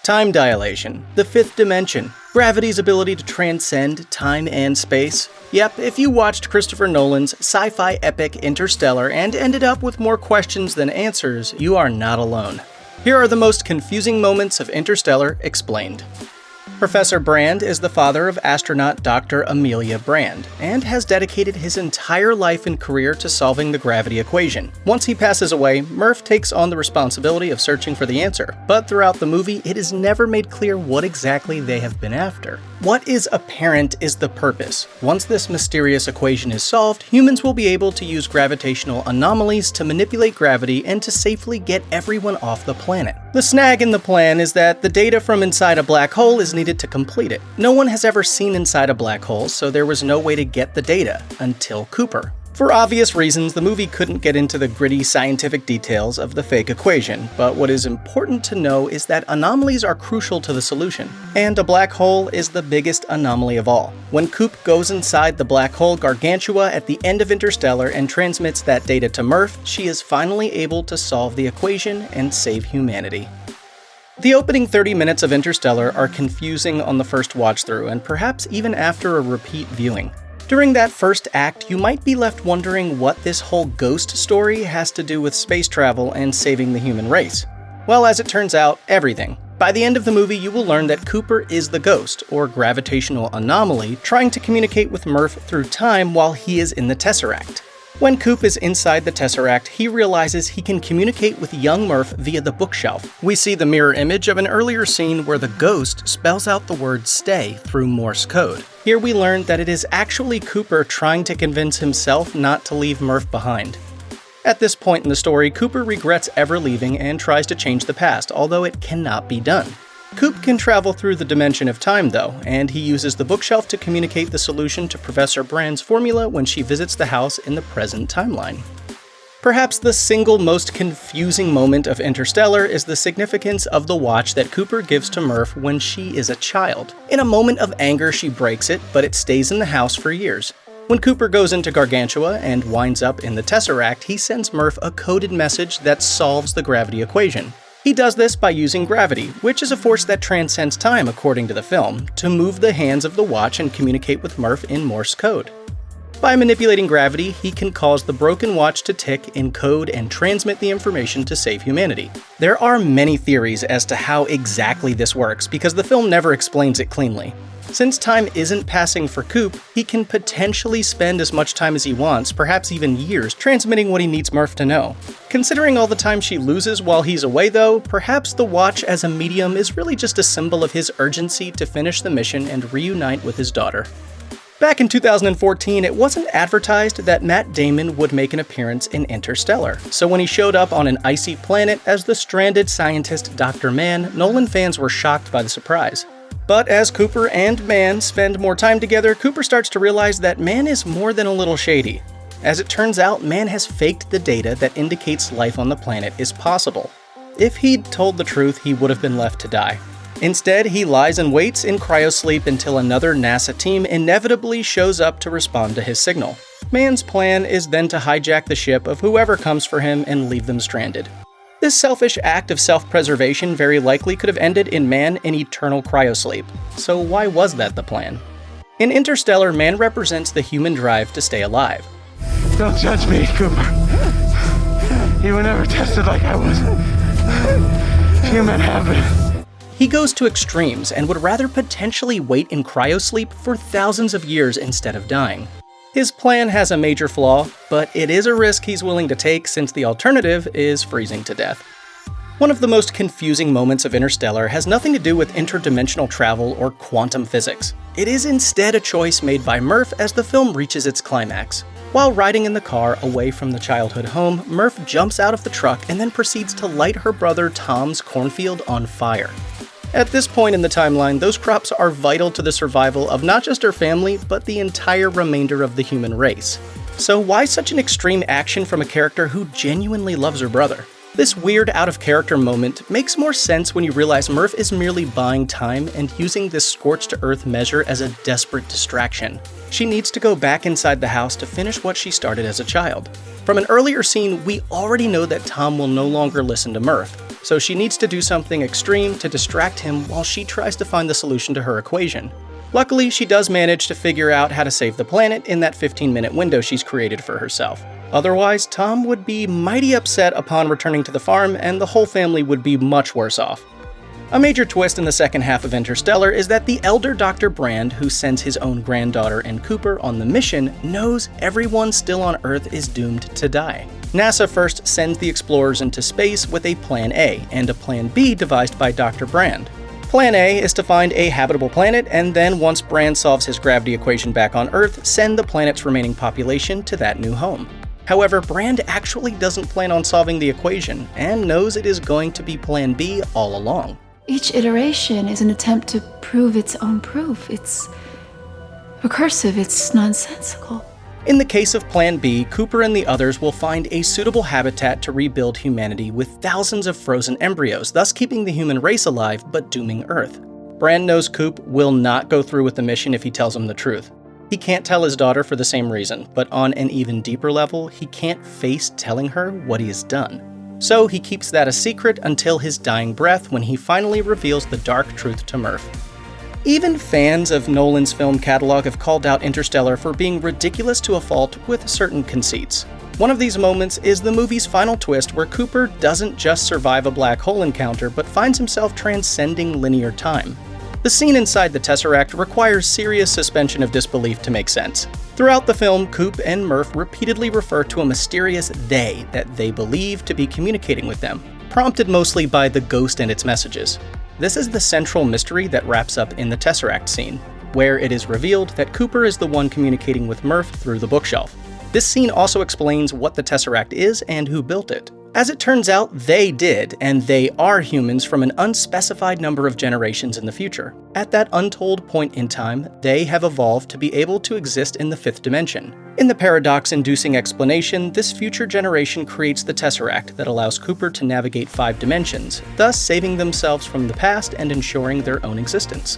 Time dilation, the fifth dimension, gravity's ability to transcend time and space. Yep, if you watched Christopher Nolan's sci-fi epic Interstellar and ended up with more questions than answers, you are not alone. Here are the most confusing moments of Interstellar explained. Professor Brand is the father of astronaut Dr. Amelia Brand, and has dedicated his entire life and career to solving the gravity equation. Once he passes away, Murph takes on the responsibility of searching for the answer, but throughout the movie, it is never made clear what exactly they have been after. What is apparent is the purpose. Once this mysterious equation is solved, humans will be able to use gravitational anomalies to manipulate gravity and to safely get everyone off the planet. The snag in the plan is that the data from inside a black hole is needed to complete it. No one has ever seen inside a black hole, so there was no way to get the data until Cooper. For obvious reasons, the movie couldn't get into the gritty scientific details of the fake equation, but what is important to know is that anomalies are crucial to the solution, and a black hole is the biggest anomaly of all. When Coop goes inside the black hole Gargantua at the end of Interstellar and transmits that data to Murph, she is finally able to solve the equation and save humanity. The opening 30 minutes of Interstellar are confusing on the first watch through, and perhaps even after a repeat viewing. During that first act, you might be left wondering what this whole ghost story has to do with space travel and saving the human race. Well, as it turns out, everything. By the end of the movie, you will learn that Cooper is the ghost, or gravitational anomaly, trying to communicate with Murph through time while he is in the Tesseract. When Coop is inside the Tesseract, he realizes he can communicate with young Murph via the bookshelf. We see the mirror image of an earlier scene where the ghost spells out the word stay through Morse code. Here we learn that it is actually Cooper trying to convince himself not to leave Murph behind. At this point in the story, Cooper regrets ever leaving and tries to change the past, although it cannot be done. Coop can travel through the dimension of time though, and he uses the bookshelf to communicate the solution to Professor Brand's formula when she visits the house in the present timeline. Perhaps the single most confusing moment of Interstellar is the significance of the watch that Cooper gives to Murph when she is a child. In a moment of anger, she breaks it, but it stays in the house for years. When Cooper goes into Gargantua and winds up in the Tesseract, he sends Murph a coded message that solves the gravity equation. He does this by using gravity, which is a force that transcends time according to the film, to move the hands of the watch and communicate with Murph in Morse code. By manipulating gravity, he can cause the broken watch to tick in code and transmit the information to save humanity. There are many theories as to how exactly this works, because the film never explains it cleanly. Since time isn't passing for Coop, he can potentially spend as much time as he wants, perhaps even years, transmitting what he needs Murph to know. Considering all the time she loses while he's away though, perhaps the watch as a medium is really just a symbol of his urgency to finish the mission and reunite with his daughter. Back in 2014, it wasn't advertised that Matt Damon would make an appearance in Interstellar, so when he showed up on an icy planet as the stranded scientist Dr. Mann, Nolan fans were shocked by the surprise. But as Cooper and Mann spend more time together, Cooper starts to realize that Mann is more than a little shady. As it turns out, Mann has faked the data that indicates life on the planet is possible. If he'd told the truth, he would have been left to die. Instead, he lies and waits in cryosleep until another NASA team inevitably shows up to respond to his signal. Mann's plan is then to hijack the ship of whoever comes for him and leave them stranded. This selfish act of self-preservation very likely could have ended in Mann in eternal cryosleep. So why was that the plan? In Interstellar, Mann represents the human drive to stay alive. Don't judge me, Cooper. You were never tested like I was. Human habit. He goes to extremes and would rather potentially wait in cryosleep for thousands of years instead of dying. His plan has a major flaw, but it is a risk he's willing to take since the alternative is freezing to death. One of the most confusing moments of Interstellar has nothing to do with interdimensional travel or quantum physics. It is instead a choice made by Murph as the film reaches its climax. While riding in the car away from the childhood home, Murph jumps out of the truck and then proceeds to light her brother Tom's cornfield on fire. At this point in the timeline, those crops are vital to the survival of not just her family, but the entire remainder of the human race. So why such an extreme action from a character who genuinely loves her brother? This weird out-of-character moment makes more sense when you realize Murph is merely buying time and using this scorched-to-earth measure as a desperate distraction. She needs to go back inside the house to finish what she started as a child. From an earlier scene, we already know that Tom will no longer listen to Murph. so she needs to do something extreme to distract him while she tries to find the solution to her equation. Luckily, she does manage to figure out how to save the planet in that 15-minute window she's created for herself. Otherwise, Tom would be mighty upset upon returning to the farm, and the whole family would be much worse off. A major twist in the second half of Interstellar is that the elder Dr. Brand, who sends his own granddaughter and Cooper on the mission, knows everyone still on Earth is doomed to die. NASA first sends the explorers into space with a Plan A and a Plan B devised by Dr. Brand. Plan A is to find a habitable planet, and then once Brand solves his gravity equation back on Earth, send the planet's remaining population to that new home. However, Brand actually doesn't plan on solving the equation, and knows it is going to be Plan B all along. Each iteration is an attempt to prove its own proof. It's recursive, it's nonsensical. In the case of Plan B, Cooper and the others will find a suitable habitat to rebuild humanity with thousands of frozen embryos, thus keeping the human race alive but dooming Earth. Brand knows Coop will not go through with the mission if he tells him the truth. He can't tell his daughter for the same reason, but on an even deeper level, he can't face telling her what he has done. So he keeps that a secret until his dying breath when he finally reveals the dark truth to Murph. Even fans of Nolan's film catalog have called out Interstellar for being ridiculous to a fault with certain conceits. One of these moments is the movie's final twist where Cooper doesn't just survive a black hole encounter but finds himself transcending linear time. The scene inside the Tesseract requires serious suspension of disbelief to make sense. Throughout the film, Coop and Murph repeatedly refer to a mysterious they that they believe to be communicating with them, prompted mostly by the ghost and its messages. This is the central mystery that wraps up in the Tesseract scene, where it is revealed that Cooper is the one communicating with Murph through the bookshelf. This scene also explains what the Tesseract is and who built it. As it turns out, they did, and they are humans from an unspecified number of generations in the future. At that untold point in time, they have evolved to be able to exist in the fifth dimension. In the paradox-inducing explanation, this future generation creates the Tesseract that allows Cooper to navigate 5 dimensions, thus saving themselves from the past and ensuring their own existence.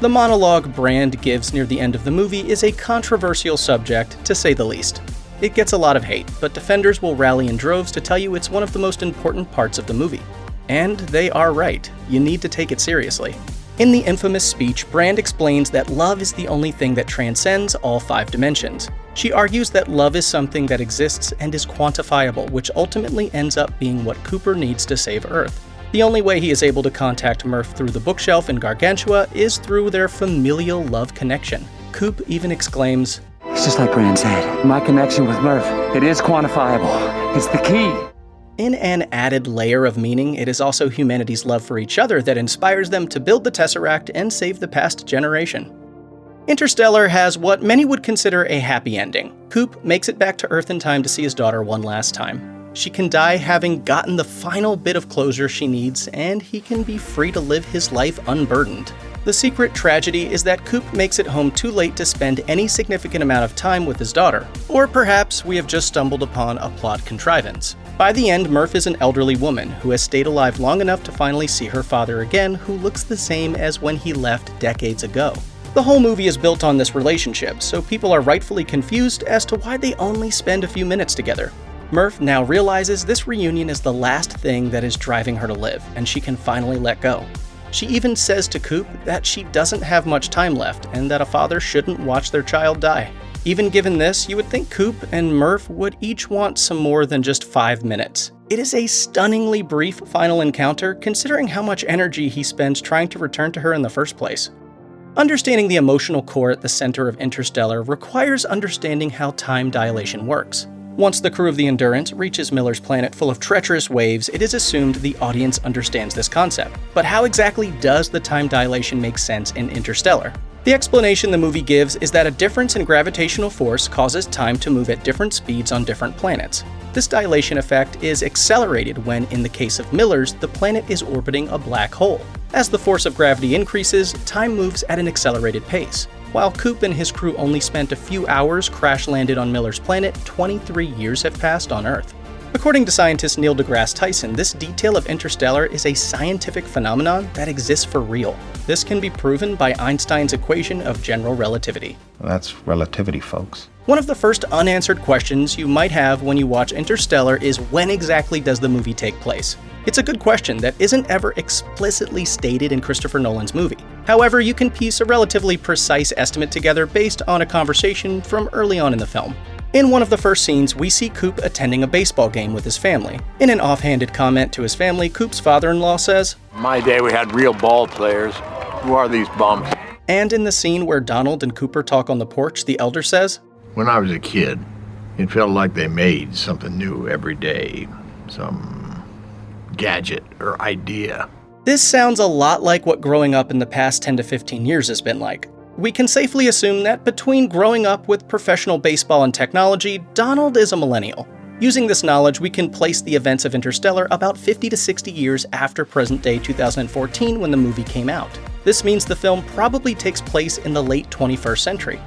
The monologue Brand gives near the end of the movie is a controversial subject, to say the least. It gets a lot of hate, but defenders will rally in droves to tell you it's one of the most important parts of the movie. And they are right. You need to take it seriously. In the infamous speech, Brand explains that love is the only thing that transcends all 5 dimensions. She argues that love is something that exists and is quantifiable, which ultimately ends up being what Cooper needs to save Earth. The only way he is able to contact Murph through the bookshelf in Gargantua is through their familial love connection. Coop even exclaims, "It's just like Brand said. My connection with Murph, it is quantifiable. It's the key." In an added layer of meaning, it is also humanity's love for each other that inspires them to build the Tesseract and save the past generation. Interstellar has what many would consider a happy ending. Coop makes it back to Earth in time to see his daughter one last time. She can die having gotten the final bit of closure she needs, and he can be free to live his life unburdened. The secret tragedy is that Coop makes it home too late to spend any significant amount of time with his daughter. Or perhaps we have just stumbled upon a plot contrivance. By the end, Murph is an elderly woman who has stayed alive long enough to finally see her father again, who looks the same as when he left decades ago. The whole movie is built on this relationship, so people are rightfully confused as to why they only spend a few minutes together. Murph now realizes this reunion is the last thing that is driving her to live, and she can finally let go. She even says to Coop that she doesn't have much time left and that a father shouldn't watch their child die. Even given this, you would think Coop and Murph would each want some more than just 5 minutes. It is a stunningly brief final encounter considering how much energy he spends trying to return to her in the first place. Understanding the emotional core at the center of Interstellar requires understanding how time dilation works. Once the crew of the Endurance reaches Miller's planet full of treacherous waves, it is assumed the audience understands this concept. But how exactly does the time dilation make sense in Interstellar? The explanation the movie gives is that a difference in gravitational force causes time to move at different speeds on different planets. This dilation effect is accelerated when, in the case of Miller's, the planet is orbiting a black hole. As the force of gravity increases, time moves at an accelerated pace. While Coop and his crew only spent a few hours crash-landed on Miller's planet, 23 years have passed on Earth. According to scientist Neil deGrasse Tyson, this detail of Interstellar is a scientific phenomenon that exists for real. This can be proven by Einstein's equation of general relativity. That's relativity, folks. One of the first unanswered questions you might have when you watch Interstellar is when exactly does the movie take place? It's a good question that isn't ever explicitly stated in Christopher Nolan's movie. However, you can piece a relatively precise estimate together based on a conversation from early on in the film. In one of the first scenes, we see Coop attending a baseball game with his family. In an offhanded comment to his family, Coop's father-in-law says, My day we had real ball players. Who are these bums? And in the scene where Donald and Cooper talk on the porch, the elder says, When I was a kid, it felt like they made something new every day. Some gadget or idea. This sounds a lot like what growing up in the past 10 to 15 years has been like. We can safely assume that between growing up with professional baseball and technology, Donald is a millennial. Using this knowledge, we can place the events of Interstellar about 50 to 60 years after present-day 2014 when the movie came out. This means the film probably takes place in the late 21st century.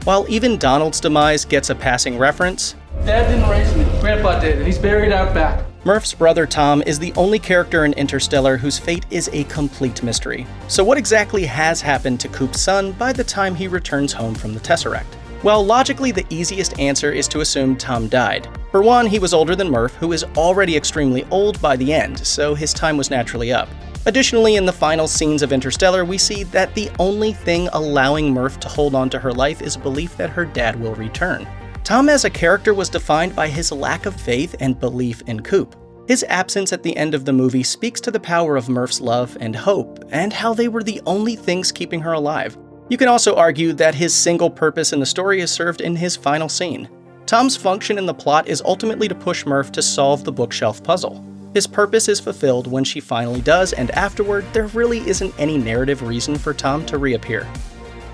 While even Donald's demise gets a passing reference, Dad didn't raise me. Grandpa did, and he's buried out back. Murph's brother Tom is the only character in Interstellar whose fate is a complete mystery. So what exactly has happened to Coop's son by the time he returns home from the Tesseract? Well, logically, the easiest answer is to assume Tom died. For one, he was older than Murph, who is already extremely old by the end, so his time was naturally up. Additionally, in the final scenes of Interstellar, we see that the only thing allowing Murph to hold on to her life is belief that her dad will return. Tom as a character was defined by his lack of faith and belief in Coop. His absence at the end of the movie speaks to the power of Murph's love and hope, and how they were the only things keeping her alive. You can also argue that his single purpose in the story is served in his final scene. Tom's function in the plot is ultimately to push Murph to solve the bookshelf puzzle. His purpose is fulfilled when she finally does, and afterward, there really isn't any narrative reason for Tom to reappear.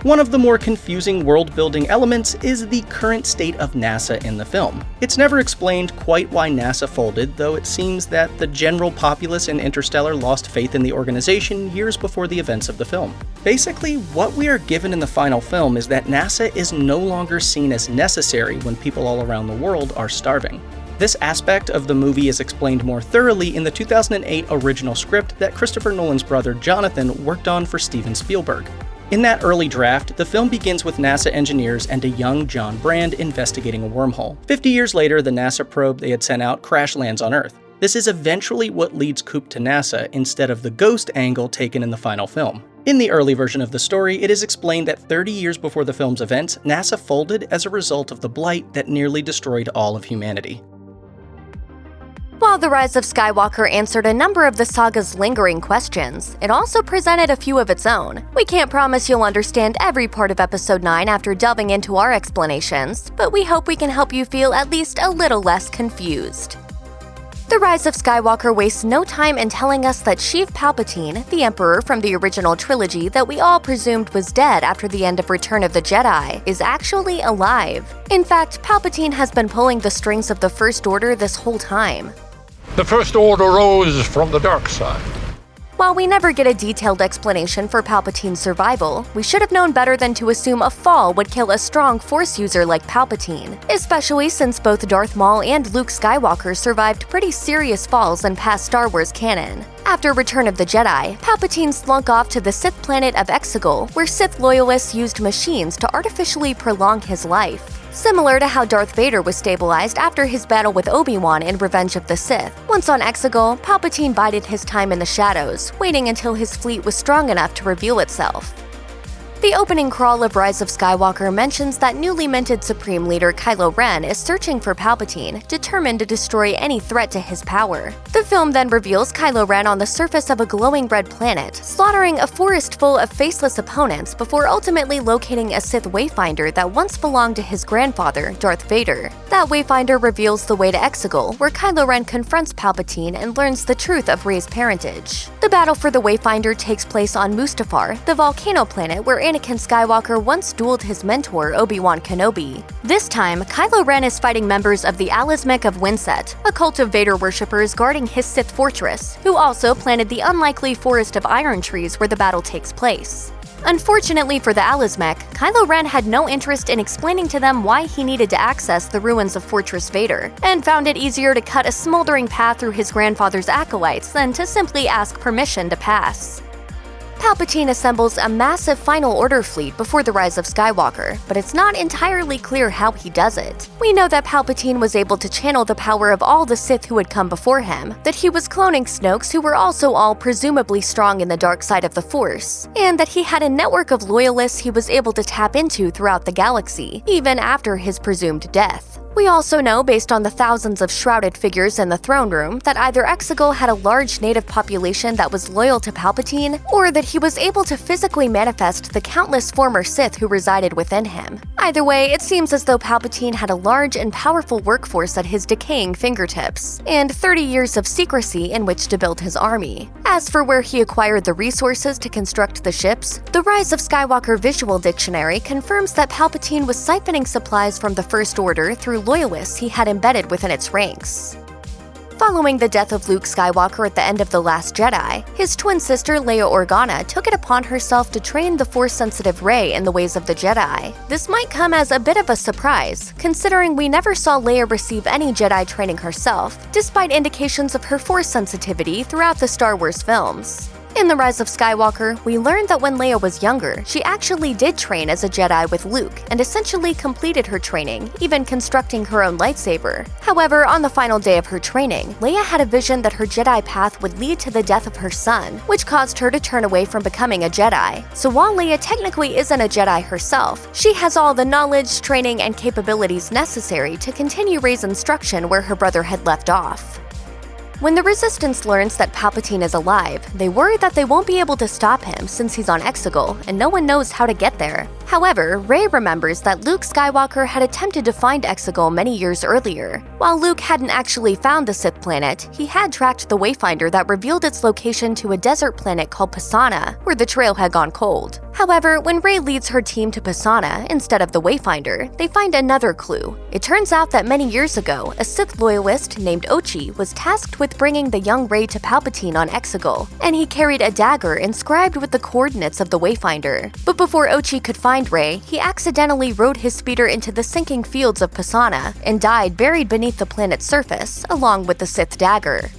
One of the more confusing world-building elements is the current state of NASA in the film. It's never explained quite why NASA folded, though it seems that the general populace in Interstellar lost faith in the organization years before the events of the film. Basically, what we are given in the final film is that NASA is no longer seen as necessary when people all around the world are starving. This aspect of the movie is explained more thoroughly in the 2008 original script that Christopher Nolan's brother Jonathan worked on for Steven Spielberg. In that early draft, the film begins with NASA engineers and a young John Brand investigating a wormhole. 50 years later, the NASA probe they had sent out crash lands on Earth. This is eventually what leads Coop to NASA instead of the ghost angle taken in the final film. In the early version of the story, it is explained that 30 years before the film's events, NASA folded as a result of the blight that nearly destroyed all of humanity. While The Rise of Skywalker answered a number of the saga's lingering questions, it also presented a few of its own. We can't promise you'll understand every part of Episode 9 after delving into our explanations, but we hope we can help you feel at least a little less confused. The Rise of Skywalker wastes no time in telling us that Sheev Palpatine, the Emperor from the original trilogy that we all presumed was dead after the end of Return of the Jedi, is actually alive. In fact, Palpatine has been pulling the strings of the First Order this whole time. The First Order rose from the dark side. While we never get a detailed explanation for Palpatine's survival, we should have known better than to assume a fall would kill a strong Force user like Palpatine, especially since both Darth Maul and Luke Skywalker survived pretty serious falls in past Star Wars canon. After Return of the Jedi, Palpatine slunk off to the Sith planet of Exegol, where Sith loyalists used machines to artificially prolong his life. Similar to how Darth Vader was stabilized after his battle with Obi-Wan in Revenge of the Sith. Once on Exegol, Palpatine bided his time in the shadows, waiting until his fleet was strong enough to reveal itself. The opening crawl of Rise of Skywalker mentions that newly minted Supreme Leader Kylo Ren is searching for Palpatine, determined to destroy any threat to his power. The film then reveals Kylo Ren on the surface of a glowing red planet, slaughtering a forest full of faceless opponents before ultimately locating a Sith Wayfinder that once belonged to his grandfather, Darth Vader. That Wayfinder reveals the way to Exegol, where Kylo Ren confronts Palpatine and learns the truth of Rey's parentage. The battle for the Wayfinder takes place on Mustafar, the volcano planet where Anakin Skywalker once dueled his mentor Obi-Wan Kenobi. This time, Kylo Ren is fighting members of the Alismec of Winset, a cult of Vader worshippers guarding his Sith fortress, who also planted the unlikely forest of iron trees where the battle takes place. Unfortunately for the Alismec, Kylo Ren had no interest in explaining to them why he needed to access the ruins of Fortress Vader, and found it easier to cut a smoldering path through his grandfather's acolytes than to simply ask permission to pass. Palpatine assembles a massive Final Order fleet before the rise of Skywalker, but it's not entirely clear how he does it. We know that Palpatine was able to channel the power of all the Sith who had come before him, that he was cloning Snokes who were also all presumably strong in the dark side of the Force, and that he had a network of loyalists he was able to tap into throughout the galaxy, even after his presumed death. We also know, based on the thousands of shrouded figures in the throne room, that either Exegol had a large native population that was loyal to Palpatine, or that he was able to physically manifest the countless former Sith who resided within him. Either way, it seems as though Palpatine had a large and powerful workforce at his decaying fingertips, and 30 years of secrecy in which to build his army. As for where he acquired the resources to construct the ships, the Rise of Skywalker Visual Dictionary confirms that Palpatine was siphoning supplies from the First Order through loyalists he had embedded within its ranks. Following the death of Luke Skywalker at the end of The Last Jedi, his twin sister Leia Organa took it upon herself to train the Force-sensitive Rey in the ways of the Jedi. This might come as a bit of a surprise, considering we never saw Leia receive any Jedi training herself, despite indications of her Force sensitivity throughout the Star Wars films. In The Rise of Skywalker, we learned that when Leia was younger, she actually did train as a Jedi with Luke and essentially completed her training, even constructing her own lightsaber. However, on the final day of her training, Leia had a vision that her Jedi path would lead to the death of her son, which caused her to turn away from becoming a Jedi. So while Leia technically isn't a Jedi herself, she has all the knowledge, training, and capabilities necessary to continue Rey's instruction where her brother had left off. When the Resistance learns that Palpatine is alive, they worry that they won't be able to stop him since he's on Exegol and no one knows how to get there. However, Rey remembers that Luke Skywalker had attempted to find Exegol many years earlier. While Luke hadn't actually found the Sith planet, he had tracked the Wayfinder that revealed its location to a desert planet called Pisana, where the trail had gone cold. However, when Rey leads her team to Pisana instead of the Wayfinder, they find another clue. It turns out that many years ago, a Sith loyalist named Ochi was tasked with bringing the young Rey to Palpatine on Exegol, and he carried a dagger inscribed with the coordinates of the Wayfinder. But before Ochi could find Rey, he accidentally rode his speeder into the sinking fields of Pisana and died buried beneath the planet's surface, along with the Sith dagger.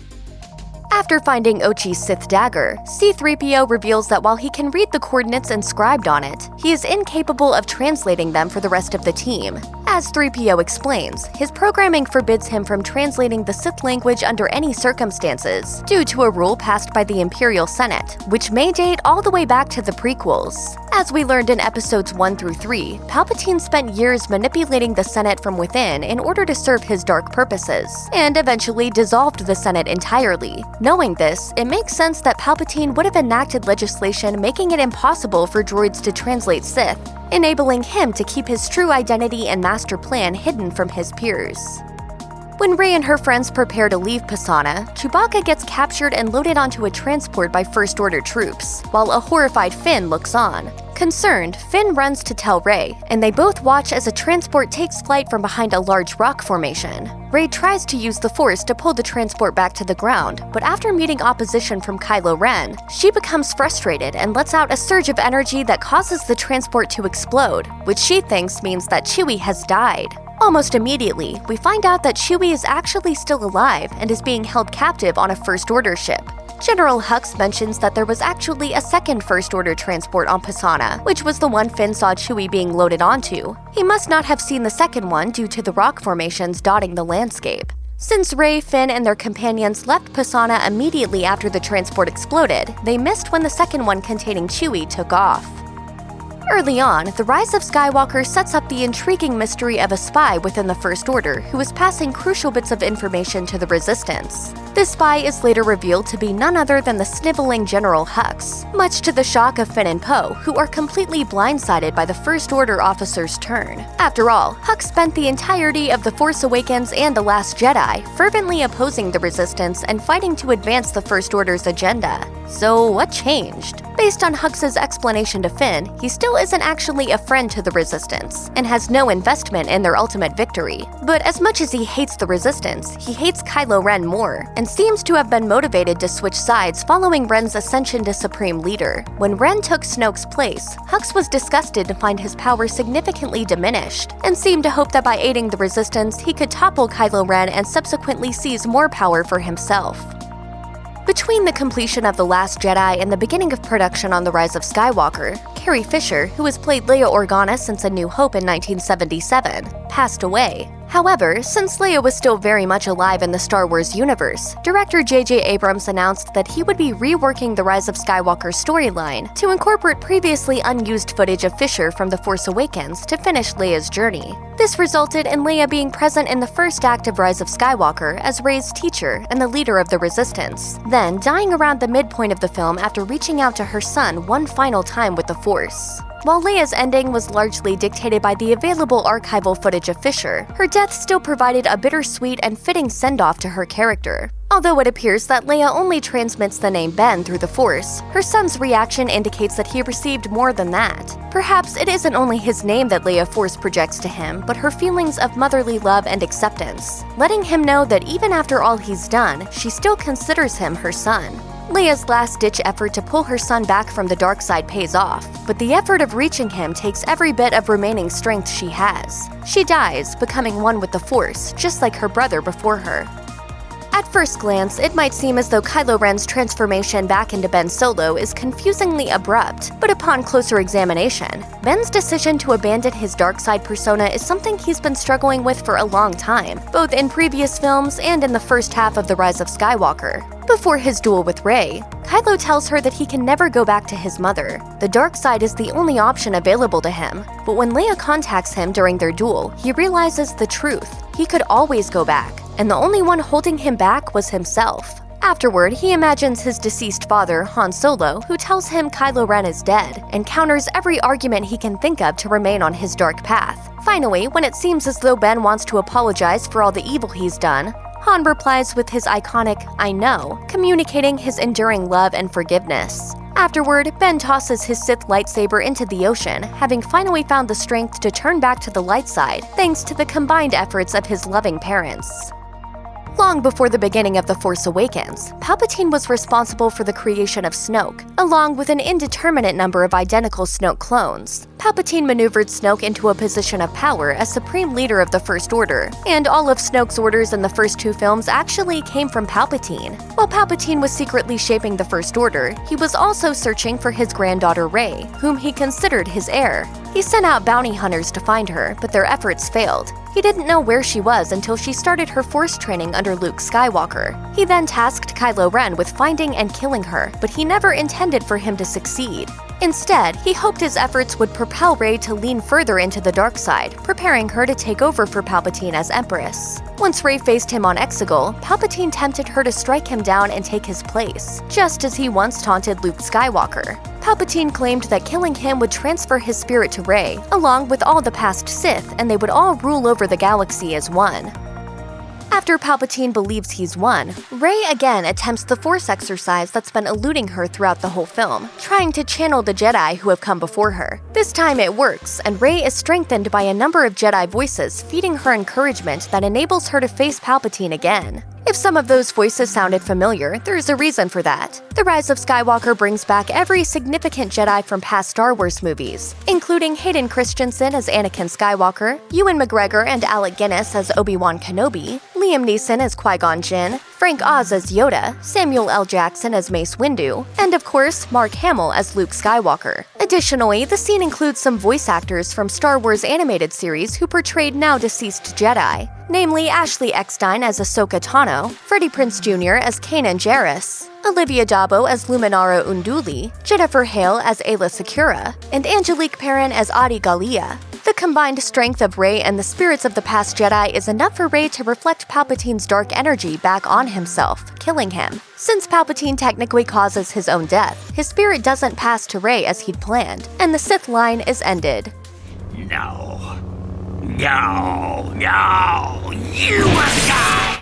After finding Ochi's Sith dagger, C-3PO reveals that while he can read the coordinates inscribed on it, he is incapable of translating them for the rest of the team. As 3PO explains, his programming forbids him from translating the Sith language under any circumstances, due to a rule passed by the Imperial Senate, which may date all the way back to the prequels. As we learned in episodes 1 through 3, Palpatine spent years manipulating the Senate from within in order to serve his dark purposes, and eventually dissolved the Senate entirely. Knowing this, it makes sense that Palpatine would have enacted legislation making it impossible for droids to translate Sith, enabling him to keep his true identity and master plan hidden from his peers. When Rey and her friends prepare to leave Pisana, Chewbacca gets captured and loaded onto a transport by First Order troops, while a horrified Finn looks on. Concerned, Finn runs to tell Rey, and they both watch as a transport takes flight from behind a large rock formation. Rey tries to use the Force to pull the transport back to the ground, but after meeting opposition from Kylo Ren, she becomes frustrated and lets out a surge of energy that causes the transport to explode, which she thinks means that Chewie has died. Almost immediately, we find out that Chewie is actually still alive and is being held captive on a First Order ship. General Hux mentions that there was actually a second First Order transport on Pisana, which was the one Finn saw Chewie being loaded onto. He must not have seen the second one due to the rock formations dotting the landscape. Since Rey, Finn, and their companions left Pisana immediately after the transport exploded, they missed when the second one containing Chewie took off. Early on, The Rise of Skywalker sets up the intriguing mystery of a spy within the First Order who is passing crucial bits of information to the Resistance. This spy is later revealed to be none other than the sniveling General Hux, much to the shock of Finn and Poe, who are completely blindsided by the First Order officer's turn. After all, Hux spent the entirety of The Force Awakens and The Last Jedi fervently opposing the Resistance and fighting to advance the First Order's agenda. So what changed? Based on Hux's explanation to Finn, he still isn't actually a friend to the Resistance, and has no investment in their ultimate victory. But as much as he hates the Resistance, he hates Kylo Ren more, and seems to have been motivated to switch sides following Ren's ascension to Supreme Leader. When Ren took Snoke's place, Hux was disgusted to find his power significantly diminished, and seemed to hope that by aiding the Resistance, he could topple Kylo Ren and subsequently seize more power for himself. Between the completion of The Last Jedi and the beginning of production on The Rise of Skywalker, Carrie Fisher, who has played Leia Organa since A New Hope in 1977, passed away. However, since Leia was still very much alive in the Star Wars universe, director J.J. Abrams announced that he would be reworking the Rise of Skywalker storyline to incorporate previously unused footage of Fisher from The Force Awakens to finish Leia's journey. This resulted in Leia being present in the first act of Rise of Skywalker as Rey's teacher and the leader of the Resistance, then dying around the midpoint of the film after reaching out to her son one final time with the Force. While Leia's ending was largely dictated by the available archival footage of Fisher, her death still provided a bittersweet and fitting send-off to her character. Although it appears that Leia only transmits the name Ben through the Force, her son's reaction indicates that he received more than that. Perhaps it isn't only his name that Leia Force projects to him, but her feelings of motherly love and acceptance, letting him know that even after all he's done, she still considers him her son. Leia's last-ditch effort to pull her son back from the dark side pays off, but the effort of reaching him takes every bit of remaining strength she has. She dies, becoming one with the Force, just like her brother before her. At first glance, it might seem as though Kylo Ren's transformation back into Ben Solo is confusingly abrupt, but upon closer examination, Ben's decision to abandon his dark side persona is something he's been struggling with for a long time, both in previous films and in the first half of The Rise of Skywalker. Before his duel with Rey, Kylo tells her that he can never go back to his mother. The dark side is the only option available to him, but when Leia contacts him during their duel, he realizes the truth. He could always go back, and the only one holding him back was himself. Afterward, he imagines his deceased father, Han Solo, who tells him Kylo Ren is dead, and counters every argument he can think of to remain on his dark path. Finally, when it seems as though Ben wants to apologize for all the evil he's done, Han replies with his iconic "I know," communicating his enduring love and forgiveness. Afterward, Ben tosses his Sith lightsaber into the ocean, having finally found the strength to turn back to the light side, thanks to the combined efforts of his loving parents. Long before the beginning of The Force Awakens, Palpatine was responsible for the creation of Snoke, along with an indeterminate number of identical Snoke clones. Palpatine maneuvered Snoke into a position of power as Supreme Leader of the First Order, and all of Snoke's orders in the first two films actually came from Palpatine. While Palpatine was secretly shaping the First Order, he was also searching for his granddaughter Rey, whom he considered his heir. He sent out bounty hunters to find her, but their efforts failed. He didn't know where she was until she started her Force training under Luke Skywalker. He then tasked Kylo Ren with finding and killing her, but he never intended for him to succeed. Instead, he hoped his efforts would propel Rey to lean further into the dark side, preparing her to take over for Palpatine as Empress. Once Rey faced him on Exegol, Palpatine tempted her to strike him down and take his place, just as he once taunted Luke Skywalker. Palpatine claimed that killing him would transfer his spirit to Rey, along with all the past Sith, and they would all rule over the galaxy as one. After Palpatine believes he's won, Rey again attempts the Force exercise that's been eluding her throughout the whole film, trying to channel the Jedi who have come before her. This time it works, and Rey is strengthened by a number of Jedi voices feeding her encouragement that enables her to face Palpatine again. If some of those voices sounded familiar, there's a reason for that. The Rise of Skywalker brings back every significant Jedi from past Star Wars movies, including Hayden Christensen as Anakin Skywalker, Ewan McGregor and Alec Guinness as Obi-Wan Kenobi, Liam Neeson as Qui-Gon Jinn, Frank Oz as Yoda, Samuel L. Jackson as Mace Windu, and of course, Mark Hamill as Luke Skywalker. Additionally, the scene includes some voice actors from Star Wars animated series who portrayed now-deceased Jedi, namely Ashley Eckstein as Ahsoka Tano, Freddie Prinze Jr. as Kanan Jarrus, Olivia Dabo as Luminara Unduli, Jennifer Hale as Ayla Secura, and Angelique Perrin as Adi Gallia. The combined strength of Rey and the spirits of the past Jedi is enough for Rey to reflect Palpatine's dark energy back on himself, killing him. Since Palpatine technically causes his own death, his spirit doesn't pass to Rey as he'd planned, and the Sith line is ended. No, you must die!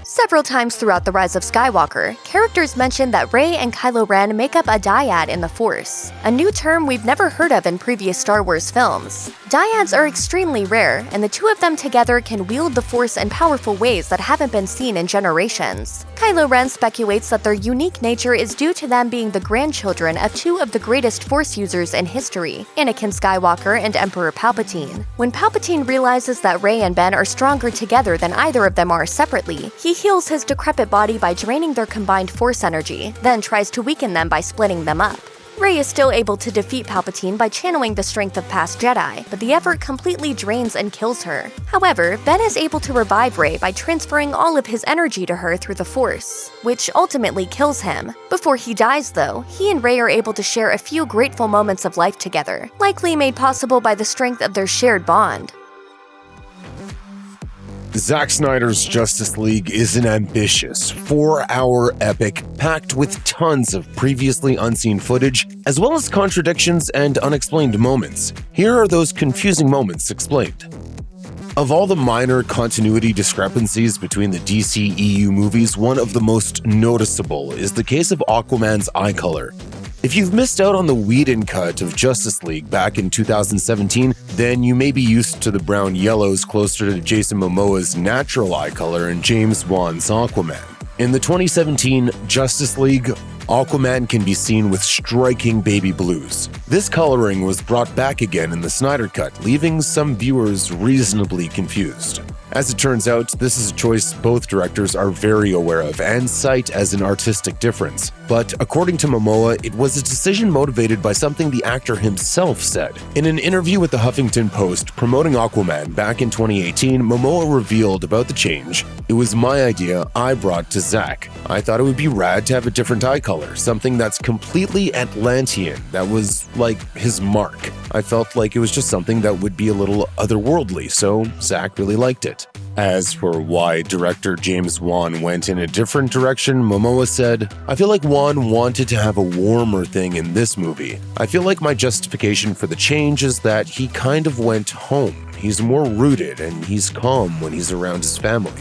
Several times throughout The Rise of Skywalker, characters mention that Rey and Kylo Ren make up a dyad in the Force, a new term we've never heard of in previous Star Wars films. Dyads are extremely rare, and the two of them together can wield the Force in powerful ways that haven't been seen in generations. Kylo Ren speculates that their unique nature is due to them being the grandchildren of two of the greatest Force users in history, Anakin Skywalker and Emperor Palpatine. When Palpatine realizes that Rey and Ben are stronger together than either of them are separately, he heals his decrepit body by draining their combined force energy, then tries to weaken them by splitting them up. Rey is still able to defeat Palpatine by channeling the strength of past Jedi, but the effort completely drains and kills her. However, Ben is able to revive Rey by transferring all of his energy to her through the Force, which ultimately kills him. Before he dies, though, he and Rey are able to share a few grateful moments of life together, likely made possible by the strength of their shared bond. Zack Snyder's Justice League is an ambitious, 4-hour epic packed with tons of previously unseen footage, as well as contradictions and unexplained moments. Here are those confusing moments explained. Of all the minor continuity discrepancies between the DC-EU movies, one of the most noticeable is the case of Aquaman's eye color. If you've missed out on the Whedon cut of Justice League back in 2017, then you may be used to the brown yellows closer to Jason Momoa's natural eye color in James Wan's Aquaman. In the 2017 Justice League, Aquaman can be seen with striking baby blues. This coloring was brought back again in the Snyder cut, leaving some viewers reasonably confused. As it turns out, this is a choice both directors are very aware of and cite as an artistic difference. But according to Momoa, it was a decision motivated by something the actor himself said. In an interview with the Huffington Post promoting Aquaman back in 2018, Momoa revealed about the change. "It was my idea I brought to Zack. I thought it would be rad to have a different eye color, something that's completely Atlantean, that was like his mark. I felt like it was just something that would be a little otherworldly, so Zack really liked it." As for why director James Wan went in a different direction, Momoa said, "I feel like Wan wanted to have a warmer thing in this movie. I feel like my justification for the change is that he kind of went home. He's more rooted and he's calm when he's around his family."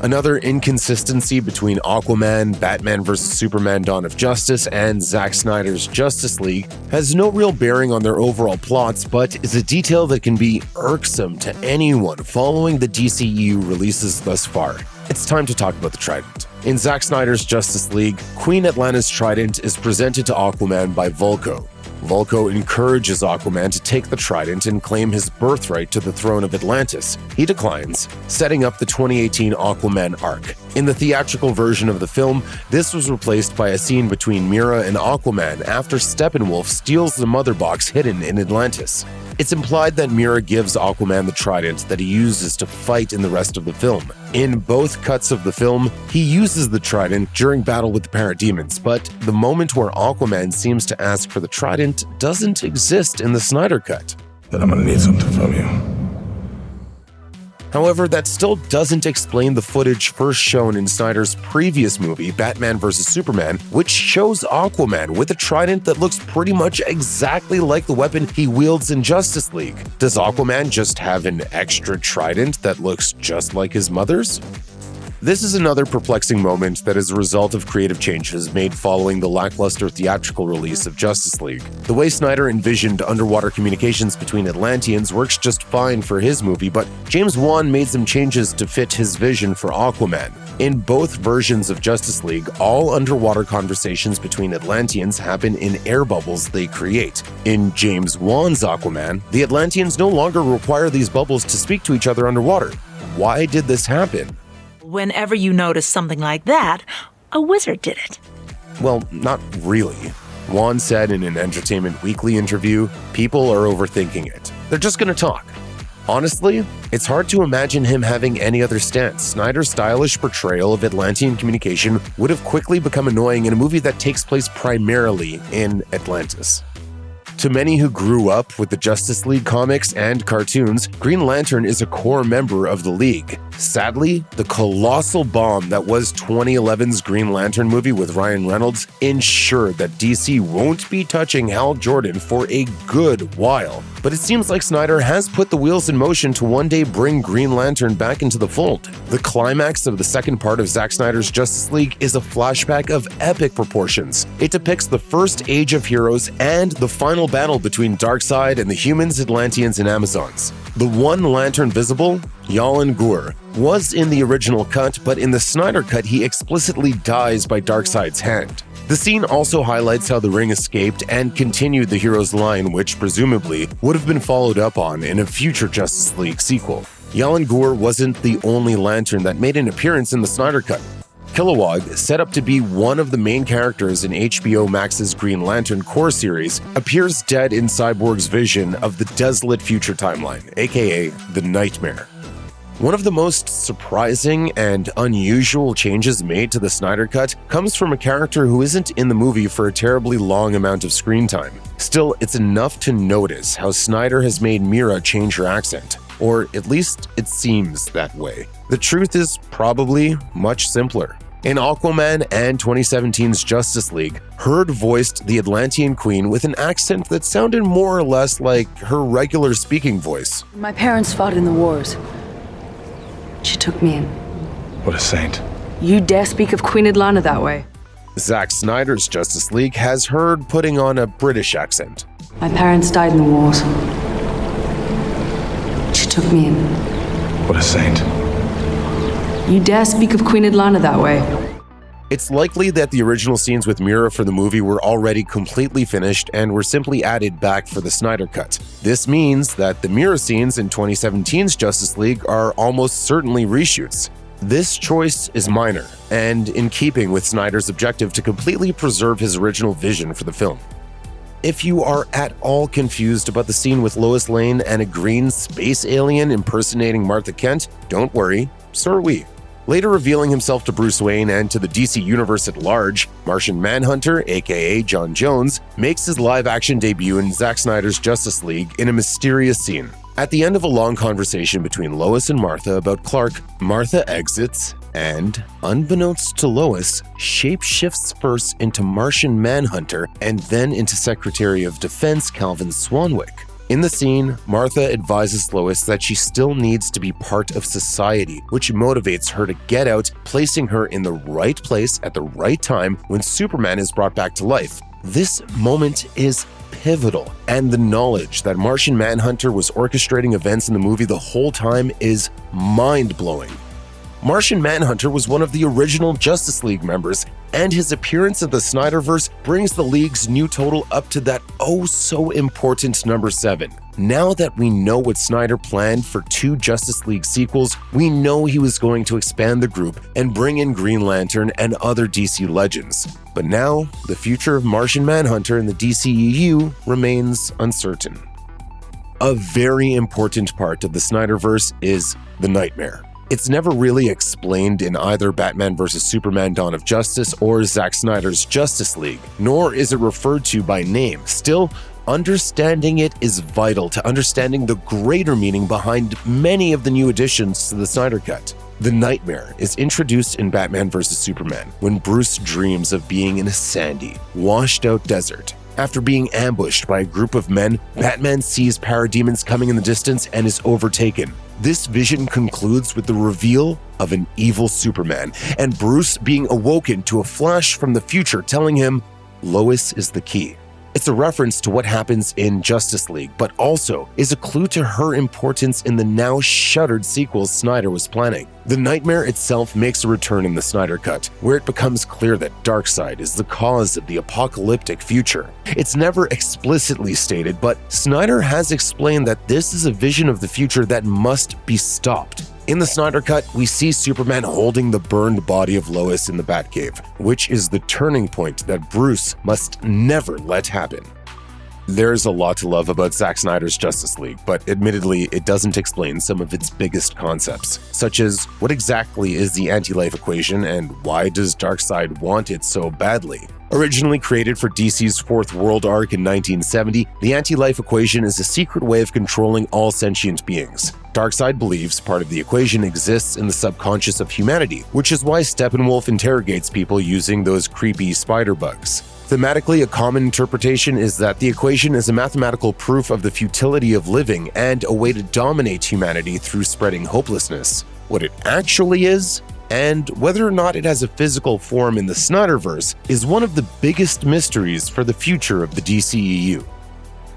Another inconsistency between Aquaman, Batman vs. Superman: Dawn of Justice, and Zack Snyder's Justice League has no real bearing on their overall plots, but is a detail that can be irksome to anyone following the DCEU releases thus far. It's time to talk about the Trident. In Zack Snyder's Justice League, Queen Atlanna's Trident is presented to Aquaman by Vulko. Vulko encourages Aquaman to take the Trident and claim his birthright to the throne of Atlantis. He declines, setting up the 2018 Aquaman arc. In the theatrical version of the film, this was replaced by a scene between Mera and Aquaman after Steppenwolf steals the mother box hidden in Atlantis. It's implied that Mera gives Aquaman the Trident that he uses to fight in the rest of the film. In both cuts of the film, he uses the Trident during battle with the parademons, but the moment where Aquaman seems to ask for the Trident doesn't exist in the Snyder cut. Then I'm gonna need something from you. However, that still doesn't explain the footage first shown in Snyder's previous movie, Batman vs. Superman, which shows Aquaman with a trident that looks pretty much exactly like the weapon he wields in Justice League. Does Aquaman just have an extra trident that looks just like his mother's? This is another perplexing moment that is a result of creative changes made following the lackluster theatrical release of Justice League. The way Snyder envisioned underwater communications between Atlanteans works just fine for his movie, but James Wan made some changes to fit his vision for Aquaman. In both versions of Justice League, all underwater conversations between Atlanteans happen in air bubbles they create. In James Wan's Aquaman, the Atlanteans no longer require these bubbles to speak to each other underwater. Why did this happen? Whenever you notice something like that, a wizard did it. Well, not really. Wan said in an Entertainment Weekly interview, people are overthinking it. They're just gonna talk. Honestly, it's hard to imagine him having any other stance. Snyder's stylish portrayal of Atlantean communication would have quickly become annoying in a movie that takes place primarily in Atlantis. To many who grew up with the Justice League comics and cartoons, Green Lantern is a core member of the League. Sadly, the colossal bomb that was 2011's Green Lantern movie with Ryan Reynolds ensured that DC won't be touching Hal Jordan for a good while. But it seems like Snyder has put the wheels in motion to one day bring Green Lantern back into the fold. The climax of the second part of Zack Snyder's Justice League is a flashback of epic proportions. It depicts the first age of heroes and the final battle between Darkseid and the humans, Atlanteans, and Amazons. The one lantern visible, Yalan Gur, was in the original cut, but in the Snyder cut he explicitly dies by Darkseid's hand. The scene also highlights how the ring escaped and continued the hero's line, which presumably would have been followed up on in a future Justice League sequel. Yalan Gur wasn't the only Lantern that made an appearance in the Snyder Cut. Kilowog, set up to be one of the main characters in HBO Max's Green Lantern core series, appears dead in Cyborg's vision of the desolate future timeline, aka the Nightmare. One of the most surprising and unusual changes made to the Snyder Cut comes from a character who isn't in the movie for a terribly long amount of screen time. Still, it's enough to notice how Snyder has made Mira change her accent, or at least it seems that way. The truth is probably much simpler. In Aquaman and 2017's Justice League, Heard voiced the Atlantean Queen with an accent that sounded more or less like her regular speaking voice. My parents fought in the wars. She took me in. What a saint. You dare speak of Queen Atlanna that way? Zack Snyder's Justice League has Heard putting on a British accent. My parents died in the wars. She took me in. What a saint. You dare speak of Queen Atlanna that way? It's likely that the original scenes with Mira for the movie were already completely finished and were simply added back for the Snyder Cut. This means that the Mira scenes in 2017's Justice League are almost certainly reshoots. This choice is minor, and in keeping with Snyder's objective to completely preserve his original vision for the film. If you are at all confused about the scene with Lois Lane and a green space alien impersonating Martha Kent, don't worry, so are we. Later revealing himself to Bruce Wayne and to the DC Universe at large, Martian Manhunter, aka John Jones, makes his live-action debut in Zack Snyder's Justice League in a mysterious scene. At the end of a long conversation between Lois and Martha about Clark, Martha exits and, unbeknownst to Lois, shapeshifts first into Martian Manhunter and then into Secretary of Defense Calvin Swanwick. In the scene, Martha advises Lois that she still needs to be part of society, which motivates her to get out, placing her in the right place at the right time when Superman is brought back to life. This moment is pivotal, and the knowledge that Martian Manhunter was orchestrating events in the movie the whole time is mind-blowing. Martian Manhunter was one of the original Justice League members, and his appearance in the Snyderverse brings the League's new total up to that oh-so-important number 7. Now that we know what Snyder planned for 2 Justice League sequels, we know he was going to expand the group and bring in Green Lantern and other DC legends. But now, the future of Martian Manhunter in the DCEU remains uncertain. A very important part of the Snyderverse is the Nightmare. It's never really explained in either Batman vs. Superman Dawn of Justice or Zack Snyder's Justice League, nor is it referred to by name. Still, understanding it is vital to understanding the greater meaning behind many of the new additions to the Snyder Cut. The Nightmare is introduced in Batman vs. Superman when Bruce dreams of being in a sandy, washed-out desert. After being ambushed by a group of men, Batman sees parademons coming in the distance and is overtaken. This vision concludes with the reveal of an evil Superman, and Bruce being awoken to a flash from the future telling him, Lois is the key. It's a reference to what happens in Justice League, but also is a clue to her importance in the now shuttered sequels Snyder was planning. The Nightmare itself makes a return in the Snyder Cut, where it becomes clear that Darkseid is the cause of the apocalyptic future. It's never explicitly stated, but Snyder has explained that this is a vision of the future that must be stopped. In the Snyder Cut, we see Superman holding the burned body of Lois in the Batcave, which is the turning point that Bruce must never let happen. There's a lot to love about Zack Snyder's Justice League, but admittedly, it doesn't explain some of its biggest concepts, such as what exactly is the anti-life equation and why does Darkseid want it so badly? Originally created for DC's Fourth World arc in 1970, the anti-life equation is a secret way of controlling all sentient beings. Darkseid believes part of the equation exists in the subconscious of humanity, which is why Steppenwolf interrogates people using those creepy spider bugs. Thematically, a common interpretation is that the equation is a mathematical proof of the futility of living and a way to dominate humanity through spreading hopelessness. What it actually is, and whether or not it has a physical form in the Snyderverse, is one of the biggest mysteries for the future of the DCEU.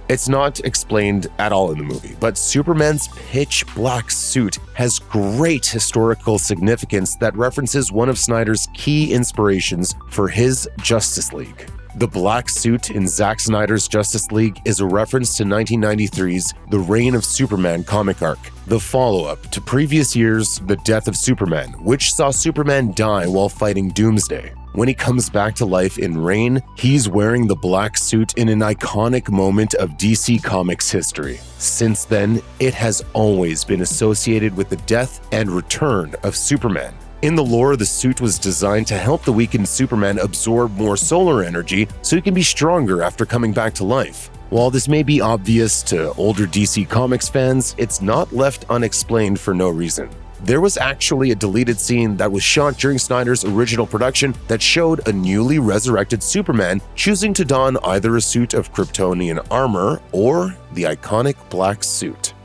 It's not explained at all in the movie, but Superman's pitch black suit has great historical significance that references one of Snyder's key inspirations for his Justice League. The black suit in Zack Snyder's Justice League is a reference to 1993's The Reign of Superman comic arc, the follow-up to previous year's The Death of Superman, which saw Superman die while fighting Doomsday. When he comes back to life in Reign, he's wearing the black suit in an iconic moment of DC Comics history. Since then, it has always been associated with the death and return of Superman. In the lore, the suit was designed to help the weakened Superman absorb more solar energy so he can be stronger after coming back to life. While this may be obvious to older DC Comics fans, it's not left unexplained for no reason. There was actually a deleted scene that was shot during Snyder's original production that showed a newly resurrected Superman choosing to don either a suit of Kryptonian armor or the iconic black suit.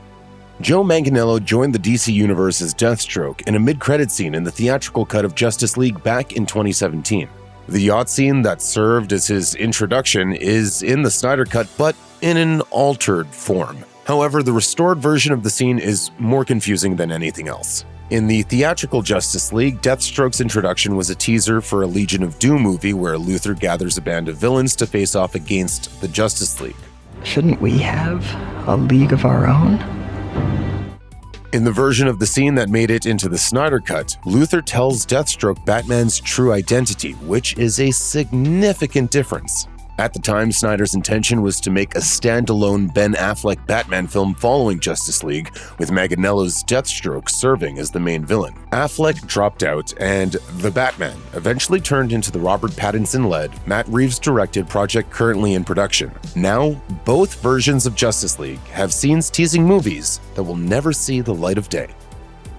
Joe Manganiello joined the DC Universe as Deathstroke in a mid-credit scene in the theatrical cut of Justice League back in 2017. The yacht scene that served as his introduction is in the Snyder cut, but in an altered form. However, the restored version of the scene is more confusing than anything else. In the theatrical Justice League, Deathstroke's introduction was a teaser for a Legion of Doom movie where Luthor gathers a band of villains to face off against the Justice League. Shouldn't we have a league of our own? In the version of the scene that made it into the Snyder Cut, Luthor tells Deathstroke Batman's true identity, which is a significant difference. At the time, Snyder's intention was to make a standalone Ben Affleck Batman film following Justice League, with Manganiello's Deathstroke serving as the main villain. Affleck dropped out, and The Batman eventually turned into the Robert Pattinson-led, Matt Reeves-directed project currently in production. Now, both versions of Justice League have scenes teasing movies that will never see the light of day.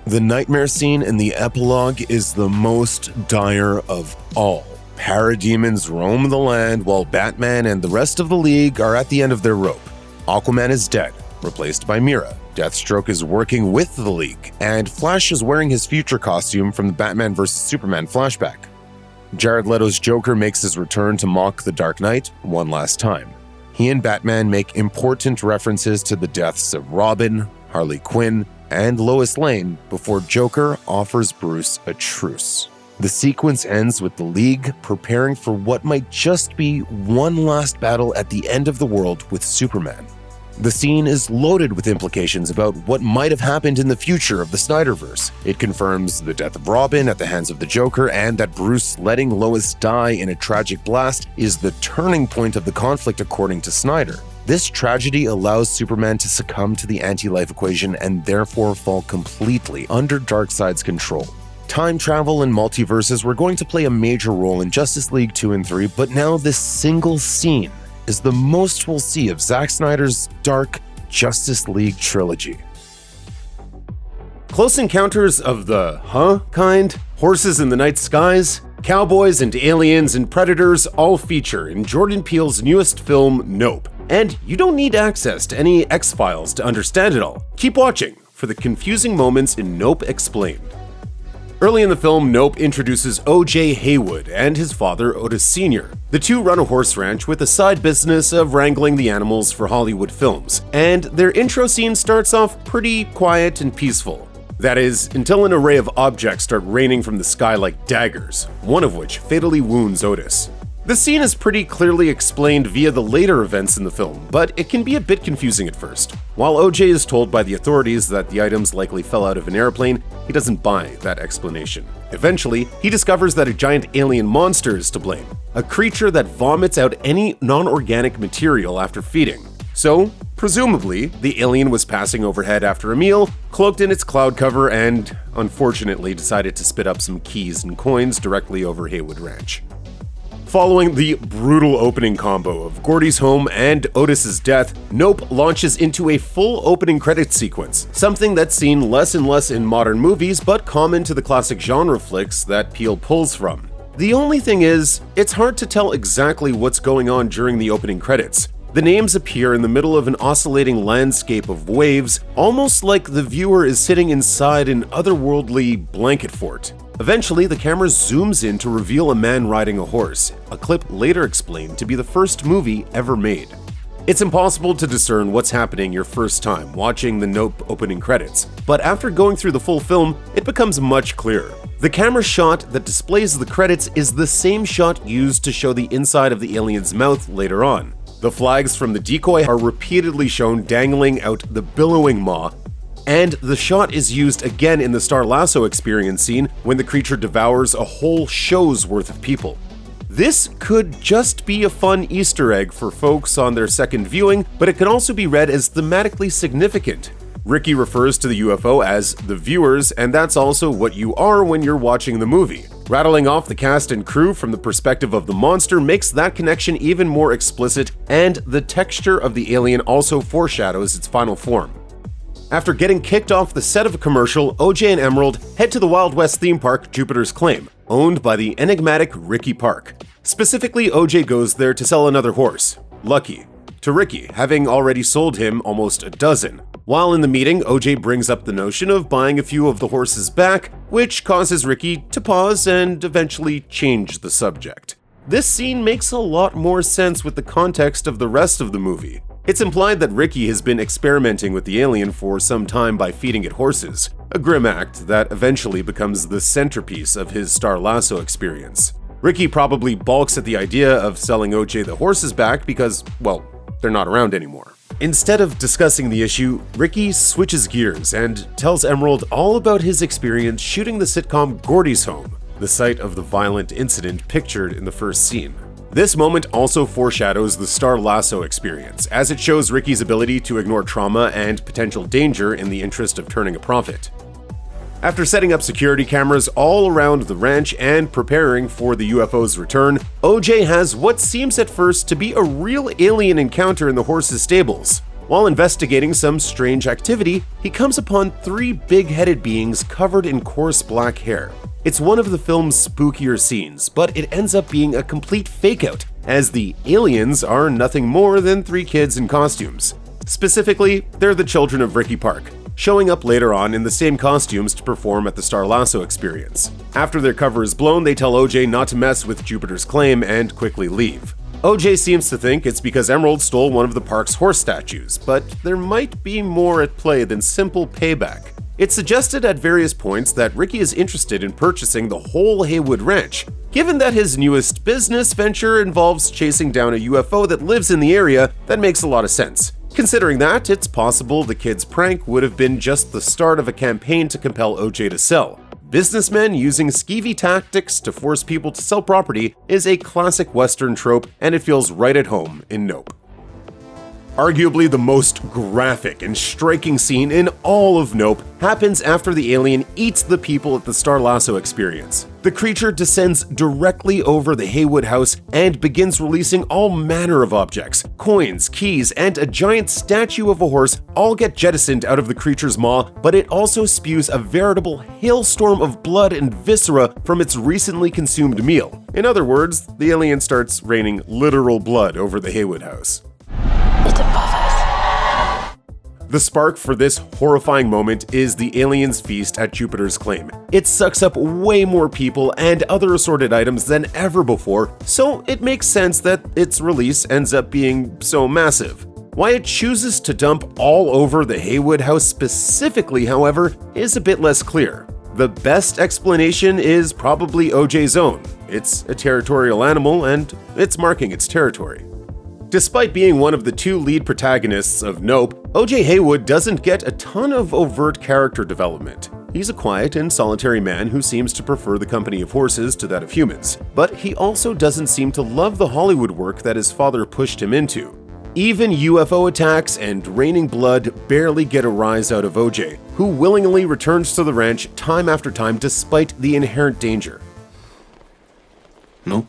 The nightmare scene in the epilogue is the most dire of all. Parademons roam the land while Batman and the rest of the League are at the end of their rope. Aquaman is dead, replaced by Mira. Deathstroke is working with the League, and Flash is wearing his future costume from the Batman vs. Superman flashback. Jared Leto's Joker makes his return to mock the Dark Knight one last time. He and Batman make important references to the deaths of Robin, Harley Quinn, and Lois Lane before Joker offers Bruce a truce. The sequence ends with the League preparing for what might just be one last battle at the end of the world with Superman. The scene is loaded with implications about what might have happened in the future of the Snyderverse. It confirms the death of Robin at the hands of the Joker, and that Bruce letting Lois die in a tragic blast is the turning point of the conflict according to Snyder. This tragedy allows Superman to succumb to the anti-life equation and therefore fall completely under Darkseid's control. Time travel and multiverses were going to play a major role in Justice League 2 and 3, but now this single scene is the most we'll see of Zack Snyder's dark Justice League trilogy. Close encounters of the kind, horses in the night skies, cowboys and aliens and predators all feature in Jordan Peele's newest film, Nope. And you don't need access to any X-Files to understand it all. Keep watching for the confusing moments in Nope Explained. Early in the film, Nope introduces O.J. Haywood and his father, Otis Sr. The two run a horse ranch with a side business of wrangling the animals for Hollywood films, and their intro scene starts off pretty quiet and peaceful. That is, until an array of objects start raining from the sky like daggers, one of which fatally wounds Otis. The scene is pretty clearly explained via the later events in the film, but it can be a bit confusing at first. While OJ is told by the authorities that the items likely fell out of an airplane, he doesn't buy that explanation. Eventually, he discovers that a giant alien monster is to blame, a creature that vomits out any non-organic material after feeding. So, presumably, the alien was passing overhead after a meal, cloaked in its cloud cover, and unfortunately decided to spit up some keys and coins directly over Haywood Ranch. Following the brutal opening combo of Gordy's home and Otis's death, Nope launches into a full opening credits sequence, something that's seen less and less in modern movies but common to the classic genre flicks that Peele pulls from. The only thing is, it's hard to tell exactly what's going on during the opening credits. The names appear in the middle of an oscillating landscape of waves, almost like the viewer is sitting inside an otherworldly blanket fort. Eventually, the camera zooms in to reveal a man riding a horse, a clip later explained to be the first movie ever made. It's impossible to discern what's happening your first time watching the Nope opening credits, but after going through the full film, it becomes much clearer. The camera shot that displays the credits is the same shot used to show the inside of the alien's mouth later on. The flags from the decoy are repeatedly shown dangling out the billowing maw, and the shot is used again in the Star Lasso experience scene when the creature devours a whole show's worth of people. This could just be a fun Easter egg for folks on their second viewing, but it can also be read as thematically significant. Ricky refers to the UFO as the viewers, and that's also what you are when you're watching the movie. Rattling off the cast and crew from the perspective of the monster makes that connection even more explicit, and the texture of the alien also foreshadows its final form. After getting kicked off the set of a commercial, OJ and Emerald head to the Wild West theme park Jupiter's Claim, owned by the enigmatic Ricky Park. Specifically, OJ goes there to sell another horse, Lucky, to Ricky, having already sold him almost a dozen. While in the meeting, OJ brings up the notion of buying a few of the horses back, which causes Ricky to pause and eventually change the subject. This scene makes a lot more sense with the context of the rest of the movie. It's implied that Ricky has been experimenting with the alien for some time by feeding it horses, a grim act that eventually becomes the centerpiece of his Star Lasso experience. Ricky probably balks at the idea of selling OJ the horses back because, well, they're not around anymore. Instead of discussing the issue, Ricky switches gears and tells Emerald all about his experience shooting the sitcom Gordy's Home, the site of the violent incident pictured in the first scene. This moment also foreshadows the Star Lasso experience, as it shows Ricky's ability to ignore trauma and potential danger in the interest of turning a profit. After setting up security cameras all around the ranch and preparing for the UFO's return, OJ has what seems at first to be a real alien encounter in the horse's stables. While investigating some strange activity, he comes upon three big-headed beings covered in coarse black hair. It's one of the film's spookier scenes, but it ends up being a complete fake-out, as the aliens are nothing more than three kids in costumes. Specifically, they're the children of Ricky Park, showing up later on in the same costumes to perform at the Star Lasso experience. After their cover is blown, they tell OJ not to mess with Jupiter's Claim and quickly leave. OJ seems to think it's because Emerald stole one of the park's horse statues, but there might be more at play than simple payback. It's suggested at various points that Ricky is interested in purchasing the whole Haywood Ranch. Given that his newest business venture involves chasing down a UFO that lives in the area, that makes a lot of sense. Considering that, it's possible the kid's prank would have been just the start of a campaign to compel OJ to sell. Businessmen using skeevy tactics to force people to sell property is a classic Western trope, and it feels right at home in Nope. Arguably the most graphic and striking scene in all of Nope happens after the alien eats the people at the Star Lasso experience. The creature descends directly over the Haywood house and begins releasing all manner of objects. Coins, keys, and a giant statue of a horse all get jettisoned out of the creature's maw, but it also spews a veritable hailstorm of blood and viscera from its recently consumed meal. In other words, the alien starts raining literal blood over the Haywood house. It's above us. The spark for this horrifying moment is the alien's feast at Jupiter's Claim. It sucks up way more people and other assorted items than ever before, so it makes sense that its release ends up being so massive. Why it chooses to dump all over the Haywood house specifically, however, is a bit less clear. The best explanation is probably OJ's own. It's a territorial animal and it's marking its territory. Despite being one of the two lead protagonists of Nope, OJ Haywood doesn't get a ton of overt character development. He's a quiet and solitary man who seems to prefer the company of horses to that of humans, but he also doesn't seem to love the Hollywood work that his father pushed him into. Even UFO attacks and raining blood barely get a rise out of OJ, who willingly returns to the ranch time after time despite the inherent danger. No.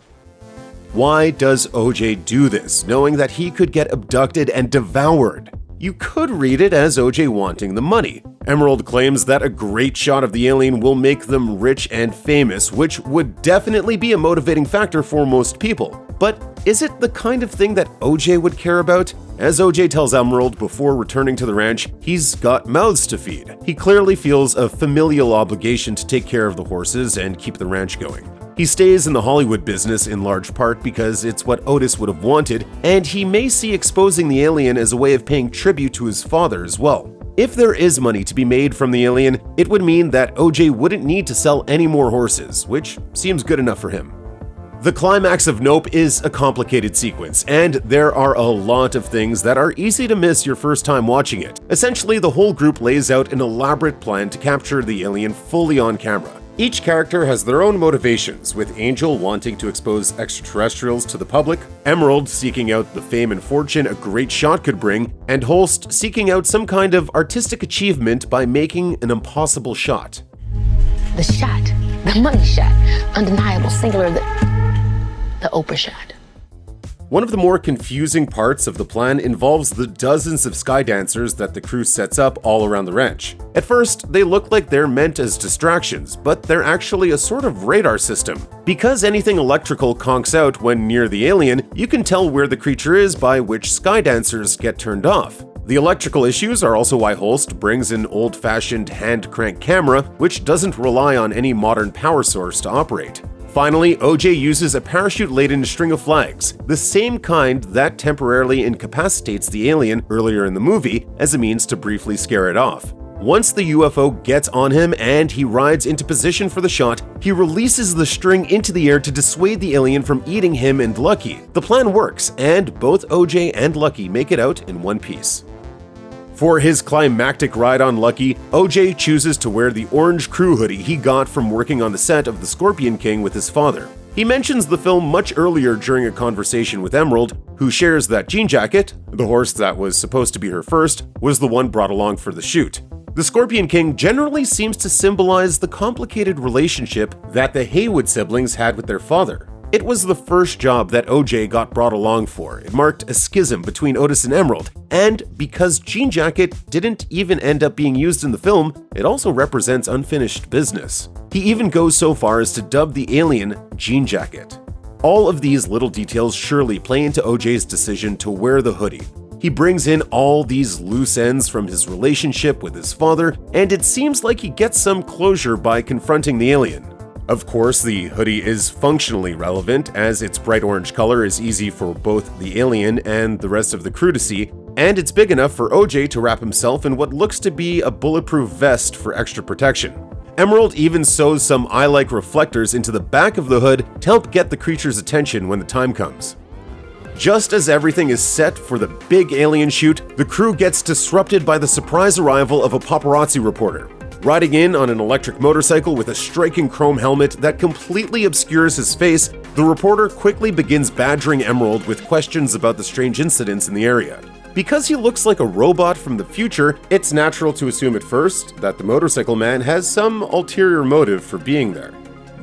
Why does OJ do this, knowing that he could get abducted and devoured? You could read it as OJ wanting the money. Emerald claims that a great shot of the alien will make them rich and famous, which would definitely be a motivating factor for most people. But is it the kind of thing that OJ would care about? As OJ tells Emerald before returning to the ranch, he's got mouths to feed. He clearly feels a familial obligation to take care of the horses and keep the ranch going. He stays in the Hollywood business in large part because it's what Otis would have wanted, and he may see exposing the alien as a way of paying tribute to his father as well. If there is money to be made from the alien, it would mean that OJ wouldn't need to sell any more horses, which seems good enough for him. The climax of Nope is a complicated sequence, and there are a lot of things that are easy to miss your first time watching it. Essentially, the whole group lays out an elaborate plan to capture the alien fully on camera. Each character has their own motivations, with Angel wanting to expose extraterrestrials to the public, Emerald seeking out the fame and fortune a great shot could bring, and Holst seeking out some kind of artistic achievement by making an impossible shot. The shot, the money shot, undeniable, singular, the Oprah shot. One of the more confusing parts of the plan involves the dozens of sky dancers that the crew sets up all around the ranch. At first, they look like they're meant as distractions, but they're actually a sort of radar system. Because anything electrical conks out when near the alien, you can tell where the creature is by which sky dancers get turned off. The electrical issues are also why Holst brings an old-fashioned hand-crank camera, which doesn't rely on any modern power source to operate. Finally, OJ uses a parachute-laden string of flags, the same kind that temporarily incapacitates the alien earlier in the movie as a means to briefly scare it off. Once the UFO gets on him and he rides into position for the shot, he releases the string into the air to dissuade the alien from eating him and Lucky. The plan works, and both OJ and Lucky make it out in one piece. For his climactic ride on Lucky, OJ chooses to wear the orange crew hoodie he got from working on the set of The Scorpion King with his father. He mentions the film much earlier during a conversation with Emerald, who shares that jean jacket, the horse that was supposed to be her first, was the one brought along for the shoot. The Scorpion King generally seems to symbolize the complicated relationship that the Haywood siblings had with their father. It was the first job that OJ got brought along for. It marked a schism between Otis and Emerald, and because Jean Jacket didn't even end up being used in the film, it also represents unfinished business. He even goes so far as to dub the alien Jean Jacket. All of these little details surely play into OJ's decision to wear the hoodie. He brings in all these loose ends from his relationship with his father, and it seems like he gets some closure by confronting the alien. Of course, the hoodie is functionally relevant, as its bright orange color is easy for both the alien and the rest of the crew to see, and it's big enough for OJ to wrap himself in what looks to be a bulletproof vest for extra protection. Emerald even sews some eye-like reflectors into the back of the hood to help get the creature's attention when the time comes. Just as everything is set for the big alien shoot, the crew gets disrupted by the surprise arrival of a paparazzi reporter. Riding in on an electric motorcycle with a striking chrome helmet that completely obscures his face, the reporter quickly begins badgering Emerald with questions about the strange incidents in the area. Because he looks like a robot from the future, it's natural to assume at first that the motorcycle man has some ulterior motive for being there.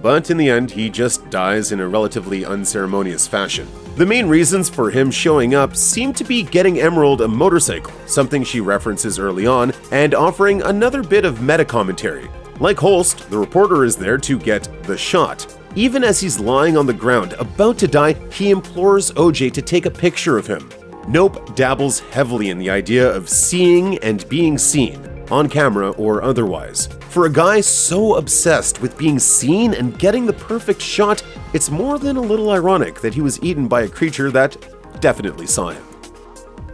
But in the end, he just dies in a relatively unceremonious fashion. The main reasons for him showing up seem to be getting Emerald a motorcycle, something she references early on, and offering another bit of meta-commentary. Like Holst, the reporter is there to get the shot. Even as he's lying on the ground, about to die, he implores OJ to take a picture of him. Nope dabbles heavily in the idea of seeing and being seen, on camera or otherwise. For a guy so obsessed with being seen and getting the perfect shot, it's more than a little ironic that he was eaten by a creature that definitely saw him.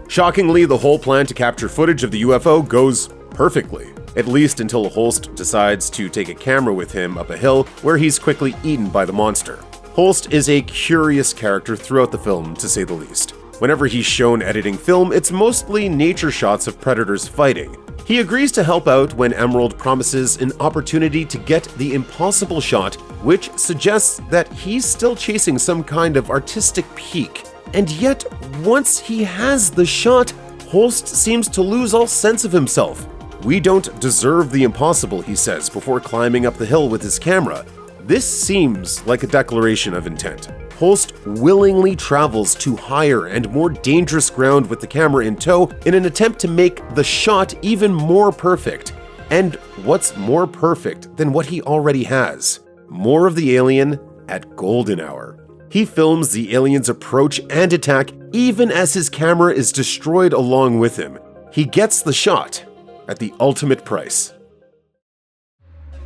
Shockingly, the whole plan to capture footage of the UFO goes perfectly, at least until Holst decides to take a camera with him up a hill where he's quickly eaten by the monster. Holst is a curious character throughout the film, to say the least. Whenever he's shown editing film, it's mostly nature shots of predators fighting. He agrees to help out when Emerald promises an opportunity to get the impossible shot, which suggests that he's still chasing some kind of artistic peak. And yet, once he has the shot, Holst seems to lose all sense of himself. "We don't deserve the impossible," he says before climbing up the hill with his camera. This seems like a declaration of intent. Holst willingly travels to higher and more dangerous ground with the camera in tow in an attempt to make the shot even more perfect. And what's more perfect than what he already has? More of the alien at golden hour. He films the alien's approach and attack even as his camera is destroyed along with him. He gets the shot at the ultimate price.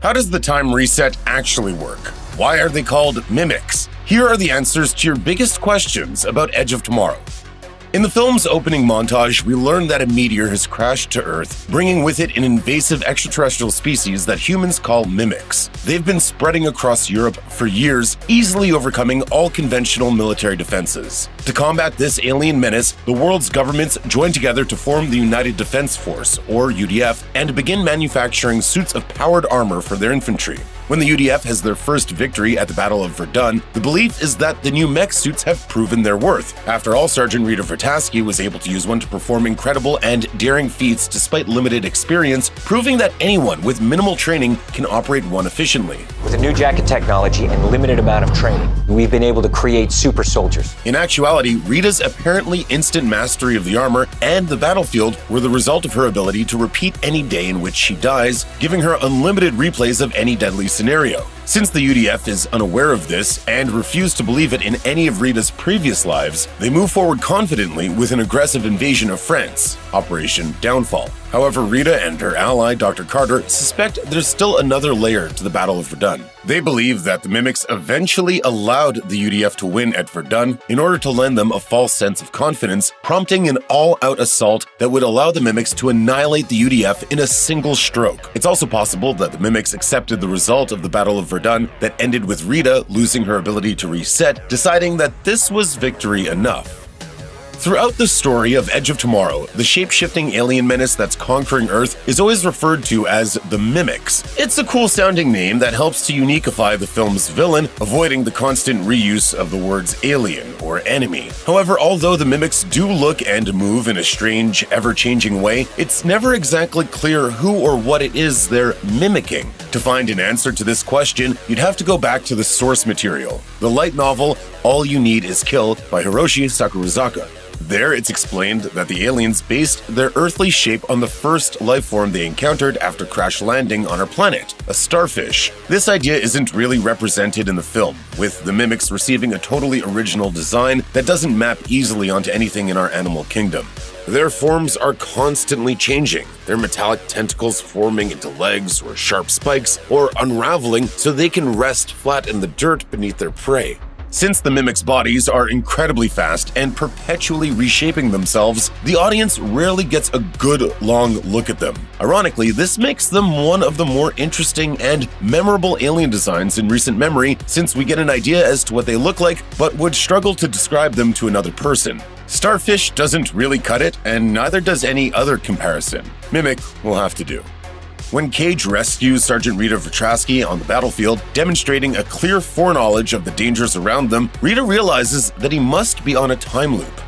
How does the time reset actually work? Why are they called mimics? Here are the answers to your biggest questions about Edge of Tomorrow. In the film's opening montage, we learn that a meteor has crashed to Earth, bringing with it an invasive extraterrestrial species that humans call mimics. They've been spreading across Europe for years, easily overcoming all conventional military defenses. To combat this alien menace, the world's governments join together to form the United Defense Force, or UDF, and begin manufacturing suits of powered armor for their infantry. When the UDF has their first victory at the Battle of Verdun, the belief is that the new mech suits have proven their worth. After all, Sergeant Rita Vertasky was able to use one to perform incredible and daring feats despite limited experience, proving that anyone with minimal training can operate one efficiently. With a new jacket technology and limited amount of training, we've been able to create super soldiers. In actuality, Rita's apparently instant mastery of the armor and the battlefield were the result of her ability to repeat any day in which she dies, giving her unlimited replays of any deadly scenario. Since the UDF is unaware of this and refused to believe it in any of Rita's previous lives, they move forward confidently with an aggressive invasion of France, Operation Downfall. However, Rita and her ally, Dr. Carter, suspect there's still another layer to the Battle of Verdun. They believe that the mimics eventually allowed the UDF to win at Verdun in order to lend them a false sense of confidence, prompting an all-out assault that would allow the mimics to annihilate the UDF in a single stroke. It's also possible that the mimics accepted the result of the Battle of Verdun that ended with Rita losing her ability to reset, deciding that this was victory enough. Throughout the story of Edge of Tomorrow, the shape-shifting alien menace that's conquering Earth is always referred to as the Mimics. It's a cool-sounding name that helps to uniquify the film's villain, avoiding the constant reuse of the words alien or enemy. However, although the Mimics do look and move in a strange, ever-changing way, it's never exactly clear who or what it is they're mimicking. To find an answer to this question, you'd have to go back to the source material, the light novel All You Need Is Kill by Hiroshi Sakurazaka. There, it's explained that the aliens based their earthly shape on the first life form they encountered after crash landing on our planet, a starfish. This idea isn't really represented in the film, with the mimics receiving a totally original design that doesn't map easily onto anything in our animal kingdom. Their forms are constantly changing, their metallic tentacles forming into legs or sharp spikes, or unraveling so they can rest flat in the dirt beneath their prey. Since the mimics' bodies are incredibly fast and perpetually reshaping themselves, the audience rarely gets a good long look at them. Ironically, this makes them one of the more interesting and memorable alien designs in recent memory, since we get an idea as to what they look like, but would struggle to describe them to another person. Starfish doesn't really cut it, and neither does any other comparison. Mimic will have to do. When Cage rescues Sergeant Rita Vertasky on the battlefield, demonstrating a clear foreknowledge of the dangers around them, Rita realizes that he must be on a time loop.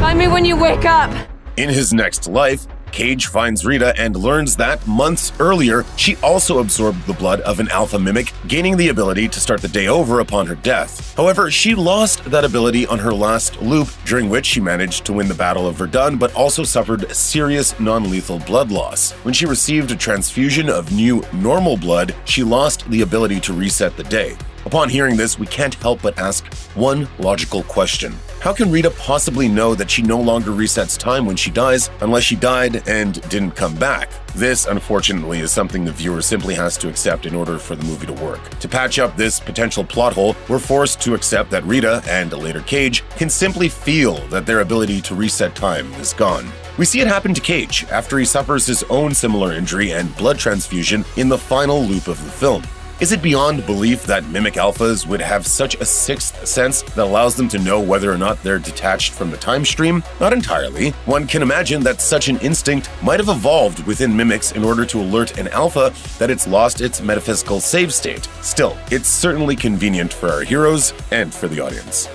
Find me when you wake up! In his next life, Cage finds Rita and learns that months earlier, she also absorbed the blood of an alpha mimic, gaining the ability to start the day over upon her death. However, she lost that ability on her last loop, during which she managed to win the Battle of Verdun, but also suffered serious non-lethal blood loss. When she received a transfusion of new normal blood, she lost the ability to reset the day. Upon hearing this, we can't help but ask one logical question. How can Rita possibly know that she no longer resets time when she dies unless she died and didn't come back? This, unfortunately, is something the viewer simply has to accept in order for the movie to work. To patch up this potential plot hole, we're forced to accept that Rita, and later Cage, can simply feel that their ability to reset time is gone. We see it happen to Cage after he suffers his own similar injury and blood transfusion in the final loop of the film. Is it beyond belief that mimic alphas would have such a sixth sense that allows them to know whether or not they're detached from the time stream? Not entirely. One can imagine that such an instinct might have evolved within mimics in order to alert an alpha that it's lost its metaphysical save state. Still, it's certainly convenient for our heroes and for the audience.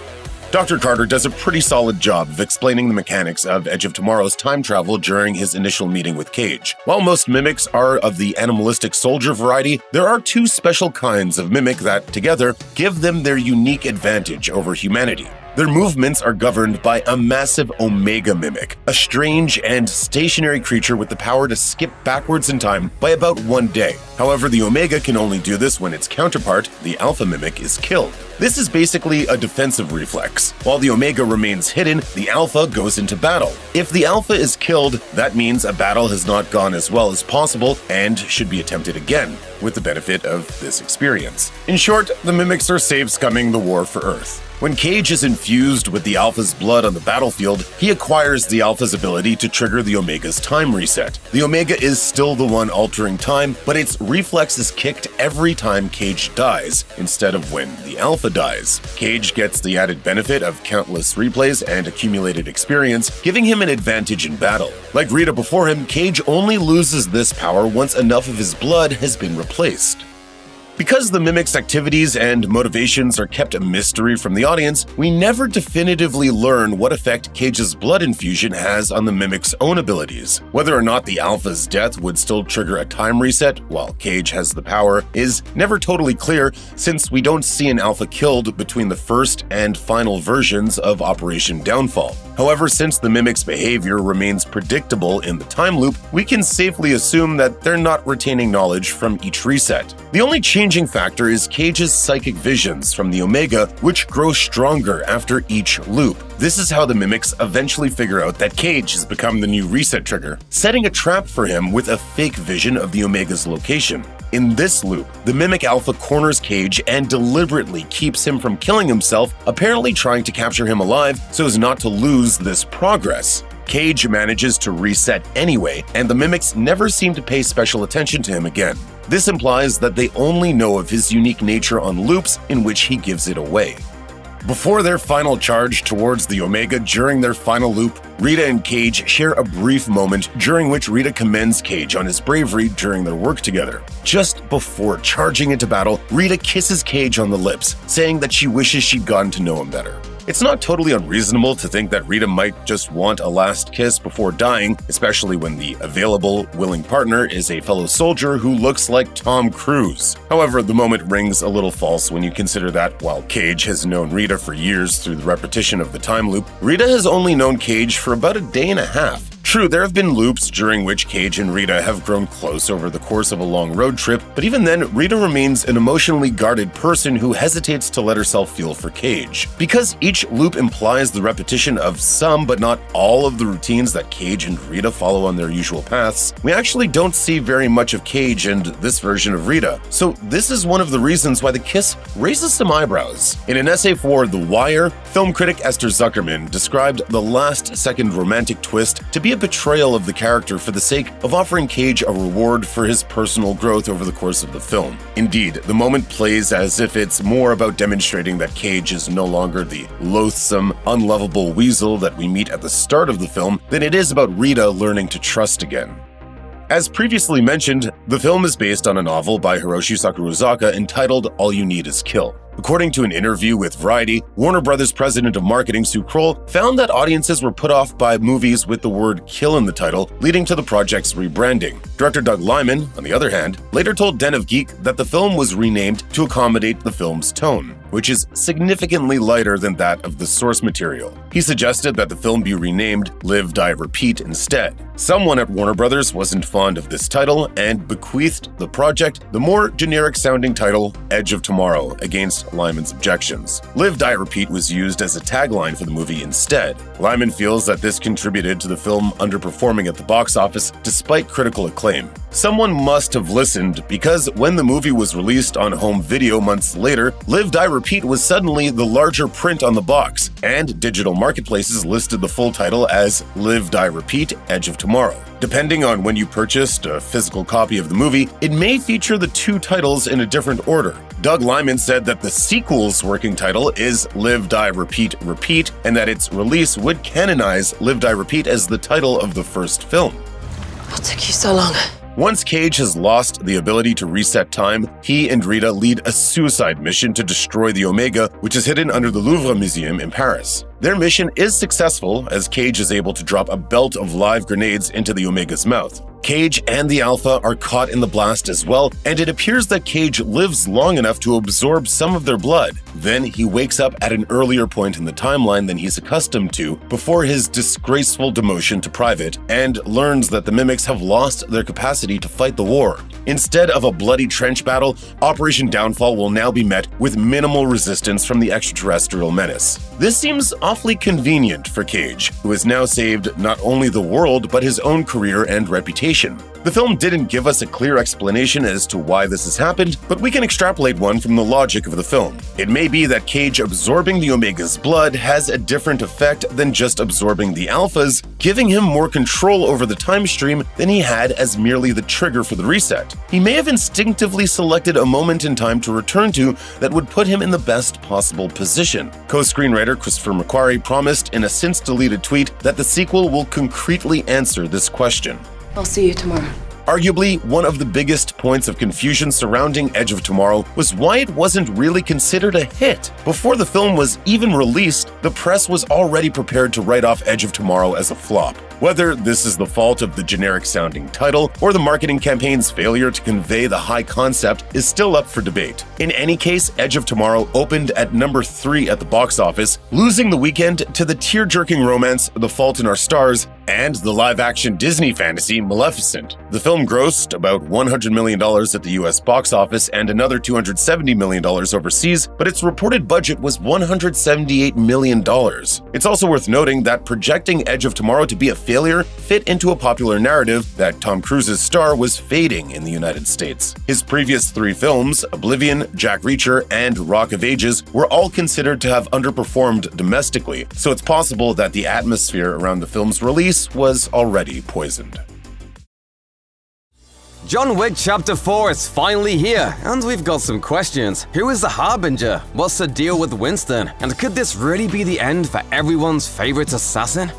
Dr. Carter does a pretty solid job of explaining the mechanics of Edge of Tomorrow's time travel during his initial meeting with Cage. While most mimics are of the animalistic soldier variety, there are two special kinds of mimic that, together, give them their unique advantage over humanity. Their movements are governed by a massive Omega mimic, a strange and stationary creature with the power to skip backwards in time by about 1 day. However, the Omega can only do this when its counterpart, the Alpha mimic, is killed. This is basically a defensive reflex. While the Omega remains hidden, the Alpha goes into battle. If the Alpha is killed, that means a battle has not gone as well as possible and should be attempted again, with the benefit of this experience. In short, the mimics are save-scumming the war for Earth. When Cage is infused with the Alpha's blood on the battlefield, he acquires the Alpha's ability to trigger the Omega's time reset. The Omega is still the one altering time, but its reflex is kicked every time Cage dies, instead of when the Alpha dies. Cage gets the added benefit of countless replays and accumulated experience, giving him an advantage in battle. Like Rita before him, Cage only loses this power once enough of his blood has been replaced. Because the Mimic's activities and motivations are kept a mystery from the audience, we never definitively learn what effect Cage's blood infusion has on the Mimic's own abilities. Whether or not the Alpha's death would still trigger a time reset while Cage has the power is never totally clear, since we don't see an Alpha killed between the first and final versions of Operation Downfall. However, since the Mimic's behavior remains predictable in the time loop, we can safely assume that they're not retaining knowledge from each reset. The only changing factor is Cage's psychic visions from the Omega, which grow stronger after each loop. This is how the Mimics eventually figure out that Cage has become the new reset trigger, setting a trap for him with a fake vision of the Omega's location. In this loop, the Mimic Alpha corners Cage and deliberately keeps him from killing himself, apparently trying to capture him alive so as not to lose this progress. Cage manages to reset anyway, and the Mimics never seem to pay special attention to him again. This implies that they only know of his unique nature on loops in which he gives it away. Before their final charge towards the Omega during their final loop, Rita and Cage share a brief moment during which Rita commends Cage on his bravery during their work together. Just before charging into battle, Rita kisses Cage on the lips, saying that she wishes she'd gotten to know him better. It's not totally unreasonable to think that Rita might just want a last kiss before dying, especially when the available, willing partner is a fellow soldier who looks like Tom Cruise. However, the moment rings a little false when you consider that while Cage has known Rita for years through the repetition of the time loop, Rita has only known Cage for about a day and a half. True, there have been loops during which Cage and Rita have grown close over the course of a long road trip, but even then, Rita remains an emotionally guarded person who hesitates to let herself feel for Cage. Because each loop implies the repetition of some but not all of the routines that Cage and Rita follow on their usual paths, we actually don't see very much of Cage and this version of Rita. So this is one of the reasons why the kiss raises some eyebrows. In an essay for The Wire, film critic Esther Zuckerman described the last-second romantic twist to be a betrayal of the character for the sake of offering Cage a reward for his personal growth over the course of the film. Indeed, the moment plays as if it's more about demonstrating that Cage is no longer the loathsome, unlovable weasel that we meet at the start of the film than it is about Rita learning to trust again. As previously mentioned, the film is based on a novel by Hiroshi Sakurazaka entitled All You Need Is Kill. According to an interview with Variety, Warner Brothers president of marketing Sue Kroll found that audiences were put off by movies with the word kill in the title, leading to the project's rebranding. Director Doug Liman, on the other hand, later told Den of Geek that the film was renamed to accommodate the film's tone, which is significantly lighter than that of the source material. He suggested that the film be renamed Live, Die, Repeat instead. Someone at Warner Brothers wasn't fond of this title and bequeathed the project the more generic-sounding title Edge of Tomorrow against Lyman's objections. Live, Die, Repeat was used as a tagline for the movie instead. Lyman feels that this contributed to the film underperforming at the box office despite critical acclaim. Someone must have listened, because when the movie was released on home video months later, Live, Die, Repeat was suddenly the larger print on the box, and digital marketplaces listed the full title as Live, Die, Repeat, Edge of Tomorrow. Depending on when you purchased a physical copy of the movie, it may feature the two titles in a different order. Doug Liman said that the sequel's working title is Live, Die, Repeat, Repeat, and that its release would canonize Live, Die, Repeat as the title of the first film. What took you so long? Once Cage has lost the ability to reset time, he and Rita lead a suicide mission to destroy the Omega, which is hidden under the Louvre Museum in Paris. Their mission is successful, as Cage is able to drop a belt of live grenades into the Omega's mouth. Cage and the Alpha are caught in the blast as well, and it appears that Cage lives long enough to absorb some of their blood. Then he wakes up at an earlier point in the timeline than he's accustomed to, before his disgraceful demotion to private, and learns that the Mimics have lost their capacity to fight the war. Instead of a bloody trench battle, Operation Downfall will now be met with minimal resistance from the extraterrestrial menace. This seems awfully convenient for Cage, who has now saved not only the world but his own career and reputation. The film didn't give us a clear explanation as to why this has happened, but we can extrapolate one from the logic of the film. It may be that Cage absorbing the Omega's blood has a different effect than just absorbing the Alpha's, giving him more control over the time stream than he had as merely the trigger for the reset. He may have instinctively selected a moment in time to return to that would put him in the best possible position. Co-screenwriter Christopher McQuarrie promised in a since-deleted tweet that the sequel will concretely answer this question. I'll see you tomorrow. Arguably, one of the biggest points of confusion surrounding Edge of Tomorrow was why it wasn't really considered a hit. Before the film was even released, the press was already prepared to write off Edge of Tomorrow as a flop. Whether this is the fault of the generic-sounding title or the marketing campaign's failure to convey the high concept is still up for debate. In any case, Edge of Tomorrow opened at number 3 at the box office, losing the weekend to the tear-jerking romance The Fault in Our Stars and the live-action Disney fantasy Maleficent. The film grossed about $100 million at the US box office and another $270 million overseas, but its reported budget was $178 million. It's also worth noting that projecting Edge of Tomorrow to be a failure fit into a popular narrative that Tom Cruise's star was fading in the United States. His previous 3 films, Oblivion, Jack Reacher, and Rock of Ages, were all considered to have underperformed domestically, so it's possible that the atmosphere around the film's release was already poisoned. John Wick Chapter 4 is finally here, and we've got some questions. Who is the Harbinger? What's the deal with Winston? And could this really be the end for everyone's favorite assassin?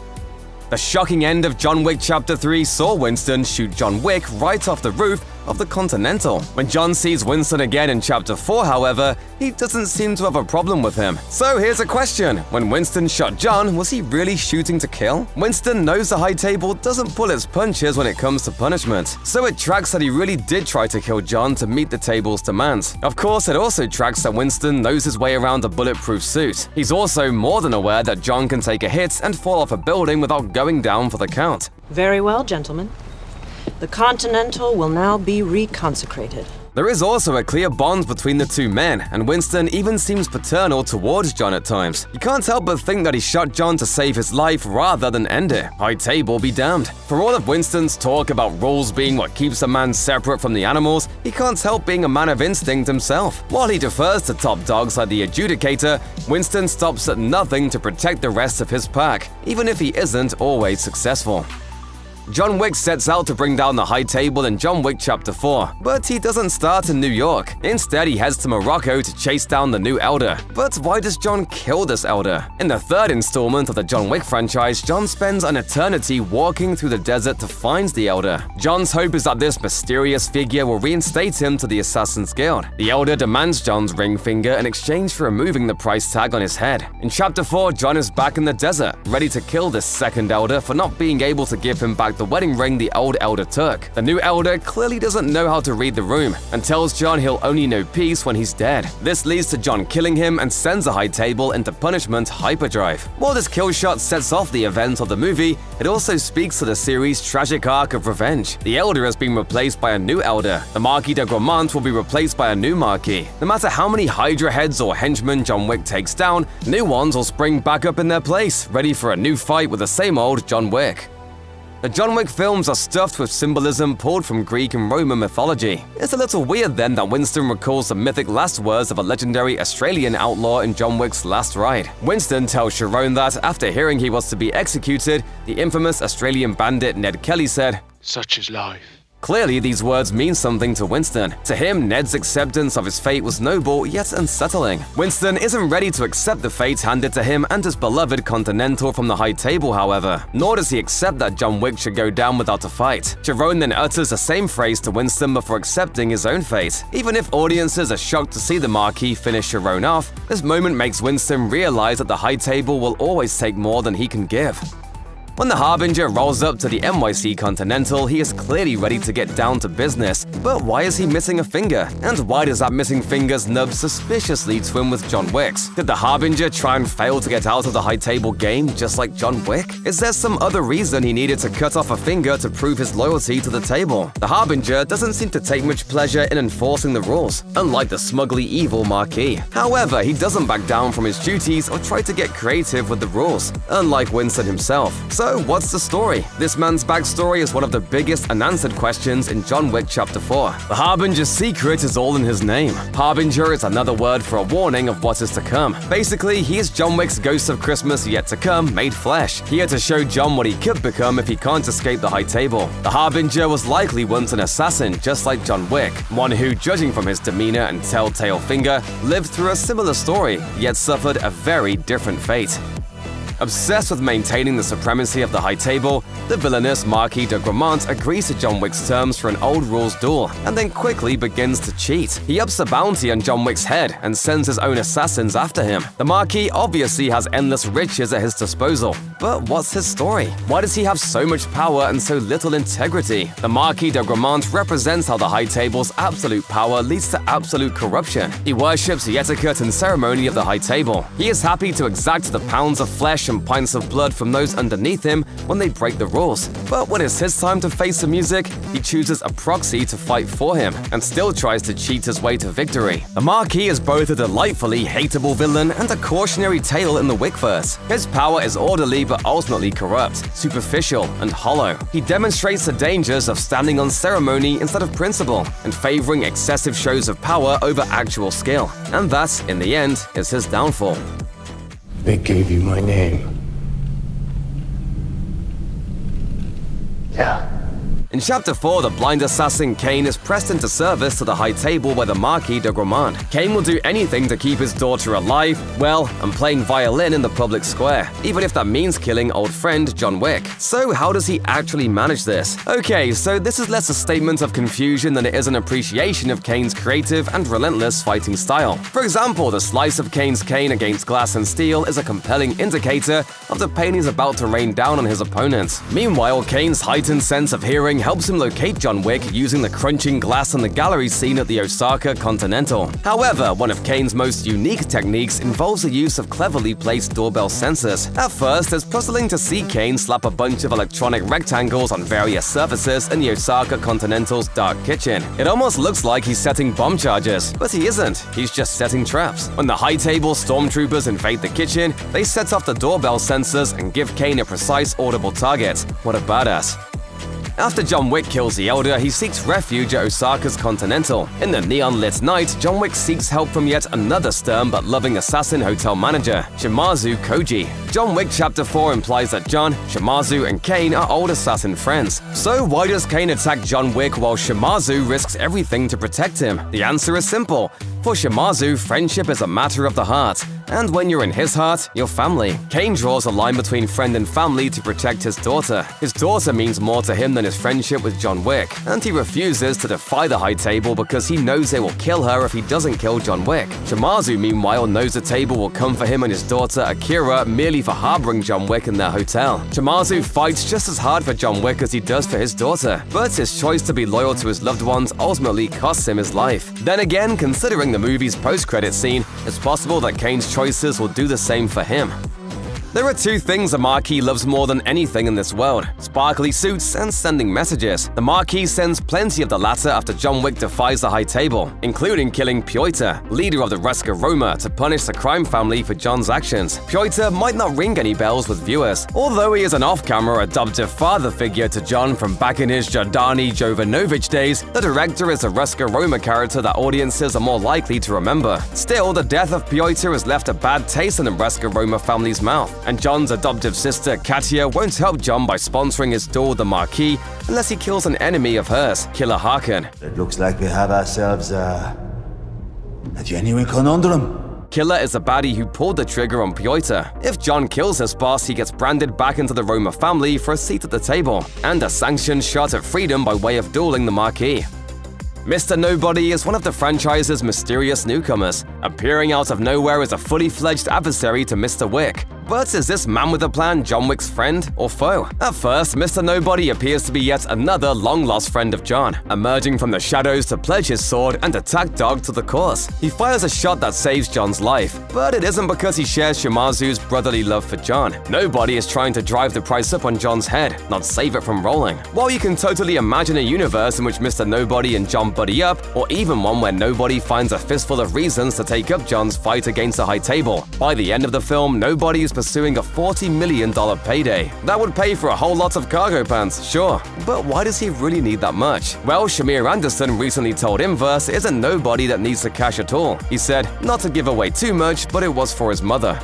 The shocking end of John Wick Chapter 3 saw Winston shoot John Wick right off the roof of the Continental. When John sees Winston again in Chapter 4, however, he doesn't seem to have a problem with him. So here's a question. When Winston shot John, was he really shooting to kill? Winston knows the high table doesn't pull its punches when it comes to punishment, so it tracks that he really did try to kill John to meet the table's demands. Of course, it also tracks that Winston knows his way around a bulletproof suit. He's also more than aware that John can take a hit and fall off a building without going down for the count. Very well, gentlemen. The Continental will now be reconsecrated. There is also a clear bond between the two men, and Winston even seems paternal towards John at times. You can't help but think that he shot John to save his life rather than end it. High table be damned. For all of Winston's talk about rules being what keeps a man separate from the animals, he can't help being a man of instinct himself. While he defers to top dogs like the Adjudicator, Winston stops at nothing to protect the rest of his pack, even if he isn't always successful. John Wick sets out to bring down the high table in John Wick Chapter 4, but he doesn't start in New York. Instead, he heads to Morocco to chase down the new Elder. But why does John kill this Elder? In the third installment of the John Wick franchise, John spends an eternity walking through the desert to find the Elder. John's hope is that this mysterious figure will reinstate him to the Assassin's Guild. The Elder demands John's ring finger in exchange for removing the price tag on his head. In Chapter 4, John is back in the desert, ready to kill this second Elder for not being able to give him back the wedding ring the old Elder took. The new Elder clearly doesn't know how to read the room and tells John he'll only know peace when he's dead. This leads to John killing him and sends the high table into punishment hyperdrive. While this kill shot sets off the event of the movie, it also speaks to the series' tragic arc of revenge. The Elder has been replaced by a new Elder. The Marquis de Gramont will be replaced by a new Marquis. No matter how many Hydra heads or henchmen John Wick takes down, new ones will spring back up in their place, ready for a new fight with the same old John Wick. The John Wick films are stuffed with symbolism pulled from Greek and Roman mythology. It's a little weird then that Winston recalls the mythic last words of a legendary Australian outlaw in John Wick's last ride. Winston tells Sharon that, after hearing he was to be executed, the infamous Australian bandit Ned Kelly said, "Such is life." Clearly, these words mean something to Winston. To him, Ned's acceptance of his fate was noble yet unsettling. Winston isn't ready to accept the fate handed to him and his beloved Continental from the high table, however. Nor does he accept that John Wick should go down without a fight. Jerome then utters the same phrase to Winston before accepting his own fate. Even if audiences are shocked to see the Marquis finish Sharon off, this moment makes Winston realize that the high table will always take more than he can give. When the Harbinger rolls up to the NYC Continental, he is clearly ready to get down to business. But why is he missing a finger? And why does that missing finger's nub suspiciously twin with John Wick's? Did the Harbinger try and fail to get out of the high table game just like John Wick? Is there some other reason he needed to cut off a finger to prove his loyalty to the table? The Harbinger doesn't seem to take much pleasure in enforcing the rules, unlike the smugly evil Marquis. However, he doesn't back down from his duties or try to get creative with the rules, unlike Winston himself. So So, what's the story? This man's backstory is one of the biggest unanswered questions in John Wick Chapter 4. The Harbinger's secret is all in his name. Harbinger is another word for a warning of what is to come. Basically, he is John Wick's Ghost of Christmas Yet to Come made flesh, here to show John what he could become if he can't escape the high table. The Harbinger was likely once an assassin, just like John Wick, one who, judging from his demeanor and telltale finger, lived through a similar story, yet suffered a very different fate. Obsessed with maintaining the supremacy of the high table, the villainous Marquis de Gramont agrees to John Wick's terms for an old rules duel, and then quickly begins to cheat. He ups the bounty on John Wick's head and sends his own assassins after him. The Marquis obviously has endless riches at his disposal, but what's his story? Why does he have so much power and so little integrity? The Marquis de Gramont represents how the high table's absolute power leads to absolute corruption. He worships the etiquette and ceremony of the high table. He is happy to exact the pounds of flesh and pints of blood from those underneath him when they break the rules. But when it's his time to face the music, he chooses a proxy to fight for him, and still tries to cheat his way to victory. The Marquis is both a delightfully hateable villain and a cautionary tale in the Wickverse. His power is orderly but ultimately corrupt, superficial, and hollow. He demonstrates the dangers of standing on ceremony instead of principle, and favoring excessive shows of power over actual skill. And that, in the end, is his downfall. They gave you my name. Yeah. In Chapter 4, the blind assassin Kane is pressed into service to the high table by the Marquis de Gramont. Kane will do anything to keep his daughter alive, well, and playing violin in the public square, even if that means killing old friend John Wick. So how does he actually manage this? Okay, so this is less a statement of confusion than it is an appreciation of Kane's creative and relentless fighting style. For example, the slice of Kane's cane against glass and steel is a compelling indicator of the pain he's about to rain down on his opponent. Meanwhile, Kane's heightened sense of hearing helps him locate John Wick using the crunching glass on the gallery scene at the Osaka Continental. However, one of Kane's most unique techniques involves the use of cleverly placed doorbell sensors. At first, it's puzzling to see Kane slap a bunch of electronic rectangles on various surfaces in the Osaka Continental's dark kitchen. It almost looks like he's setting bomb charges, but he isn't. He's just setting traps. When the high table stormtroopers invade the kitchen, they set off the doorbell sensors and give Kane a precise, audible target. What a badass. After John Wick kills the Elder, he seeks refuge at Osaka's Continental. In the neon-lit night, John Wick seeks help from yet another stern but loving assassin hotel manager, Shimazu Koji. John Wick Chapter 4 implies that John, Shimazu, and Kane are old assassin friends. So why does Kane attack John Wick while Shimazu risks everything to protect him? The answer is simple. For Shimazu, friendship is a matter of the heart, and when you're in his heart, you're family. Kane draws a line between friend and family to protect his daughter. His daughter means more to him than his friendship with John Wick, and he refuses to defy the high table because he knows they will kill her if he doesn't kill John Wick. Shimazu, meanwhile, knows the table will come for him and his daughter Akira merely for harboring John Wick in their hotel. Shimazu fights just as hard for John Wick as he does for his daughter, but his choice to be loyal to his loved ones ultimately costs him his life. Then again, considering the movie's post-credit scene, it's possible that Kane's choices will do the same for him. There are two things the Marquis loves more than anything in this world: sparkly suits and sending messages. The Marquis sends plenty of the latter after John Wick defies the high table, including killing Piotr, leader of the Ruska Roma, to punish the crime family for John's actions. Piotr might not ring any bells with viewers, although he is an off-camera adoptive father figure to John from back in his Jordani Jovanovic days. The director is a Ruska Roma character that audiences are more likely to remember. Still, the death of Piotr has left a bad taste in the Ruska Roma family's mouth, and John's adoptive sister Katia won't help John by sponsoring his duel, the Marquis, unless he kills an enemy of hers, Killer Harkin. It looks like we have ourselves a genuine conundrum. Killer is the baddie who pulled the trigger on Piotr. If John kills his boss, he gets branded back into the Roma family for a seat at the table, and a sanctioned shot at freedom by way of dueling the Marquis. Mr. Nobody is one of the franchise's mysterious newcomers, appearing out of nowhere as a fully fledged adversary to Mr. Wick. But is this man with a plan John Wick's friend or foe? At first, Mr. Nobody appears to be yet another long-lost friend of John, emerging from the shadows to pledge his sword and attack Dog to the cause. He fires a shot that saves John's life, but it isn't because he shares Shimazu's brotherly love for John. Nobody is trying to drive the price up on John's head, not save it from rolling. While you can totally imagine a universe in which Mr. Nobody and John buddy up, or even one where Nobody finds a fistful of reasons to take up John's fight against the high table, by the end of the film, Nobody is pursuing a $40 million payday. That would pay for a whole lot of cargo pants, sure. But why does he really need that much? Well, Shamir Anderson recently told Inverse it isn't nobody that needs the cash at all. He said, not to give away too much, but it was for his mother.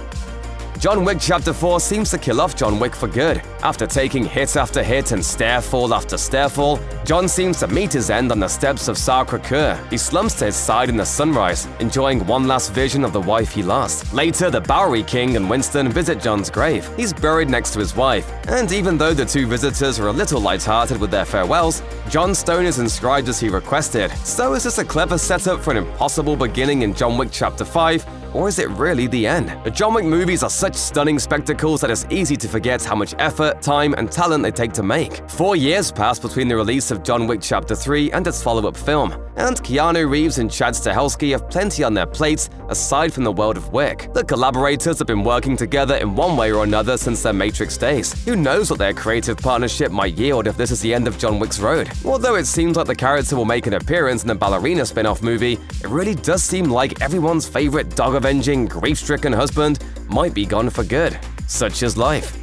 John Wick Chapter 4 seems to kill off John Wick for good. After taking hit after hit and starefall after starefall, John seems to meet his end on the steps of Sacré-Cœur. He slumps to his side in the sunrise, enjoying one last vision of the wife he lost. Later, the Bowery King and Winston visit John's grave. He's buried next to his wife, and even though the two visitors are a little lighthearted with their farewells, John's stone is inscribed as he requested. So is this a clever setup for an impossible beginning in John Wick Chapter 5? Or is it really the end? The John Wick movies are such stunning spectacles that it's easy to forget how much effort, time, and talent they take to make. 4 years passed between the release of John Wick Chapter 3 and its follow-up film, and Keanu Reeves and Chad Stahelski have plenty on their plates aside from the world of Wick. The collaborators have been working together in one way or another since their Matrix days. Who knows what their creative partnership might yield if this is the end of John Wick's road? Although it seems like the character will make an appearance in the ballerina spin-off movie, it really does seem like everyone's favorite dog-avenging, grief-stricken husband might be gone for good. Such is life.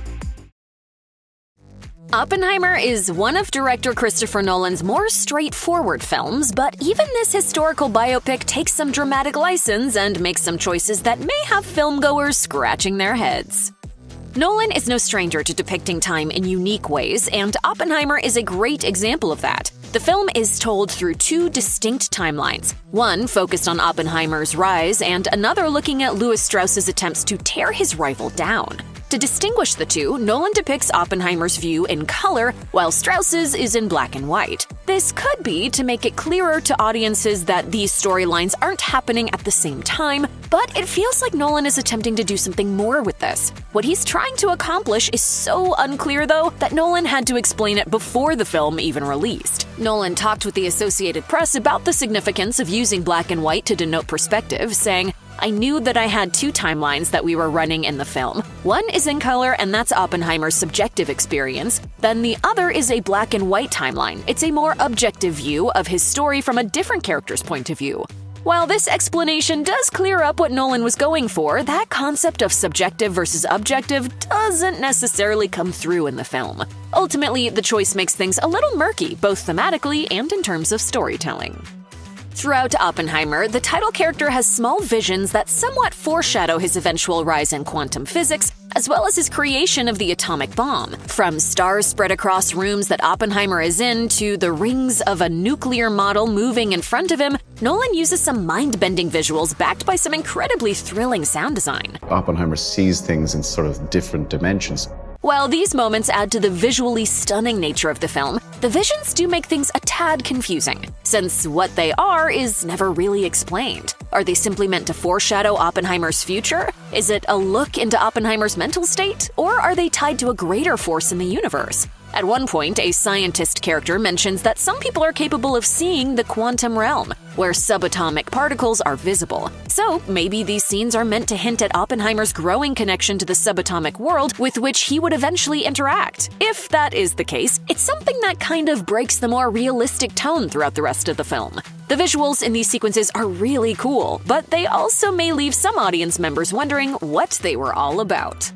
Oppenheimer is one of director Christopher Nolan's more straightforward films, but even this historical biopic takes some dramatic license and makes some choices that may have filmgoers scratching their heads. Nolan is no stranger to depicting time in unique ways, and Oppenheimer is a great example of that. The film is told through two distinct timelines, one focused on Oppenheimer's rise and another looking at Louis Strauss's attempts to tear his rival down. To distinguish the two, Nolan depicts Oppenheimer's view in color, while Strauss's is in black and white. This could be to make it clearer to audiences that these storylines aren't happening at the same time, but it feels like Nolan is attempting to do something more with this. What he's trying to accomplish is so unclear, though, that Nolan had to explain it before the film even released. Nolan talked with the Associated Press about the significance of using black and white to denote perspective, saying, "I knew that I had two timelines that we were running in the film. One is in color, and that's Oppenheimer's subjective experience. Then the other is a black and white timeline. It's a more objective view of his story from a different character's point of view." While this explanation does clear up what Nolan was going for, that concept of subjective versus objective doesn't necessarily come through in the film. Ultimately, the choice makes things a little murky, both thematically and in terms of storytelling. Throughout Oppenheimer, the title character has small visions that somewhat foreshadow his eventual rise in quantum physics, as well as his creation of the atomic bomb. From stars spread across rooms that Oppenheimer is in to the rings of a nuclear model moving in front of him, Nolan uses some mind-bending visuals backed by some incredibly thrilling sound design. Oppenheimer sees things in sort of different dimensions. While these moments add to the visually stunning nature of the film, the visions do make things a tad confusing, since what they are is never really explained. Are they simply meant to foreshadow Oppenheimer's future? Is it a look into Oppenheimer's mental state? Or are they tied to a greater force in the universe? At one point, a scientist character mentions that some people are capable of seeing the quantum realm, where subatomic particles are visible. So maybe these scenes are meant to hint at Oppenheimer's growing connection to the subatomic world with which he would eventually interact. If that is the case, it's something that kind of breaks the more realistic tone throughout the rest of the film. The visuals in these sequences are really cool, but they also may leave some audience members wondering what they were all about.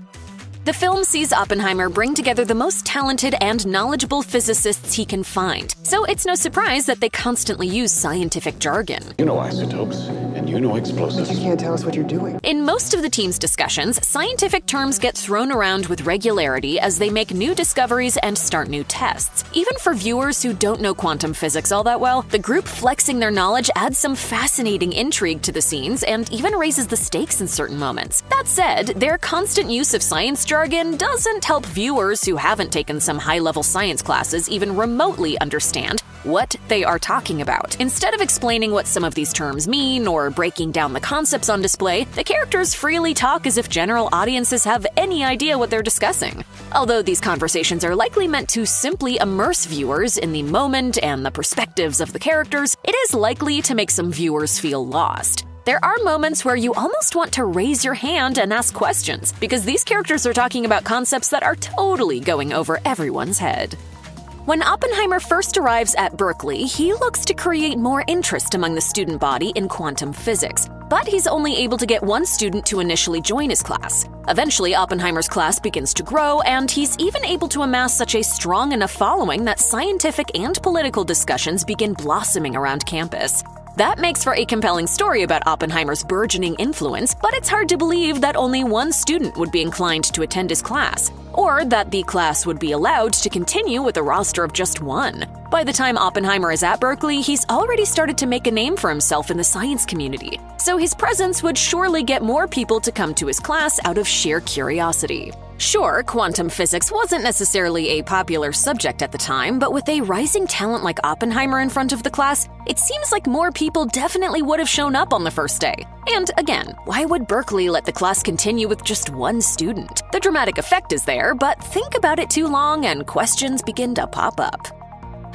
The film sees Oppenheimer bring together the most talented and knowledgeable physicists he can find, so it's no surprise that they constantly use scientific jargon. You know isotopes, and you know explosives. You can't tell us what you're doing. In most of the team's discussions, scientific terms get thrown around with regularity as they make new discoveries and start new tests. Even for viewers who don't know quantum physics all that well, the group flexing their knowledge adds some fascinating intrigue to the scenes and even raises the stakes in certain moments. That said, their constant use of science jargon doesn't help viewers who haven't taken some high-level science classes even remotely understand what they are talking about. Instead of explaining what some of these terms mean or breaking down the concepts on display, the characters freely talk as if general audiences have any idea what they're discussing. Although these conversations are likely meant to simply immerse viewers in the moment and the perspectives of the characters, it is likely to make some viewers feel lost. There are moments where you almost want to raise your hand and ask questions, because these characters are talking about concepts that are totally going over everyone's head. When Oppenheimer first arrives at Berkeley, he looks to create more interest among the student body in quantum physics. but he's only able to get one student to initially join his class. Eventually, Oppenheimer's class begins to grow, and he's even able to amass such a strong enough following that scientific and political discussions begin blossoming around campus. That makes for a compelling story about Oppenheimer's burgeoning influence, but it's hard to believe that only one student would be inclined to attend his class, or that the class would be allowed to continue with a roster of just one. By the time Oppenheimer is at Berkeley, he's already started to make a name for himself in the science community, so his presence would surely get more people to come to his class out of sheer curiosity. Sure, quantum physics wasn't necessarily a popular subject at the time, but with a rising talent like Oppenheimer in front of the class, it seems like more people definitely would have shown up on the first day. And again, why would Berkeley let the class continue with just one student? The dramatic effect is there, but think about it too long and questions begin to pop up.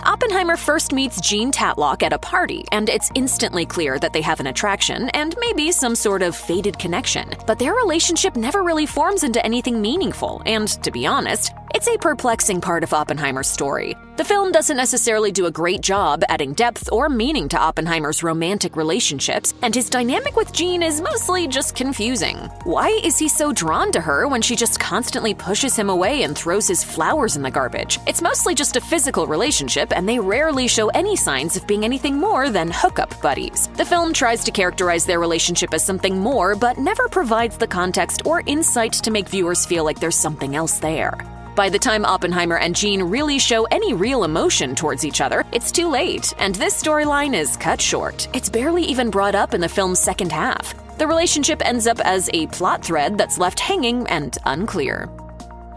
Oppenheimer first meets Jean Tatlock at a party, and it's instantly clear that they have an attraction and maybe some sort of fated connection. But their relationship never really forms into anything meaningful, and to be honest, it's a perplexing part of Oppenheimer's story. The film doesn't necessarily do a great job adding depth or meaning to Oppenheimer's romantic relationships, and his dynamic with Jean is mostly just confusing. Why is he so drawn to her when she just constantly pushes him away and throws his flowers in the garbage? It's mostly just a physical relationship, and they rarely show any signs of being anything more than hookup buddies. The film tries to characterize their relationship as something more, but never provides the context or insight to make viewers feel like there's something else there. By the time Oppenheimer and Jean really show any real emotion towards each other, it's too late, and this storyline is cut short. It's barely even brought up in the film's second half. The relationship ends up as a plot thread that's left hanging and unclear.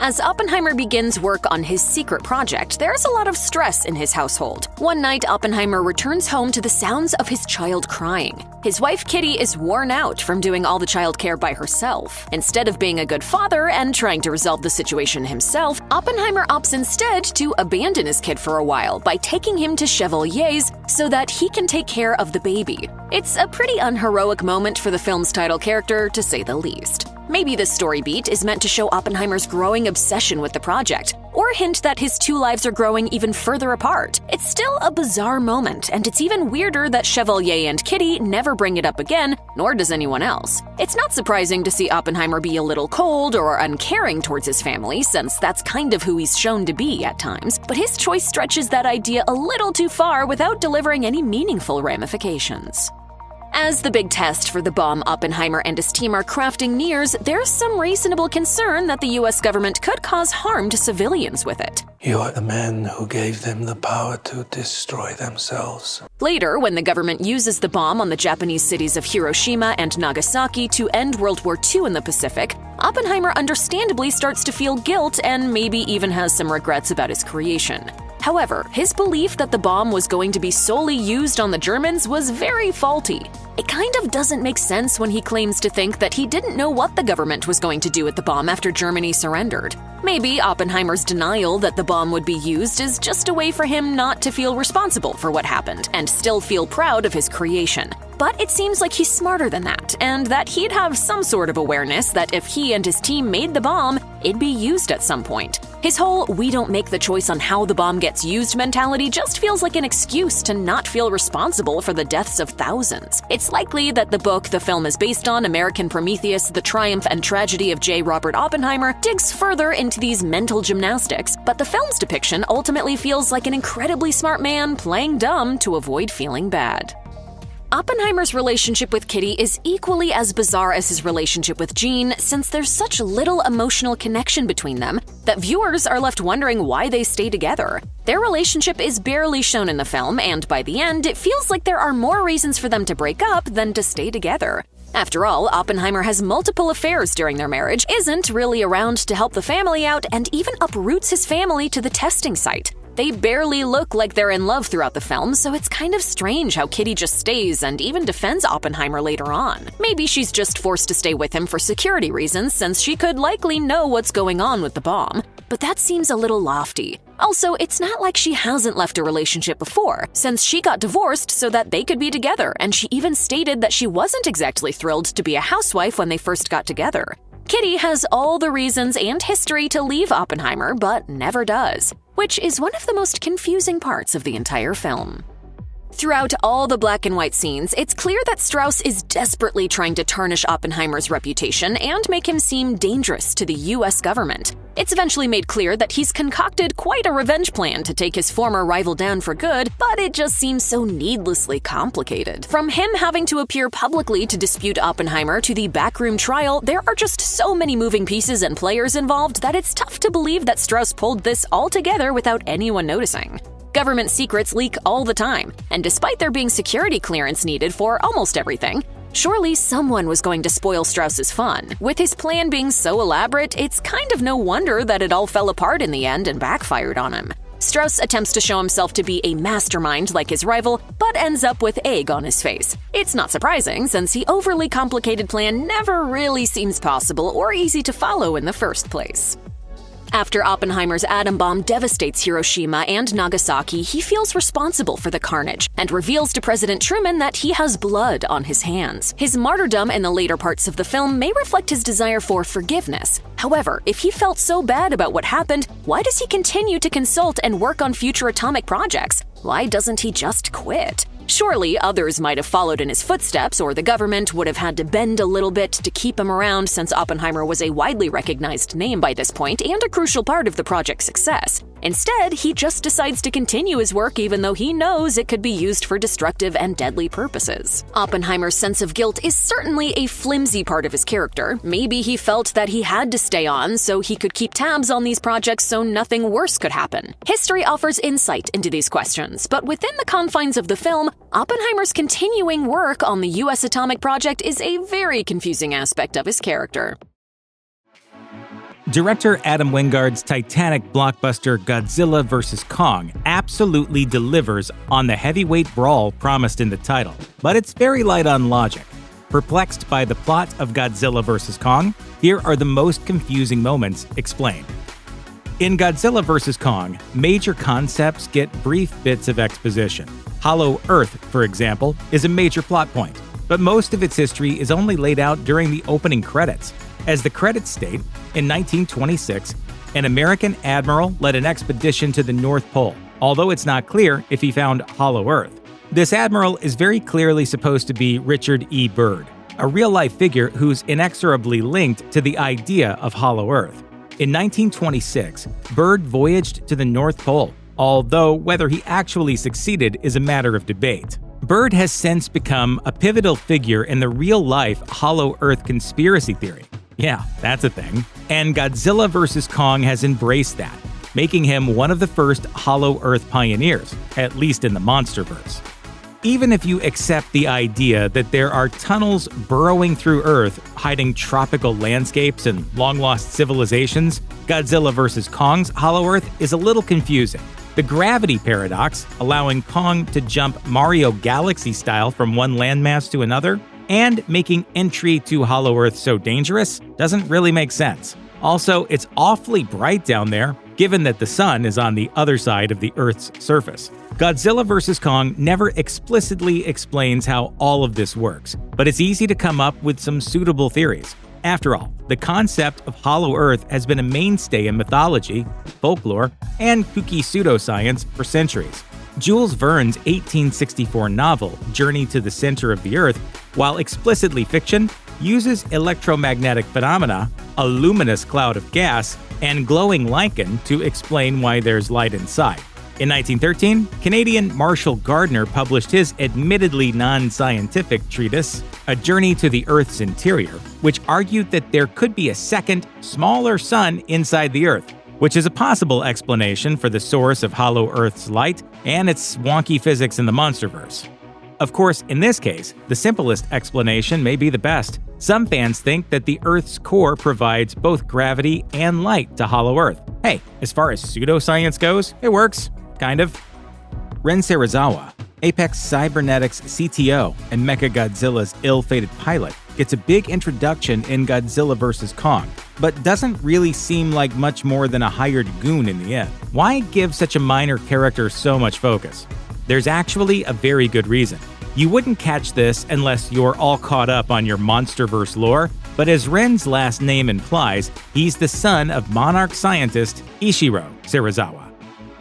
As Oppenheimer begins work on his secret project, there's a lot of stress in his household. One night, Oppenheimer returns home to the sounds of his child crying. His wife Kitty is worn out from doing all the childcare by herself. Instead of being a good father and trying to resolve the situation himself, Oppenheimer opts instead to abandon his kid for a while by taking him to Chevalier's so that he can take care of the baby. It's a pretty unheroic moment for the film's title character, to say the least. Maybe this story beat is meant to show Oppenheimer's growing obsession with the project, or hint that his two lives are growing even further apart. It's still a bizarre moment, and it's even weirder that Chevalier and Kitty never bring it up again, nor does anyone else. It's not surprising to see Oppenheimer be a little cold or uncaring towards his family, since that's kind of who he's shown to be at times, but his choice stretches that idea a little too far without delivering any meaningful ramifications. As the big test for the bomb Oppenheimer and his team are crafting nears, there's some reasonable concern that the US government could cause harm to civilians with it. You are the man who gave them the power to destroy themselves. Later, when the government uses the bomb on the Japanese cities of Hiroshima and Nagasaki to end World War II in the Pacific, Oppenheimer understandably starts to feel guilt and maybe even has some regrets about his creation. However, his belief that the bomb was going to be solely used on the Germans was very faulty. It kind of doesn't make sense when he claims to think that he didn't know what the government was going to do with the bomb after Germany surrendered. Maybe Oppenheimer's denial that the bomb would be used is just a way for him not to feel responsible for what happened and still feel proud of his creation. But it seems like he's smarter than that, and that he'd have some sort of awareness that if he and his team made the bomb, it'd be used at some point. His whole "we don't make the choice on how the bomb gets used" mentality just feels like an excuse to not feel responsible for the deaths of thousands. It's likely that the book the film is based on, American Prometheus, The Triumph and Tragedy of J. Robert Oppenheimer, digs further into these mental gymnastics, but the film's depiction ultimately feels like an incredibly smart man playing dumb to avoid feeling bad. Oppenheimer's relationship with Kitty is equally as bizarre as his relationship with Jean, since there's such little emotional connection between them that viewers are left wondering why they stay together. Their relationship is barely shown in the film, and by the end, it feels like there are more reasons for them to break up than to stay together. After all, Oppenheimer has multiple affairs during their marriage, isn't really around to help the family out, and even uproots his family to the testing site. They barely look like they're in love throughout the film, so it's kind of strange how Kitty just stays and even defends Oppenheimer later on. Maybe she's just forced to stay with him for security reasons, since she could likely know what's going on with the bomb. But that seems a little lofty. Also, it's not like she hasn't left a relationship before, since she got divorced so that they could be together, and she even stated that she wasn't exactly thrilled to be a housewife when they first got together. Kitty has all the reasons and history to leave Oppenheimer, but never does, which is one of the most confusing parts of the entire film. Throughout all the black and white scenes, it's clear that Strauss is desperately trying to tarnish Oppenheimer's reputation and make him seem dangerous to the US government. It's eventually made clear that he's concocted quite a revenge plan to take his former rival down for good, but it just seems so needlessly complicated. From him having to appear publicly to dispute Oppenheimer to the backroom trial, there are just so many moving pieces and players involved that it's tough to believe that Strauss pulled this all together without anyone noticing. Government secrets leak all the time, and despite there being security clearance needed for almost everything, surely someone was going to spoil Strauss's fun. With his plan being so elaborate, it's kind of no wonder that it all fell apart in the end and backfired on him. Strauss attempts to show himself to be a mastermind like his rival, but ends up with egg on his face. It's not surprising, since the overly complicated plan never really seems possible or easy to follow in the first place. After Oppenheimer's atom bomb devastates Hiroshima and Nagasaki, he feels responsible for the carnage and reveals to President Truman that he has blood on his hands. His martyrdom in the later parts of the film may reflect his desire for forgiveness. However, if he felt so bad about what happened, why does he continue to consult and work on future atomic projects? Why doesn't he just quit? Surely others might have followed in his footsteps, or the government would have had to bend a little bit to keep him around, since Oppenheimer was a widely recognized name by this point and a crucial part of the project's success. Instead, he just decides to continue his work even though he knows it could be used for destructive and deadly purposes. Oppenheimer's sense of guilt is certainly a flimsy part of his character. Maybe he felt that he had to stay on so he could keep tabs on these projects so nothing worse could happen. History offers insight into these questions, but within the confines of the film, Oppenheimer's continuing work on the US atomic project is a very confusing aspect of his character. Director Adam Wingard's titanic blockbuster Godzilla vs. Kong absolutely delivers on the heavyweight brawl promised in the title, but it's very light on logic. Perplexed by the plot of Godzilla vs. Kong, here are the most confusing moments explained. In Godzilla vs. Kong, major concepts get brief bits of exposition. Hollow Earth, for example, is a major plot point, but most of its history is only laid out during the opening credits. As the credits state, in 1926, an American admiral led an expedition to the North Pole, although it's not clear if he found Hollow Earth. This admiral is very clearly supposed to be Richard E. Byrd, a real-life figure who's inexorably linked to the idea of Hollow Earth. In 1926, Byrd voyaged to the North Pole, although whether he actually succeeded is a matter of debate. Byrd has since become a pivotal figure in the real-life Hollow Earth conspiracy theory. Yeah, that's a thing. And Godzilla vs. Kong has embraced that, making him one of the first Hollow Earth pioneers, at least in the MonsterVerse. Even if you accept the idea that there are tunnels burrowing through Earth, hiding tropical landscapes and long-lost civilizations, Godzilla vs. Kong's Hollow Earth is a little confusing. The gravity paradox, allowing Kong to jump Mario Galaxy style from one landmass to another, and making entry to Hollow Earth so dangerous, doesn't really make sense. Also, it's awfully bright down there, given that the sun is on the other side of the Earth's surface. Godzilla vs. Kong never explicitly explains how all of this works, but it's easy to come up with some suitable theories. After all, the concept of Hollow Earth has been a mainstay in mythology, folklore, and kooky pseudoscience for centuries. Jules Verne's 1864 novel, Journey to the Center of the Earth, while explicitly fiction, uses electromagnetic phenomena, a luminous cloud of gas, and glowing lichen to explain why there's light inside. In 1913, Canadian Marshall Gardner published his admittedly non-scientific treatise, A Journey to the Earth's Interior, which argued that there could be a second, smaller sun inside the Earth, which is a possible explanation for the source of Hollow Earth's light and its wonky physics in the MonsterVerse. Of course, in this case, the simplest explanation may be the best. Some fans think that the Earth's core provides both gravity and light to Hollow Earth. Hey, as far as pseudoscience goes, it works. Kind of. Ren Serizawa, Apex Cybernetics CTO and Mechagodzilla's ill-fated pilot, gets a big introduction in Godzilla vs. Kong, but doesn't really seem like much more than a hired goon in the end. Why give such a minor character so much focus? There's actually a very good reason. You wouldn't catch this unless you're all caught up on your MonsterVerse lore, but as Ren's last name implies, he's the son of monarch scientist Ishiro Serizawa.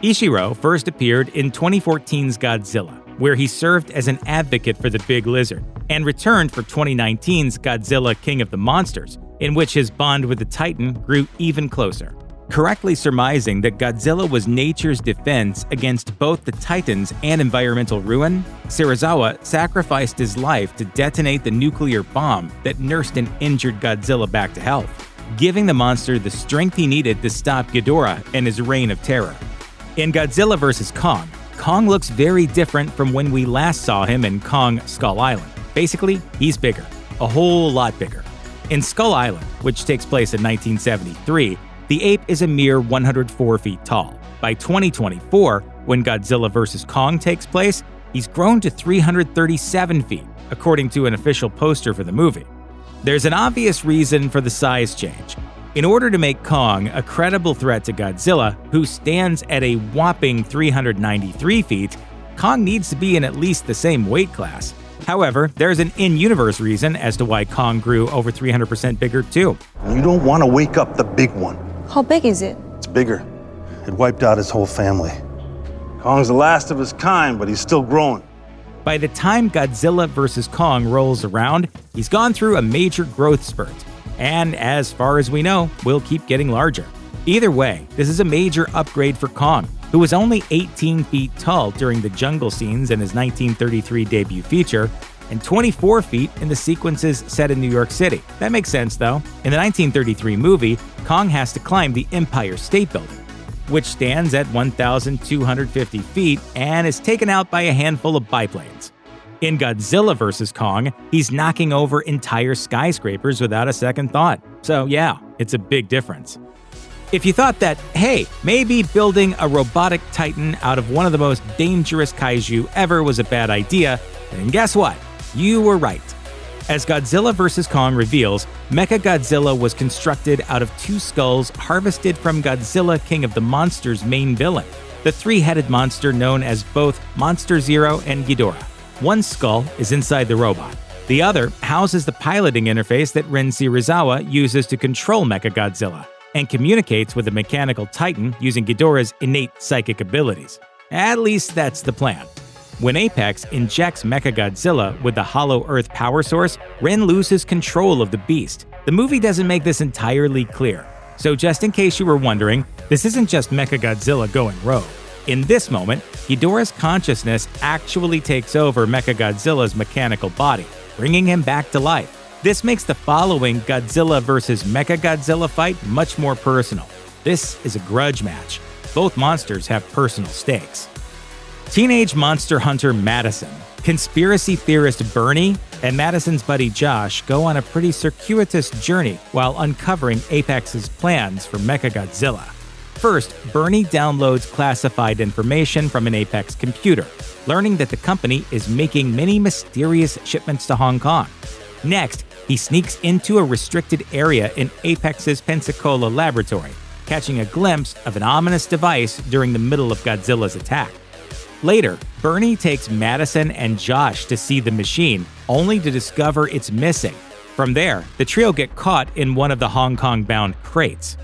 Ishiro first appeared in 2014's Godzilla, where he served as an advocate for the big lizard, and returned for 2019's Godzilla King of the Monsters, in which his bond with the Titan grew even closer. Correctly surmising that Godzilla was nature's defense against both the Titans and environmental ruin, Serizawa sacrificed his life to detonate the nuclear bomb that nursed an injured Godzilla back to health, giving the monster the strength he needed to stop Ghidorah and his reign of terror. In Godzilla vs. Kong, Kong looks very different from when we last saw him in Kong Skull Island. Basically, he's bigger, a whole lot bigger. In Skull Island, which takes place in 1973, the ape is a mere 104 feet tall. By 2024, when Godzilla vs. Kong takes place, he's grown to 337 feet, according to an official poster for the movie. There's an obvious reason for the size change. In order to make Kong a credible threat to Godzilla, who stands at a whopping 393 feet, Kong needs to be in at least the same weight class. However, there's an in-universe reason as to why Kong grew over 300% bigger too. You don't want to wake up the big one. How big is it? It's bigger. It wiped out his whole family. Kong's the last of his kind, but he's still growing. By the time Godzilla vs. Kong rolls around, he's gone through a major growth spurt, and as far as we know, will keep getting larger. Either way, this is a major upgrade for Kong, who was only 18 feet tall during the jungle scenes in his 1933 debut feature, and 24 feet in the sequences set in New York City. That makes sense, though. In the 1933 movie, Kong has to climb the Empire State Building, which stands at 1,250 feet and is taken out by a handful of biplanes. In Godzilla vs. Kong, he's knocking over entire skyscrapers without a second thought. So yeah, it's a big difference. If you thought that, hey, maybe building a robotic titan out of one of the most dangerous kaiju ever was a bad idea, then guess what? You were right. As Godzilla vs. Kong reveals, Mechagodzilla was constructed out of two skulls harvested from Godzilla King of the Monsters' main villain, the three-headed monster known as both Monster Zero and Ghidorah. One skull is inside the robot. The other houses the piloting interface that Ren Serizawa uses to control Mechagodzilla, and communicates with the mechanical titan using Ghidorah's innate psychic abilities. At least that's the plan. When Apex injects Mechagodzilla with the Hollow Earth power source, Ren loses control of the beast. The movie doesn't make this entirely clear, so just in case you were wondering, this isn't just Mechagodzilla going rogue. In this moment, Ghidorah's consciousness actually takes over Mechagodzilla's mechanical body, bringing him back to life. This makes the following Godzilla vs. Mechagodzilla fight much more personal. This is a grudge match. Both monsters have personal stakes. Teenage monster hunter Madison, conspiracy theorist Bernie, and Madison's buddy Josh go on a pretty circuitous journey while uncovering Apex's plans for Mechagodzilla. First, Bernie downloads classified information from an Apex computer, learning that the company is making many mysterious shipments to Hong Kong. Next, he sneaks into a restricted area in Apex's Pensacola laboratory, catching a glimpse of an ominous device during the middle of Godzilla's attack. Later, Bernie takes Madison and Josh to see the machine, only to discover it's missing. From there, the trio get caught in one of the Hong Kong-bound crates.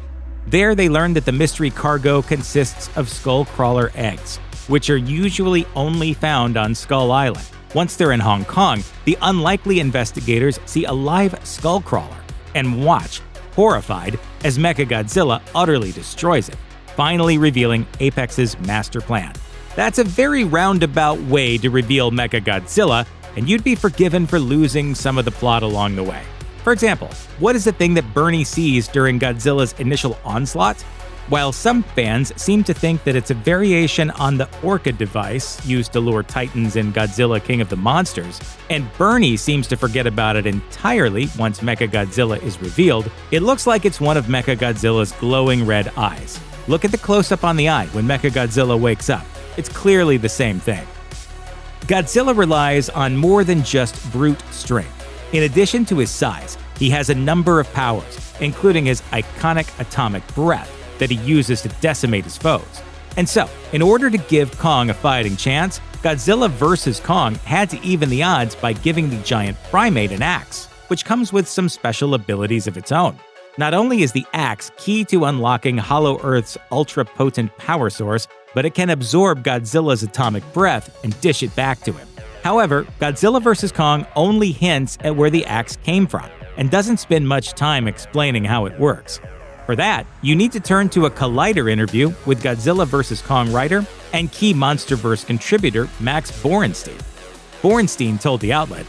There, they learn that the mystery cargo consists of skullcrawler eggs, which are usually only found on Skull Island. Once they're in Hong Kong, the unlikely investigators see a live skullcrawler and watch, horrified, as Mechagodzilla utterly destroys it, finally revealing Apex's master plan. That's a very roundabout way to reveal Mechagodzilla, and you'd be forgiven for losing some of the plot along the way. For example, what is the thing that Bernie sees during Godzilla's initial onslaught? While some fans seem to think that it's a variation on the Orca device used to lure Titans in Godzilla King of the Monsters, and Bernie seems to forget about it entirely once Mechagodzilla is revealed, it looks like it's one of Mechagodzilla's glowing red eyes. Look at the close-up on the eye when Mechagodzilla wakes up. It's clearly the same thing. Godzilla relies on more than just brute strength. In addition to his size, he has a number of powers, including his iconic atomic breath that he uses to decimate his foes. And so, in order to give Kong a fighting chance, Godzilla vs. Kong had to even the odds by giving the giant primate an axe, which comes with some special abilities of its own. Not only is the axe key to unlocking Hollow Earth's ultra-potent power source, but it can absorb Godzilla's atomic breath and dish it back to him. However, Godzilla vs. Kong only hints at where the axe came from, and doesn't spend much time explaining how it works. For that, you need to turn to a Collider interview with Godzilla vs. Kong writer and key MonsterVerse contributor Max Borenstein. Borenstein told the outlet,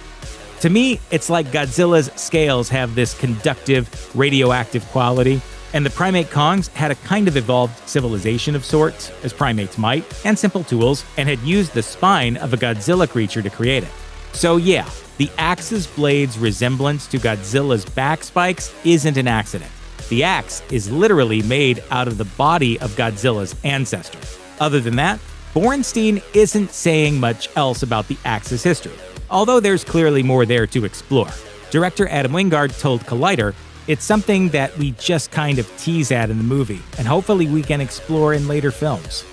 "To me, it's like Godzilla's scales have this conductive, radioactive quality, and the primate Kongs had a kind of evolved civilization of sorts, as primates might, and simple tools, and had used the spine of a Godzilla creature to create it. So yeah, the axe's blade's resemblance to Godzilla's back spikes isn't an accident. The axe is literally made out of the body of Godzilla's ancestor." Other than that, Borenstein isn't saying much else about the axe's history, although there's clearly more there to explore. Director Adam Wingard told Collider, "It's something that we just kind of tease at in the movie, and hopefully we can explore in later films."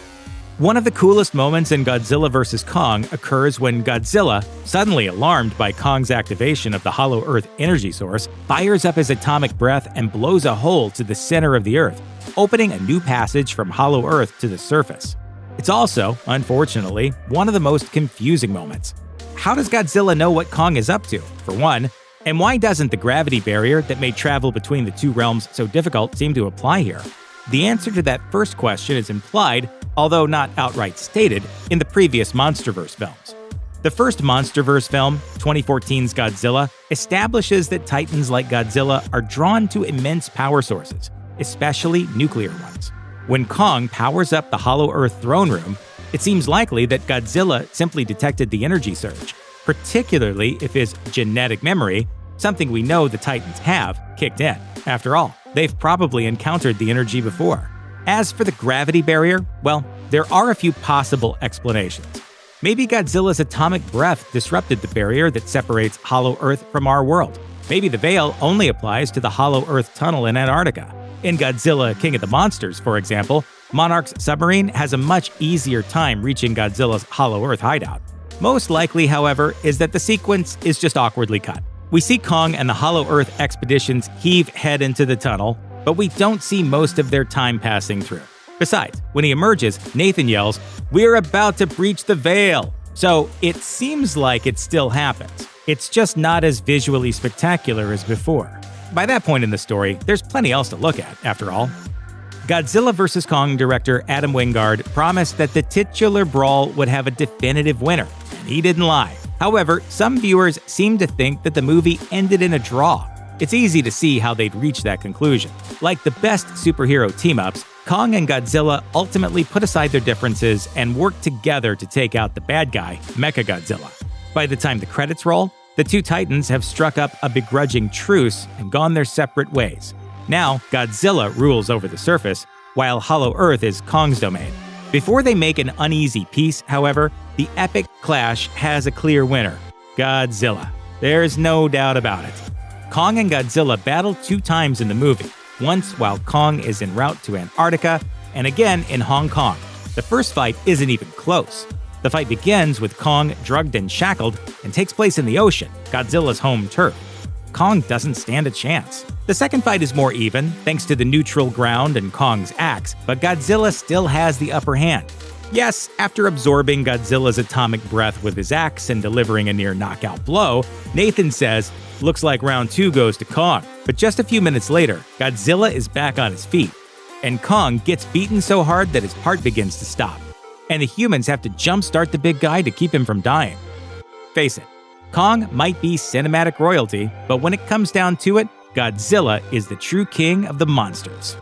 One of the coolest moments in Godzilla vs. Kong occurs when Godzilla, suddenly alarmed by Kong's activation of the Hollow Earth energy source, fires up his atomic breath and blows a hole to the center of the Earth, opening a new passage from Hollow Earth to the surface. It's also, unfortunately, one of the most confusing moments. How does Godzilla know what Kong is up to, for one? And why doesn't the gravity barrier that made travel between the two realms so difficult seem to apply here? The answer to that first question is implied, although not outright stated, in the previous MonsterVerse films. The first MonsterVerse film, 2014's Godzilla, establishes that titans like Godzilla are drawn to immense power sources, especially nuclear ones. When Kong powers up the Hollow Earth throne room, it seems likely that Godzilla simply detected the energy surge, particularly if his genetic memory, something we know the Titans have, kicked in. After all, they've probably encountered the energy before. As for the gravity barrier, well, there are a few possible explanations. Maybe Godzilla's atomic breath disrupted the barrier that separates Hollow Earth from our world. Maybe the veil only applies to the Hollow Earth tunnel in Antarctica. In Godzilla King of the Monsters, for example, Monarch's submarine has a much easier time reaching Godzilla's Hollow Earth hideout. Most likely, however, is that the sequence is just awkwardly cut. We see Kong and the Hollow Earth expeditions heave head into the tunnel, but we don't see most of their time passing through. Besides, when he emerges, Nathan yells, "We're about to breach the veil!" So it seems like it still happens. It's just not as visually spectacular as before. By that point in the story, there's plenty else to look at, after all. Godzilla vs. Kong director Adam Wingard promised that the titular brawl would have a definitive winner, and he didn't lie. However, some viewers seem to think that the movie ended in a draw. It's easy to see how they'd reach that conclusion. Like the best superhero team-ups, Kong and Godzilla ultimately put aside their differences and worked together to take out the bad guy, Mechagodzilla. By the time the credits roll, the two titans have struck up a begrudging truce and gone their separate ways. Now, Godzilla rules over the surface, while Hollow Earth is Kong's domain. Before they make an uneasy peace, however, the epic clash has a clear winner: Godzilla. There's no doubt about it. Kong and Godzilla battle 2 times in the movie, once while Kong is en route to Antarctica, and again in Hong Kong. The first fight isn't even close. The fight begins with Kong drugged and shackled and takes place in the ocean, Godzilla's home turf. Kong doesn't stand a chance. The second fight is more even, thanks to the neutral ground and Kong's axe, but Godzilla still has the upper hand. Yes, after absorbing Godzilla's atomic breath with his axe and delivering a near knockout blow, Nathan says, "Looks like round 2 goes to Kong." But just a few minutes later, Godzilla is back on his feet, and Kong gets beaten so hard that his heart begins to stop. And the humans have to jumpstart the big guy to keep him from dying. Face it, Kong might be cinematic royalty, but when it comes down to it, Godzilla is the true king of the monsters.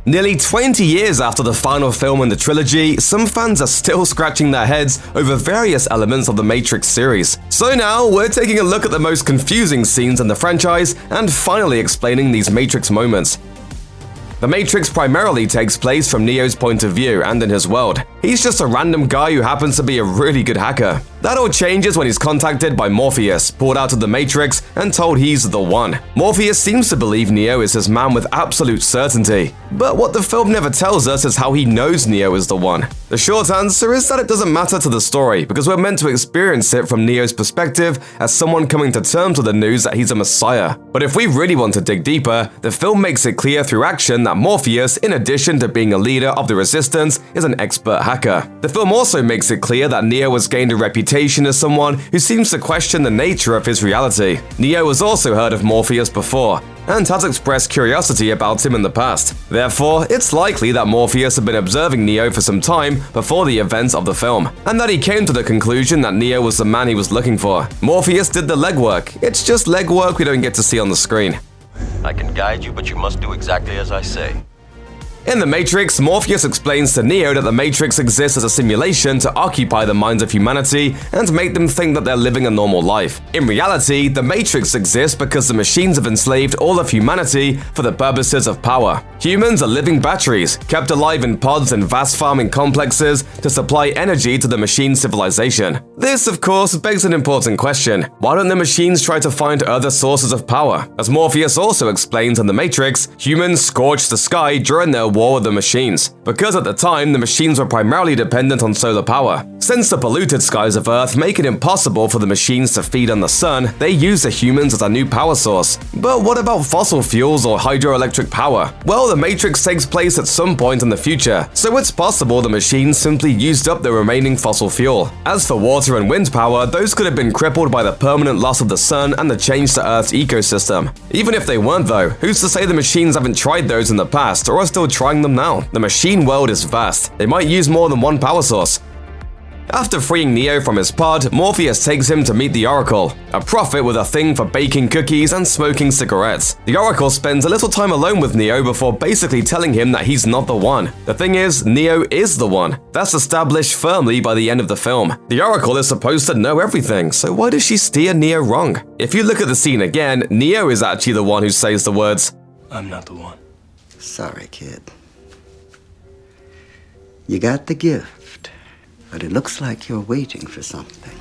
Nearly 20 years after the final film in the trilogy, some fans are still scratching their heads over various elements of the Matrix series. So now, we're taking a look at the most confusing scenes in the franchise and finally explaining these Matrix moments. The Matrix primarily takes place from Neo's point of view and in his world. He's just a random guy who happens to be a really good hacker. That all changes when he's contacted by Morpheus, pulled out of the Matrix, and told he's the one. Morpheus seems to believe Neo is his man with absolute certainty. But what the film never tells us is how he knows Neo is the one. The short answer is that it doesn't matter to the story, because we're meant to experience it from Neo's perspective as someone coming to terms with the news that he's a messiah. But if we really want to dig deeper, the film makes it clear through action that Morpheus, in addition to being a leader of the Resistance, is an expert hacker. The film also makes it clear that Neo has gained a reputation as someone who seems to question the nature of his reality. Neo has also heard of Morpheus before, and has expressed curiosity about him in the past. Therefore, it's likely that Morpheus had been observing Neo for some time before the events of the film, and that he came to the conclusion that Neo was the man he was looking for. Morpheus did the legwork. It's just legwork we don't get to see on the screen. I can guide you, but you must do exactly as I say. In The Matrix, Morpheus explains to Neo that the Matrix exists as a simulation to occupy the minds of humanity and make them think that they're living a normal life. In reality, the Matrix exists because the machines have enslaved all of humanity for the purposes of power. Humans are living batteries, kept alive in pods and vast farming complexes to supply energy to the machine civilization. This, of course, begs an important question. Why don't the machines try to find other sources of power? As Morpheus also explains in The Matrix, humans scorched the sky during their war with the machines, because at the time the machines were primarily dependent on solar power. Since the polluted skies of Earth make it impossible for the machines to feed on the sun, they use the humans as a new power source. But what about fossil fuels or hydroelectric power? Well, the Matrix takes place at some point in the future, so it's possible the machines simply used up the remaining fossil fuel. As for water and wind power, those could have been crippled by the permanent loss of the sun and the change to Earth's ecosystem. Even if they weren't though, who's to say the machines haven't tried those in the past or are still trying them now? The machine world is vast. They might use more than one power source. After freeing Neo from his pod, Morpheus takes him to meet the Oracle, a prophet with a thing for baking cookies and smoking cigarettes. The Oracle spends a little time alone with Neo before basically telling him that he's not the one. The thing is, Neo is the one. That's established firmly by the end of the film. The Oracle is supposed to know everything, so why does she steer Neo wrong? If you look at the scene again, Neo is actually the one who says the words, "I'm not the one." Sorry, kid. You got the gift, but it looks like you're waiting for something.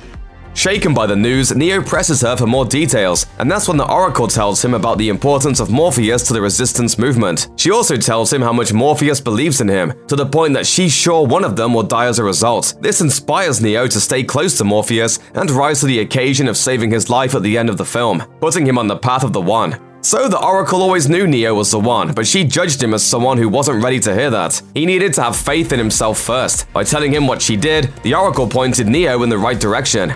Shaken by the news, Neo presses her for more details, and that's when the Oracle tells him about the importance of Morpheus to the Resistance movement. She also tells him how much Morpheus believes in him, to the point that she's sure one of them will die as a result. This inspires Neo to stay close to Morpheus and rise to the occasion of saving his life at the end of the film, putting him on the path of the One. So the Oracle always knew Neo was the one, but she judged him as someone who wasn't ready to hear that. He needed to have faith in himself first. By telling him what she did, the Oracle pointed Neo in the right direction.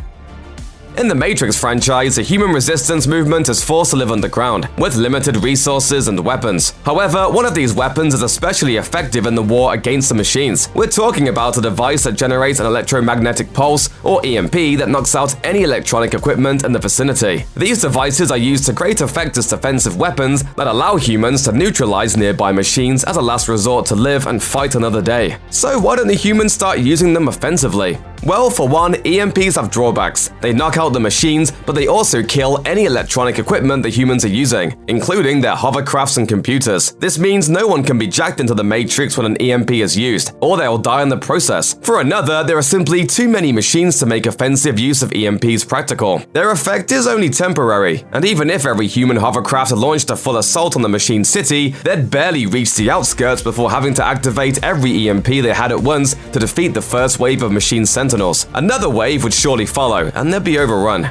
In the Matrix franchise, the human resistance movement is forced to live underground, with limited resources and weapons. However, one of these weapons is especially effective in the war against the machines. We're talking about a device that generates an electromagnetic pulse, or EMP, that knocks out any electronic equipment in the vicinity. These devices are used to great effect as defensive weapons that allow humans to neutralize nearby machines as a last resort to live and fight another day. So why don't the humans start using them offensively? Well, for one, EMPs have drawbacks. They knock out the machines, but they also kill any electronic equipment the humans are using, including their hovercrafts and computers. This means no one can be jacked into the Matrix when an EMP is used, or they'll die in the process. For another, there are simply too many machines to make offensive use of EMPs practical. Their effect is only temporary, and even if every human hovercraft launched a full assault on the machine city, they'd barely reach the outskirts before having to activate every EMP they had at once to defeat the first wave of machine sentinels. Another wave would surely follow, and they'd be overrun.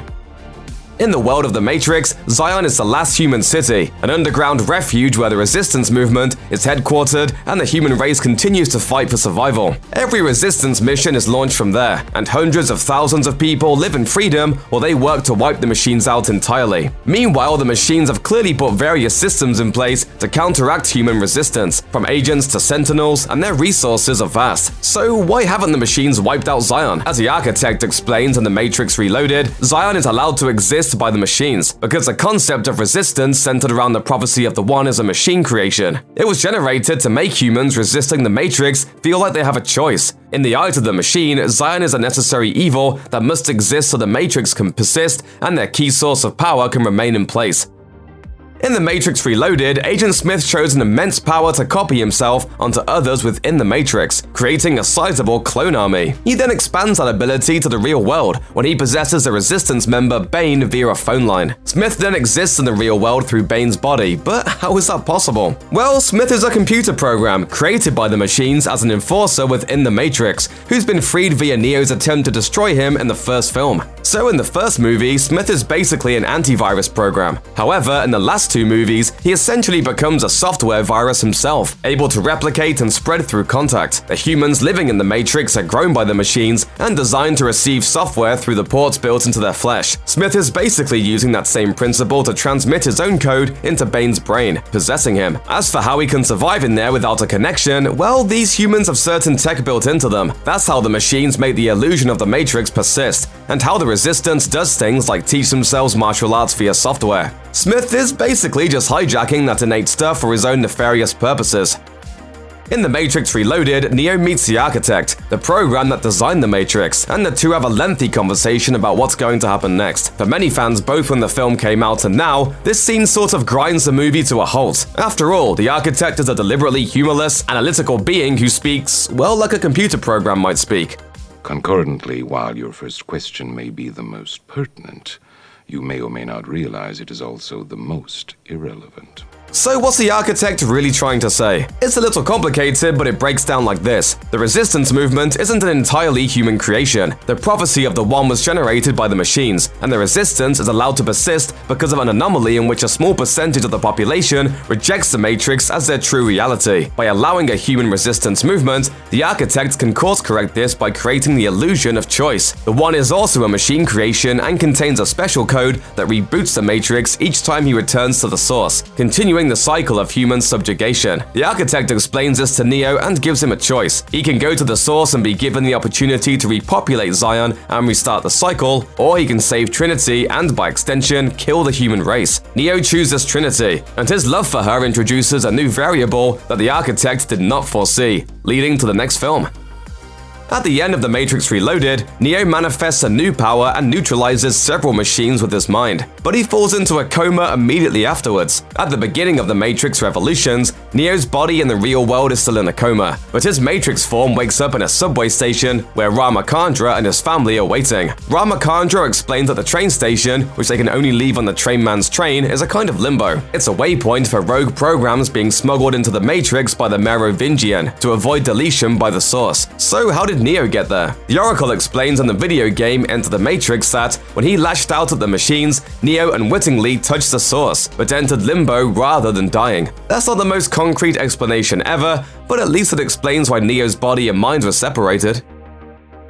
In the world of the Matrix, Zion is the last human city, an underground refuge where the resistance movement is headquartered and the human race continues to fight for survival. Every resistance mission is launched from there, and hundreds of thousands of people live in freedom while they work to wipe the machines out entirely. Meanwhile, the machines have clearly put various systems in place to counteract human resistance, from agents to sentinels, and their resources are vast. So why haven't the machines wiped out Zion? As the architect explains in The Matrix Reloaded, Zion is allowed to exist by the machines, because the concept of resistance centered around the prophecy of the One is a machine creation. It was generated to make humans resisting the Matrix feel like they have a choice. In the eyes of the machine, Zion is a necessary evil that must exist so the Matrix can persist and their key source of power can remain in place. In The Matrix Reloaded, Agent Smith shows an immense power to copy himself onto others within the Matrix, creating a sizable clone army. He then expands that ability to the real world when he possesses a Resistance member Bane via a phone line. Smith then exists in the real world through Bane's body, but how is that possible? Well, Smith is a computer program created by the machines as an enforcer within the Matrix, who's been freed via Neo's attempt to destroy him in the first film. So in the first movie, Smith is basically an antivirus program. However, in the last two movies, he essentially becomes a software virus himself, able to replicate and spread through contact. The humans living in the Matrix are grown by the machines and designed to receive software through the ports built into their flesh. Smith is basically using that same principle to transmit his own code into Bane's brain, possessing him. As for how he can survive in there without a connection, well, these humans have certain tech built into them. That's how the machines make the illusion of the Matrix persist, and how the Resistance does things like teach themselves martial arts via software. Smith is basically just hijacking that innate stuff for his own nefarious purposes. In The Matrix Reloaded, Neo meets the Architect, the program that designed the Matrix, and the two have a lengthy conversation about what's going to happen next. For many fans, both when the film came out and now, this scene sort of grinds the movie to a halt. After all, the Architect is a deliberately humorless, analytical being who speaks, well, like a computer program might speak. Concurrently, while your first question may be the most pertinent, you may or may not realize it is also the most irrelevant. So what's the Architect really trying to say? It's a little complicated, but it breaks down like this. The Resistance movement isn't an entirely human creation. The prophecy of the One was generated by the machines, and the Resistance is allowed to persist because of an anomaly in which a small percentage of the population rejects the Matrix as their true reality. By allowing a human Resistance movement, the Architect can course-correct this by creating the illusion of choice. The One is also a machine creation and contains a special code that reboots the Matrix each time he returns to the source, continuing the cycle of human subjugation. The Architect explains this to Neo and gives him a choice. He can go to the source and be given the opportunity to repopulate Zion and restart the cycle, or he can save Trinity and, by extension, kill the human race. Neo chooses Trinity, and his love for her introduces a new variable that the Architect did not foresee, leading to the next film. At the end of The Matrix Reloaded, Neo manifests a new power and neutralizes several machines with his mind, but he falls into a coma immediately afterwards. At the beginning of The Matrix Revolutions, Neo's body in the real world is still in a coma, but his Matrix form wakes up in a subway station where Ramakandra and his family are waiting. Ramakandra explains that the train station, which they can only leave on the trainman's train, is a kind of limbo. It's a waypoint for rogue programs being smuggled into the Matrix by the Merovingian to avoid deletion by the source. So how did Neo get there? The Oracle explains in the video game Enter the Matrix that when he lashed out at the machines, Neo unwittingly touched the source, but entered limbo rather than dying. That's not the most concrete explanation ever, but at least it explains why Neo's body and mind were separated.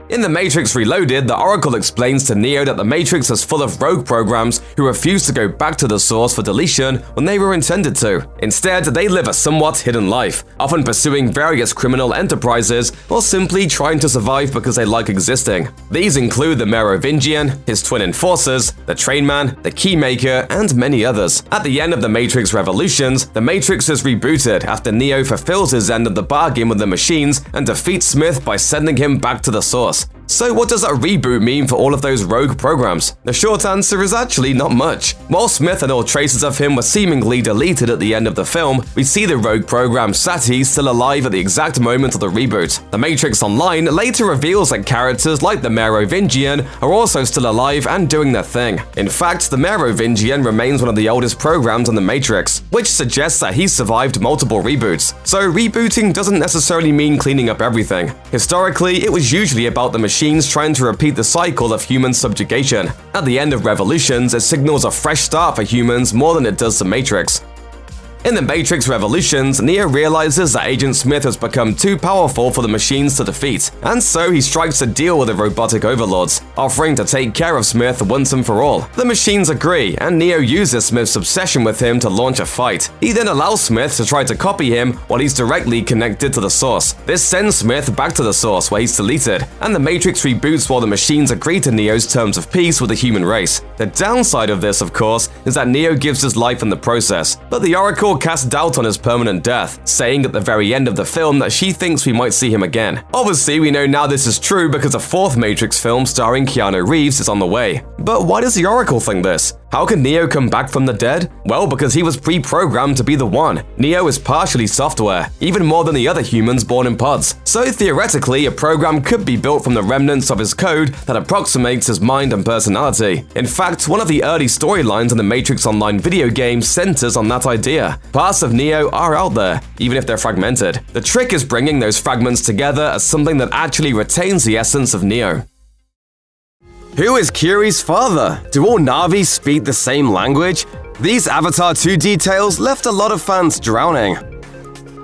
In The Matrix Reloaded, the Oracle explains to Neo that the Matrix is full of rogue programs who refuse to go back to the source for deletion when they were intended to. Instead, they live a somewhat hidden life, often pursuing various criminal enterprises or simply trying to survive because they like existing. These include the Merovingian, his twin enforcers, the Trainman, the Keymaker, and many others. At the end of The Matrix Revolutions, the Matrix is rebooted after Neo fulfills his end of the bargain with the machines and defeats Smith by sending him back to the source. So what does that reboot mean for all of those rogue programs? The short answer is actually not much. While Smith and all traces of him were seemingly deleted at the end of the film, we see the rogue program Sati still alive at the exact moment of the reboot. The Matrix Online later reveals that characters like the Merovingian are also still alive and doing their thing. In fact, the Merovingian remains one of the oldest programs in the Matrix, which suggests that he's survived multiple reboots. So rebooting doesn't necessarily mean cleaning up everything. Historically, it was usually about the machines trying to repeat the cycle of human subjugation. At the end of Revolutions, it signals a fresh start for humans more than it does the Matrix. In The Matrix Revolutions, Neo realizes that Agent Smith has become too powerful for the machines to defeat, and so he strikes a deal with the robotic overlords, offering to take care of Smith once and for all. The machines agree, and Neo uses Smith's obsession with him to launch a fight. He then allows Smith to try to copy him while he's directly connected to the source. This sends Smith back to the source where he's deleted, and the Matrix reboots while the machines agree to Neo's terms of peace with the human race. The downside of this, of course, is that Neo gives his life in the process, but the Oracle casts doubt on his permanent death, saying at the very end of the film that she thinks we might see him again. Obviously, we know now this is true because a fourth Matrix film starring Keanu Reeves is on the way. But why does the Oracle think this? How can Neo come back from the dead? Well, because he was pre-programmed to be the one. Neo is partially software, even more than the other humans born in pods. So theoretically, a program could be built from the remnants of his code that approximates his mind and personality. In fact, one of the early storylines in the Matrix Online video game centers on that idea. Parts of Neo are out there, even if they're fragmented. The trick is bringing those fragments together as something that actually retains the essence of Neo. Who is Kiri's father? Do all Na'vi speak the same language? These Avatar 2 details left a lot of fans drowning.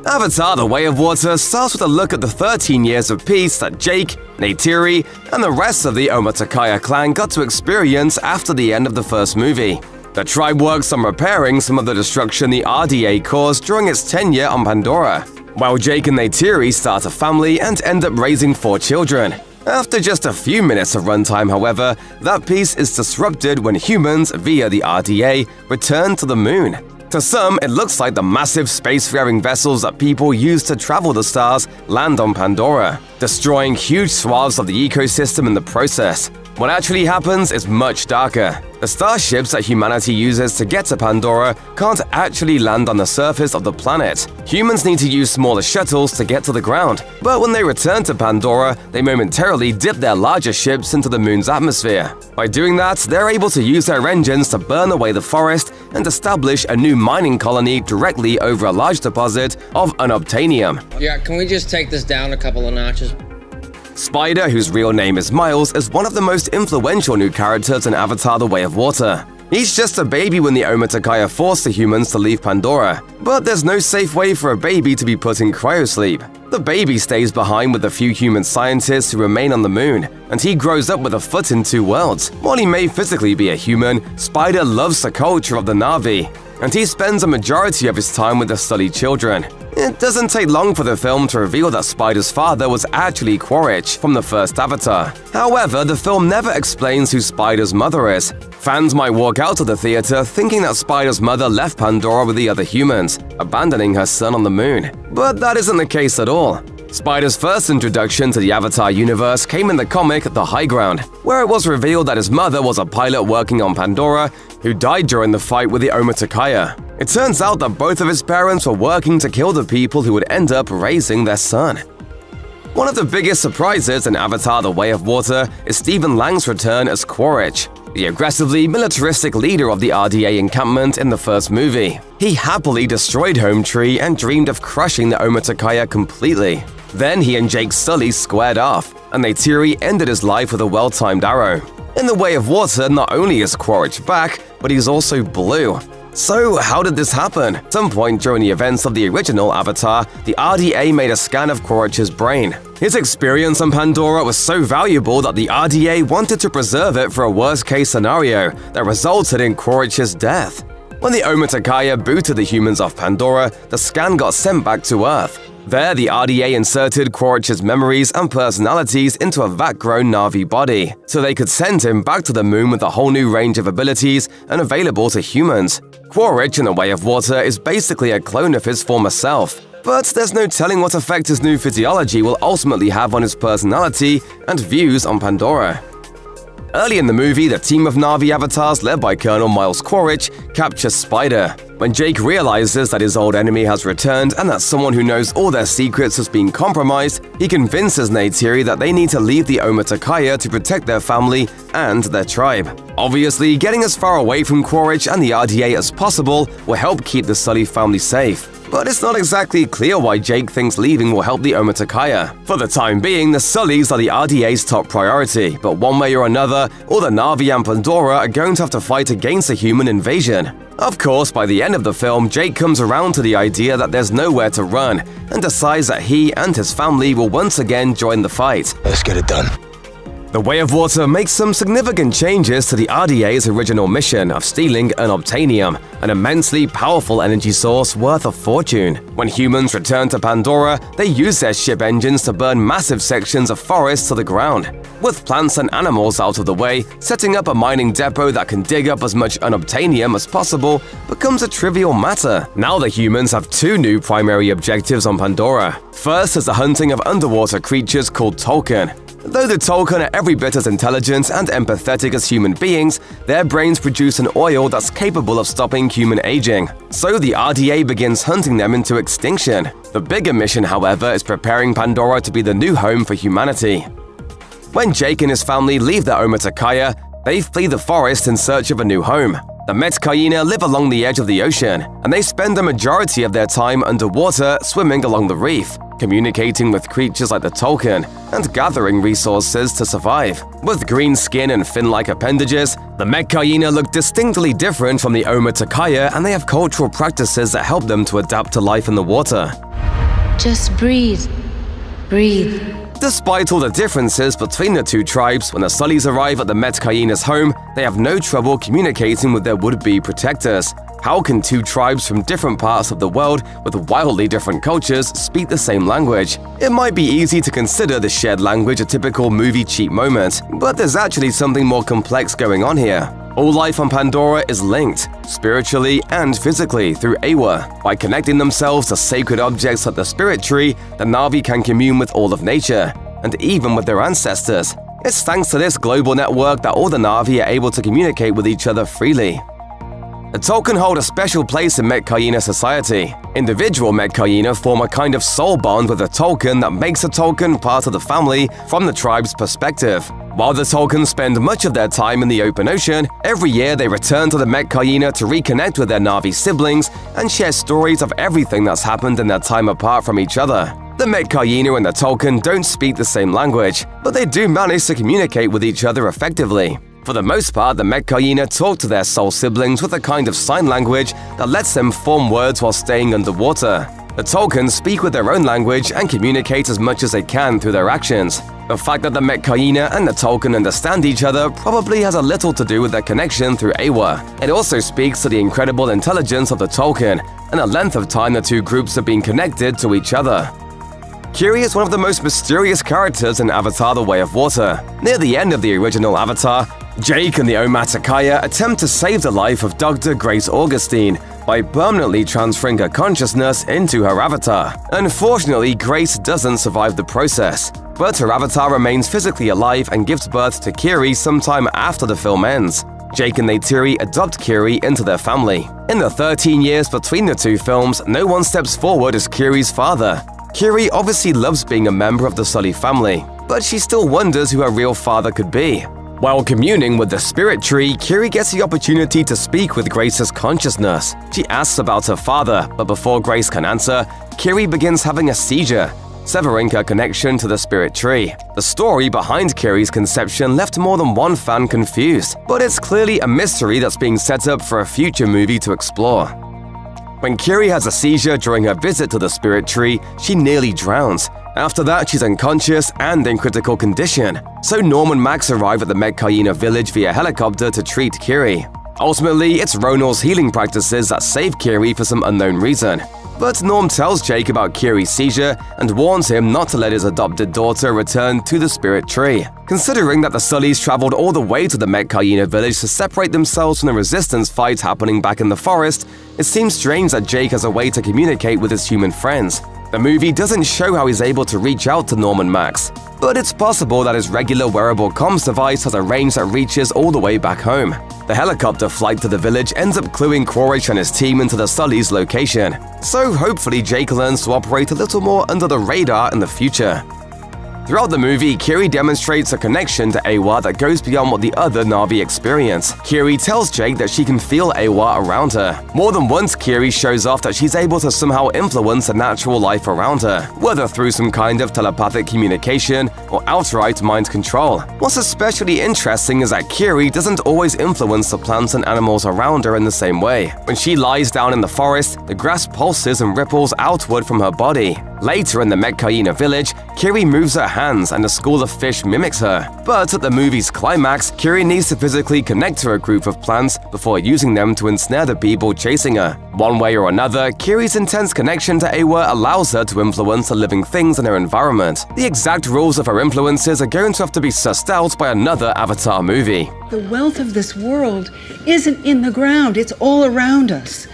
Avatar: The Way of Water starts with a look at the 13 years of peace that Jake, Neytiri, and the rest of the Omaticaya clan got to experience after the end of the first movie. The tribe works on repairing some of the destruction the RDA caused during its tenure on Pandora, while Jake and Neytiri start a family and end up raising 4 children. After just a few minutes of runtime, however, that peace is disrupted when humans, via the RDA, return to the moon. To some, it looks like the massive spacefaring vessels that people use to travel the stars land on Pandora, destroying huge swaths of the ecosystem in the process. What actually happens is much darker. The starships that humanity uses to get to Pandora can't actually land on the surface of the planet. Humans need to use smaller shuttles to get to the ground, but when they return to Pandora, they momentarily dip their larger ships into the moon's atmosphere. By doing that, they're able to use their engines to burn away the forest and establish a new mining colony directly over a large deposit of unobtainium. Yeah, can we just take this down a couple of notches? Spider, whose real name is Miles, is one of the most influential new characters in Avatar: The Way of Water. He's just a baby when the Omaticaya force the humans to leave Pandora, but there's no safe way for a baby to be put in cryosleep. The baby stays behind with the few human scientists who remain on the moon, and he grows up with a foot in 2 worlds. While he may physically be a human, Spider loves the culture of the Na'vi, and he spends a majority of his time with the Sully children. It doesn't take long for the film to reveal that Spider's father was actually Quaritch from the first Avatar. However, the film never explains who Spider's mother is. Fans might walk out of the theater thinking that Spider's mother left Pandora with the other humans, abandoning her son on the moon. But that isn't the case at all. Spider's first introduction to the Avatar universe came in the comic The High Ground, where it was revealed that his mother was a pilot working on Pandora who died during the fight with the Omaticaya. It turns out that both of his parents were working to kill the people who would end up raising their son. One of the biggest surprises in Avatar: The Way of Water is Stephen Lang's return as Quaritch, the aggressively militaristic leader of the RDA encampment in the first movie. He happily destroyed Home Tree and dreamed of crushing the Omaticaya completely. Then he and Jake Sully squared off, and Neytiri ended his life with a well-timed arrow. In The Way of Water, not only is Quaritch back, but he's also blue. So how did this happen? At some point during the events of the original Avatar, the RDA made a scan of Quaritch's brain. His experience on Pandora was so valuable that the RDA wanted to preserve it for a worst-case scenario that resulted in Quaritch's death. When the Omaticaya booted the humans off Pandora, the scan got sent back to Earth. There, the RDA inserted Quaritch's memories and personalities into a vat-grown Na'vi body, so they could send him back to the moon with a whole new range of abilities unavailable to humans. Quaritch in The Way of Water is basically a clone of his former self, but there's no telling what effect his new physiology will ultimately have on his personality and views on Pandora. Early in the movie, the team of Na'vi avatars led by Colonel Miles Quaritch captures Spider. When Jake realizes that his old enemy has returned and that someone who knows all their secrets has been compromised, he convinces Neytiri that they need to leave the Omaticaya to protect their family and their tribe. Obviously, getting as far away from Quaritch and the RDA as possible will help keep the Sully family safe. But it's not exactly clear why Jake thinks leaving will help the Omaticaya. For the time being, the Sullys are the RDA's top priority, but one way or another, all the Na'vi and Pandora are going to have to fight against a human invasion. Of course, by the end of the film, Jake comes around to the idea that there's nowhere to run, and decides that he and his family will once again join the fight. Let's get it done. The Way of Water makes some significant changes to the RDA's original mission of stealing unobtainium, an immensely powerful energy source worth a fortune. When humans return to Pandora, they use their ship engines to burn massive sections of forest to the ground. With plants and animals out of the way, setting up a mining depot that can dig up as much unobtainium as possible becomes a trivial matter. Now the humans have two new primary objectives on Pandora. First is the hunting of underwater creatures called Tolkien. Though the Tolkien are every bit as intelligent and empathetic as human beings, their brains produce an oil that's capable of stopping human aging. So the RDA begins hunting them into extinction. The bigger mission, however, is preparing Pandora to be the new home for humanity. When Jake and his family leave their Omaticaya, they flee the forest in search of a new home. The Metcaina live along the edge of the ocean, and they spend the majority of their time underwater swimming along the reef, communicating with creatures like the Tolkien, and gathering resources to survive. With green skin and fin-like appendages, the Metcaina look distinctly different from the Omaticaya, and they have cultural practices that help them to adapt to life in the water. Just breathe. Breathe. Despite all the differences between the two tribes, when the Sullys arrive at the Metcaina's home, they have no trouble communicating with their would-be protectors. How can two tribes from different parts of the world with wildly different cultures speak the same language? It might be easy to consider the shared language a typical movie cheap moment, but there's actually something more complex going on here. All life on Pandora is linked, spiritually and physically, through Eywa. By connecting themselves to sacred objects like the Spirit Tree, the Na'vi can commune with all of nature, and even with their ancestors. It's thanks to this global network that all the Na'vi are able to communicate with each other freely. The Tolkien hold a special place in Metcaina society. Individual Metcaina form a kind of soul bond with the Tolkien that makes the Tolkien part of the family from the tribe's perspective. While the Tolkien spend much of their time in the open ocean, every year they return to the Metcaina to reconnect with their Na'vi siblings and share stories of everything that's happened in their time apart from each other. The Metcaina and the Tolkien don't speak the same language, but they do manage to communicate with each other effectively. For the most part, the Metcaina talk to their soul siblings with a kind of sign language that lets them form words while staying underwater. The Tolkien speak with their own language and communicate as much as they can through their actions. The fact that the Metcaina and the Tolkien understand each other probably has a little to do with their connection through Eywa. It also speaks to the incredible intelligence of the Tolkien and the length of time the two groups have been connected to each other. Kiri is one of the most mysterious characters in Avatar: The Way of Water. Near the end of the original Avatar, Jake and the Omaticaya attempt to save the life of Dr. Grace Augustine by permanently transferring her consciousness into her avatar. Unfortunately, Grace doesn't survive the process, but her avatar remains physically alive and gives birth to Kiri sometime after the film ends. Jake and Neytiri adopt Kiri into their family. In the 13 years between the two films, no one steps forward as Kiri's father. Kiri obviously loves being a member of the Sully family, but she still wonders who her real father could be. While communing with the Spirit Tree, Kiri gets the opportunity to speak with Grace's consciousness. She asks about her father, but before Grace can answer, Kiri begins having a seizure, severing her connection to the Spirit Tree. The story behind Kiri's conception left more than one fan confused, but it's clearly a mystery that's being set up for a future movie to explore. When Kiri has a seizure during her visit to the Spirit Tree, she nearly drowns. After that, she's unconscious and in critical condition. So Norm and Max arrive at the Metcaina village via helicopter to treat Kiri. Ultimately, it's Ronal's healing practices that save Kiri for some unknown reason. But Norm tells Jake about Kiri's seizure and warns him not to let his adopted daughter return to the Spirit Tree. Considering that the Sullys traveled all the way to the Metcaina village to separate themselves from the resistance fight happening back in the forest, it seems strange that Jake has a way to communicate with his human friends. The movie doesn't show how he's able to reach out to Norm and Max, but it's possible that his regular wearable comms device has a range that reaches all the way back home. The helicopter flight to the village ends up cluing Quaritch and his team into the Sullys' location, so hopefully Jake learns to operate a little more under the radar in the future. Throughout the movie, Kiri demonstrates a connection to Eywa that goes beyond what the other Na'vi experience. Kiri tells Jake that she can feel Eywa around her. More than once, Kiri shows off that she's able to somehow influence the natural life around her, whether through some kind of telepathic communication or outright mind control. What's especially interesting is that Kiri doesn't always influence the plants and animals around her in the same way. When she lies down in the forest, the grass pulses and ripples outward from her body. Later in the Metcaina village, Kiri moves her hands and a school of fish mimics her. But at the movie's climax, Kiri needs to physically connect to a group of plants before using them to ensnare the people chasing her. One way or another, Kiri's intense connection to Eywa allows her to influence the living things in her environment. The exact rules of her influences are going to have to be sussed out by another Avatar movie. The wealth of this world isn't in the ground, it's all around us.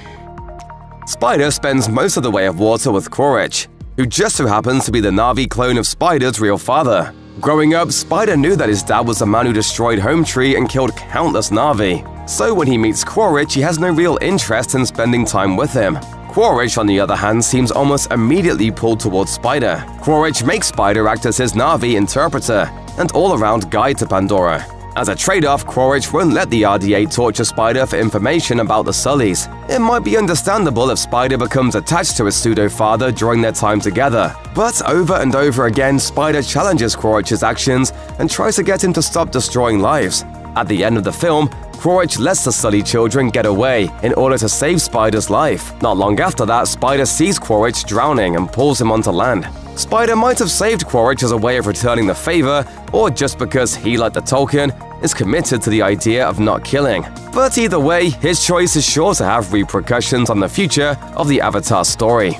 Spider spends most of the Way of Water with Quaritch, who just so happens to be the Na'vi clone of Spider's real father. Growing up, Spider knew that his dad was the man who destroyed Home Tree and killed countless Na'vi. So when he meets Quaritch, he has no real interest in spending time with him. Quaritch, on the other hand, seems almost immediately pulled towards Spider. Quaritch makes Spider act as his Na'vi interpreter and all-around guide to Pandora. As a trade-off, Quaritch won't let the RDA torture Spider for information about the Sullys. It might be understandable if Spider becomes attached to his pseudo-father during their time together, but over and over again, Spider challenges Quaritch's actions and tries to get him to stop destroying lives. At the end of the film, Quaritch lets the Sully children get away in order to save Spider's life. Not long after that, Spider sees Quaritch drowning and pulls him onto land. Spider might have saved Quaritch as a way of returning the favor, or just because he, like the Tolkien, is committed to the idea of not killing. But either way, his choice is sure to have repercussions on the future of the Avatar story.